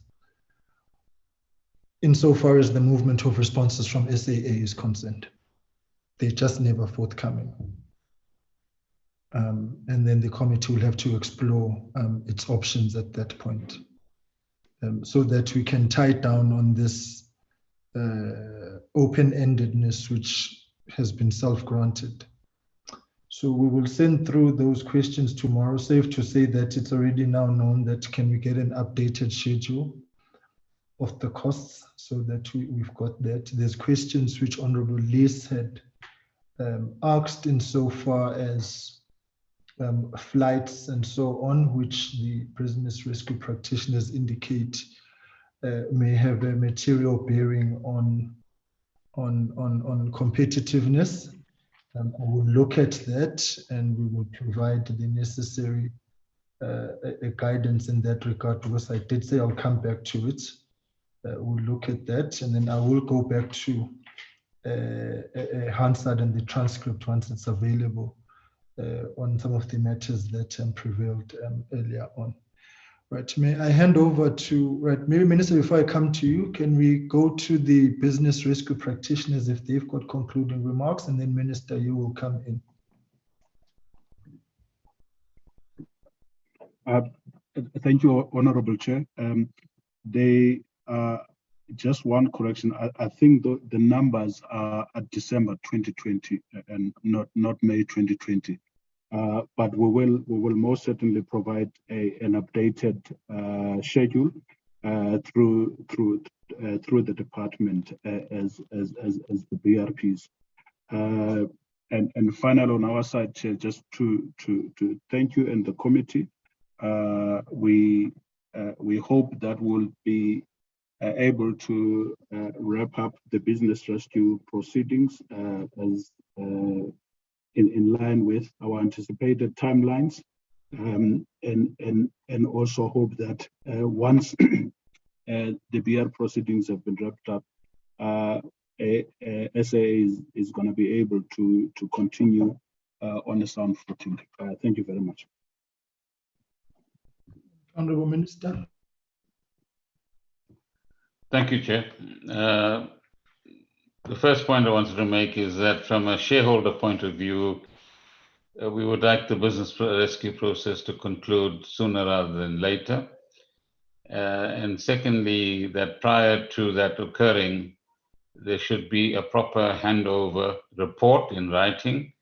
insofar as the movement of responses from SAA is concerned. They're just never forthcoming. And then the committee will have to explore its options at that point, so that we can tie down on this open-endedness which has been self-granted. So we will send through those questions tomorrow. Safe to say that it's already now known that can we get an updated schedule of the costs, so that we've got that. There's questions which Honorable Lees had asked insofar as flights and so on, which the business rescue practitioners indicate may have a material bearing on competitiveness. I will look at that, and we will provide the necessary guidance in that regard, because I did say I'll come back to it. We'll look at that, and then I will go back to Hansard and the transcript once it's available on some of the matters that prevailed earlier on. Right, may I hand over to, right, maybe Minister, before I come to you, can we go to the business rescue practitioners if they've got concluding remarks, and then Minister, you will come in. Thank you, Honorable Chair. Just one correction. I think the numbers are at December 2020 and not May 2020. But we will most certainly provide an updated schedule through the department as the BRPs. And final on our side, Chair, just to thank you and the committee. We hope that we'll be able to wrap up the business rescue proceedings as in line with our anticipated timelines, and also hope that once the BR proceedings have been wrapped up, SAA is going to be able to continue on a sound footing. Thank you very much. Honourable Minister. Thank you, Chair. The first point I wanted to make is that from a shareholder point of view, we would like the business rescue process to conclude sooner rather than later. And secondly, that prior to that occurring, there should be a proper handover report in writing,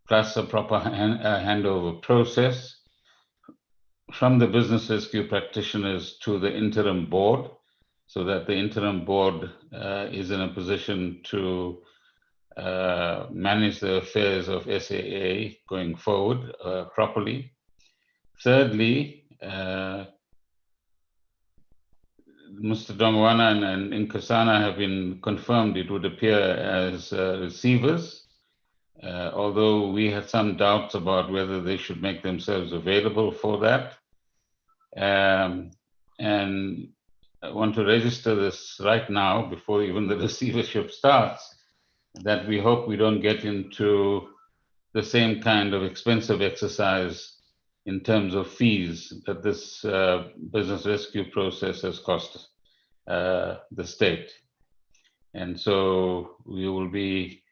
plus a proper handover process from the business rescue practitioners to the interim board, so that the interim board is in a position to manage the affairs of SAA going forward properly. Thirdly, Mr. Dongwana and Nkosana have been confirmed, it would appear, as receivers, although we had some doubts about whether they should make themselves available for that. And want to register this right now before even the receivership starts, that we hope we don't get into the same kind of expensive exercise in terms of fees that this business rescue process has cost the state. And so we will be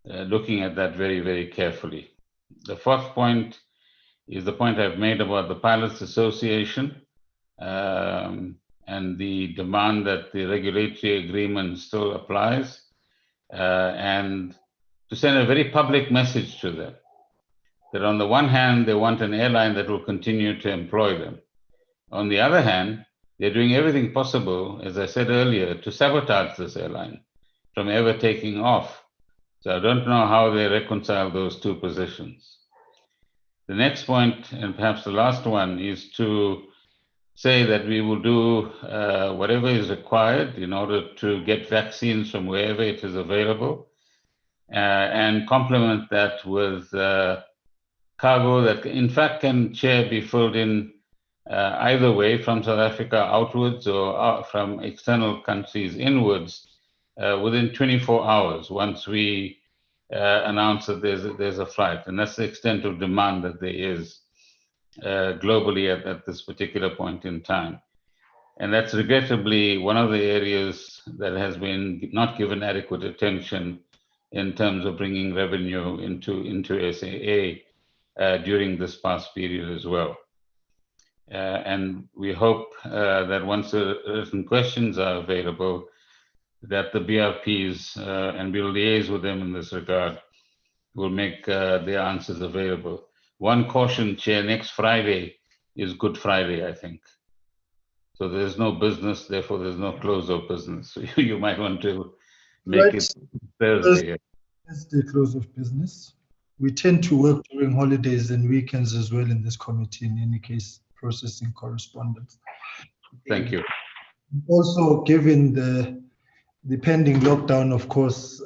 looking at that very, very carefully. The fourth point is the point I've made about the Pilots Association and the demand that the regulatory agreement still applies, and to send a very public message to them that on the one hand, they want an airline that will continue to employ them. On the other hand, they're doing everything possible, as I said earlier, to sabotage this airline from ever taking off. So I don't know how they reconcile those two positions. The next point, and perhaps the last one, is to say that we will do whatever is required in order to get vaccines from wherever it is available, and complement that with cargo that in fact can be filled in either way, from South Africa outwards or from external countries inwards, within 24 hours once we announce that there's a flight. And that's the extent of demand that there is globally at this particular point in time. And that's regrettably one of the areas that has been not given adequate attention in terms of bringing revenue into SAA during this past period as well. And we hope that once the written questions are available, that the BRPs, and we'll liaise with them in this regard, will make their answers available. One caution, Chair, next Friday is Good Friday, I think. So there's no business, therefore there's no close of business. So you might want to make it Thursday. Thursday close of business. We tend to work during holidays and weekends as well in this committee, in any case, processing correspondence. Thank you. Also, given the pending lockdown, of course,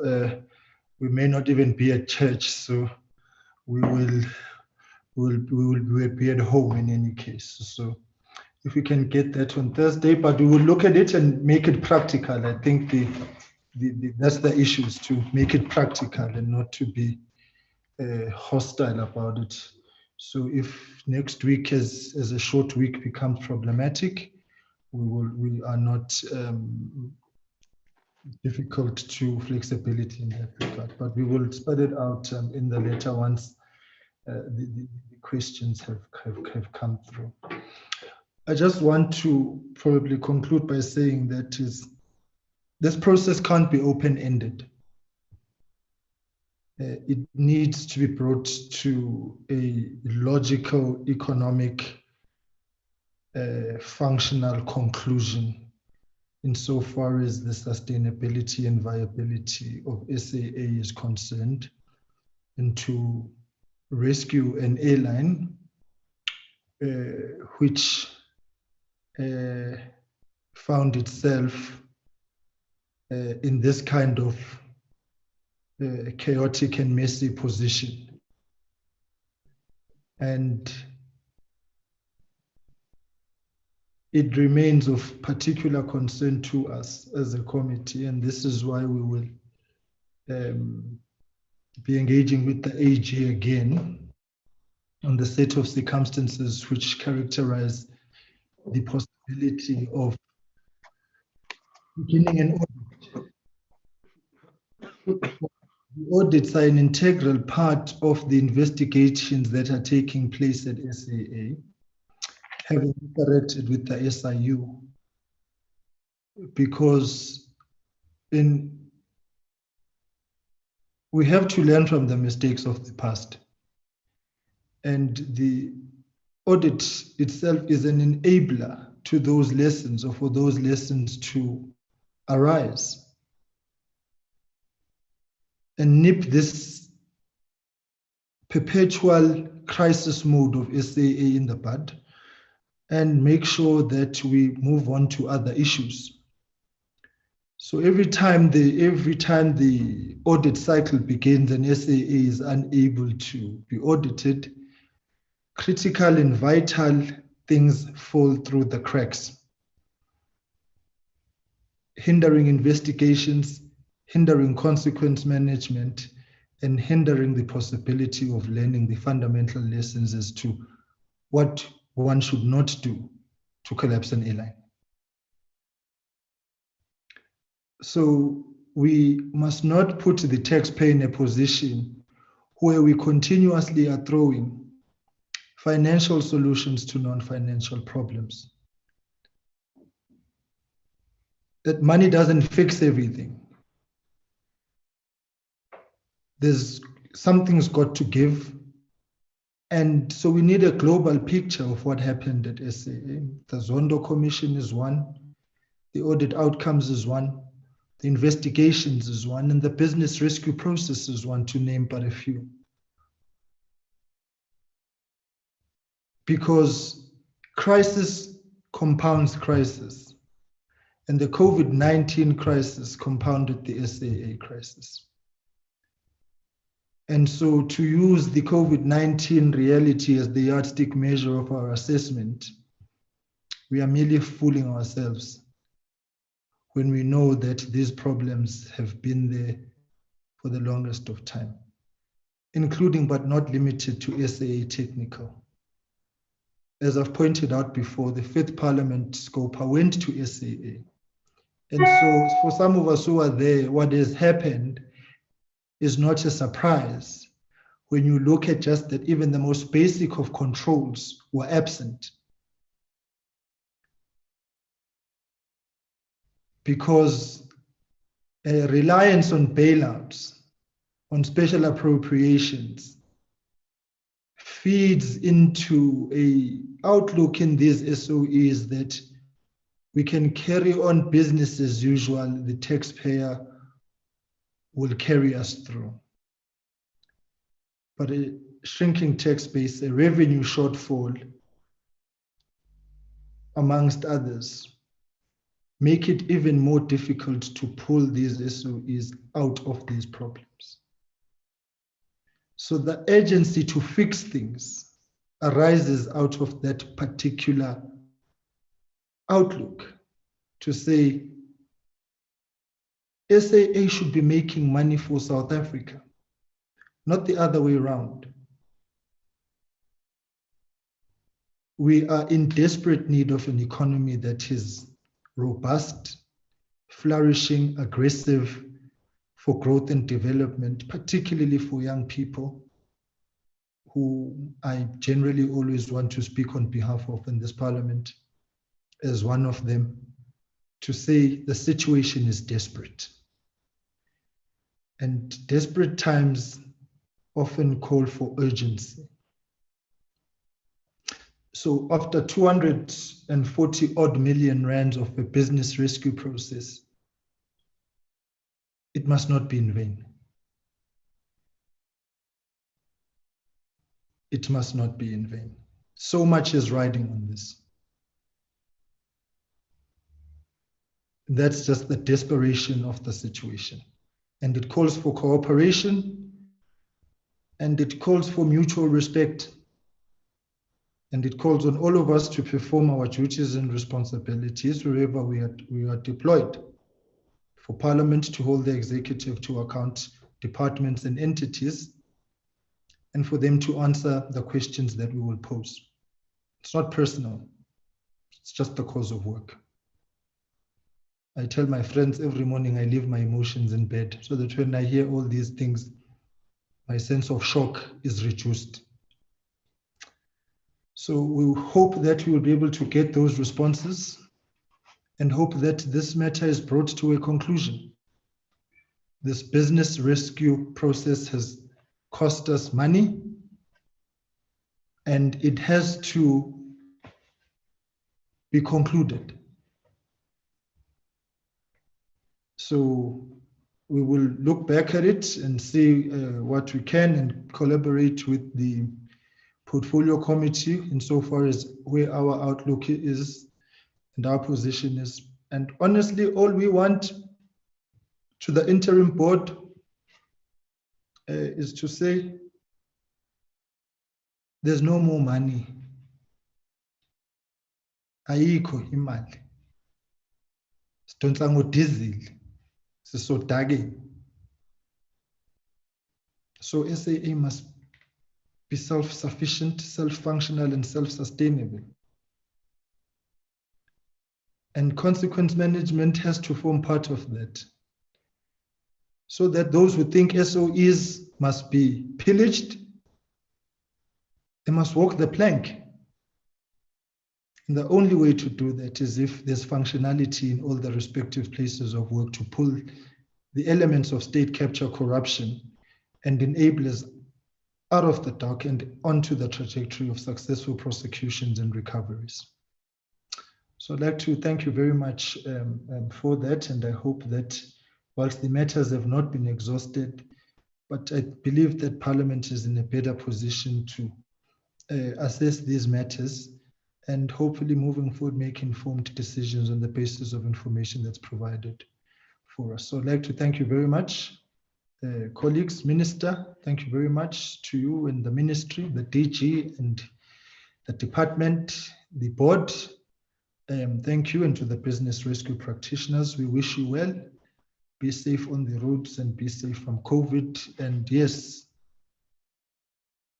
we may not even be at church, so we will be at home in any case. So if we can get that on Thursday, but we will look at it and make it practical. I think that's the issue, is to make it practical and not to be hostile about it. So if next week as a short week becomes problematic, we are not difficult to flexibility in that regard, but we will spread it out in the later once the questions have come through. I just want to probably conclude by saying that this process can't be open-ended. It needs to be brought to a logical, economic, functional conclusion insofar as the sustainability and viability of SAA is concerned, and to rescue an airline which found itself in this kind of chaotic and messy position. And it remains of particular concern to us as a committee, and this is why we will be engaging with the AG again on the set of circumstances which characterize the possibility of beginning an audit. The audits are an integral part of the investigations that are taking place at SAA. Having interacted with the SIU, because we have to learn from the mistakes of the past, and the audit itself is an enabler to those lessons, or for those lessons to arise and nip this perpetual crisis mode of SAA in the bud, and make sure that we move on to other issues. So every time the audit cycle begins and SAA is unable to be audited, critical and vital things fall through the cracks. hindering investigations, hindering consequence management, and hindering the possibility of learning the fundamental lessons as to what one should not do to collapse an airline. So we must not put the taxpayer in a position where we continuously are throwing financial solutions to non-financial problems. That money doesn't fix everything. Something's got to give. And so we need a global picture of what happened at SAA. The Zondo Commission is one, the audit outcomes is one, the investigations is one, and the business rescue process is one, to name but a few. Because crisis compounds crisis, and the COVID-19 crisis compounded the SAA crisis. And so to use the COVID-19 reality as the yardstick measure of our assessment, we are merely fooling ourselves when we know that these problems have been there for the longest of time, including but not limited to SAA Technical. As I've pointed out before, the 5th Parliament SCOPA went to SAA. And so for some of us who are there, what has happened is not a surprise when you look at just that even the most basic of controls were absent. Because a reliance on bailouts, on special appropriations, feeds into an outlook in these SOEs that we can carry on business as usual, the taxpayer will carry us through. But a shrinking tax base, a revenue shortfall, amongst others, make it even more difficult to pull these SOEs out of these problems. So the urgency to fix things arises out of that particular outlook, to say SAA should be making money for South Africa, not the other way around. We are in desperate need of an economy that is robust, flourishing, aggressive for growth and development, particularly for young people, who I generally always want to speak on behalf of in this parliament as one of them, to say the situation is desperate. And desperate times often call for urgency. So after 240 odd million rands of a business rescue process, it must not be in vain. It must not be in vain. So much is riding on this. That's just the desperation of the situation. And it calls for cooperation, and it calls for mutual respect, and it calls on all of us to perform our duties and responsibilities wherever we are deployed, for Parliament to hold the executive to account, departments and entities, and for them to answer the questions that we will pose. It's not personal, it's just the cause of work. I tell my friends every morning I leave my emotions in bed, so that when I hear all these things, my sense of shock is reduced. So we hope that we will be able to get those responses, and hope that this matter is brought to a conclusion. This business rescue process has cost us money, and it has to be concluded. So we will look back at it and see what we can, and collaborate with the portfolio committee insofar as where our outlook is and our position is. And honestly, all we want to the interim board is to say there's no more money. Ayikho imali. sidonsa ngodizili, sisodake. So SAA must be self-sufficient, self-functional, and self-sustainable. And consequence management has to form part of that. So that those who think SOEs must be pillaged, they must walk the plank. And the only way to do that is if there's functionality in all the respective places of work to pull the elements of state capture corruption and enablers out of the dark and onto the trajectory of successful prosecutions and recoveries. So I'd like to thank you very much for that, and I hope that whilst the matters have not been exhausted, but I believe that Parliament is in a better position to assess these matters and hopefully moving forward make informed decisions on the basis of information that's provided for us. So I'd like to thank you very much. Colleagues, Minister, thank you very much to you and the Ministry, the DG and the department, the board. Thank you, and to the business rescue practitioners. We wish you well. Be safe on the roads and be safe from COVID. And yes,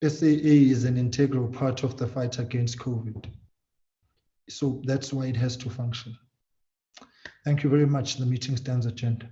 SAA is an integral part of the fight against COVID. So that's why it has to function. Thank you very much. The meeting stands adjourned.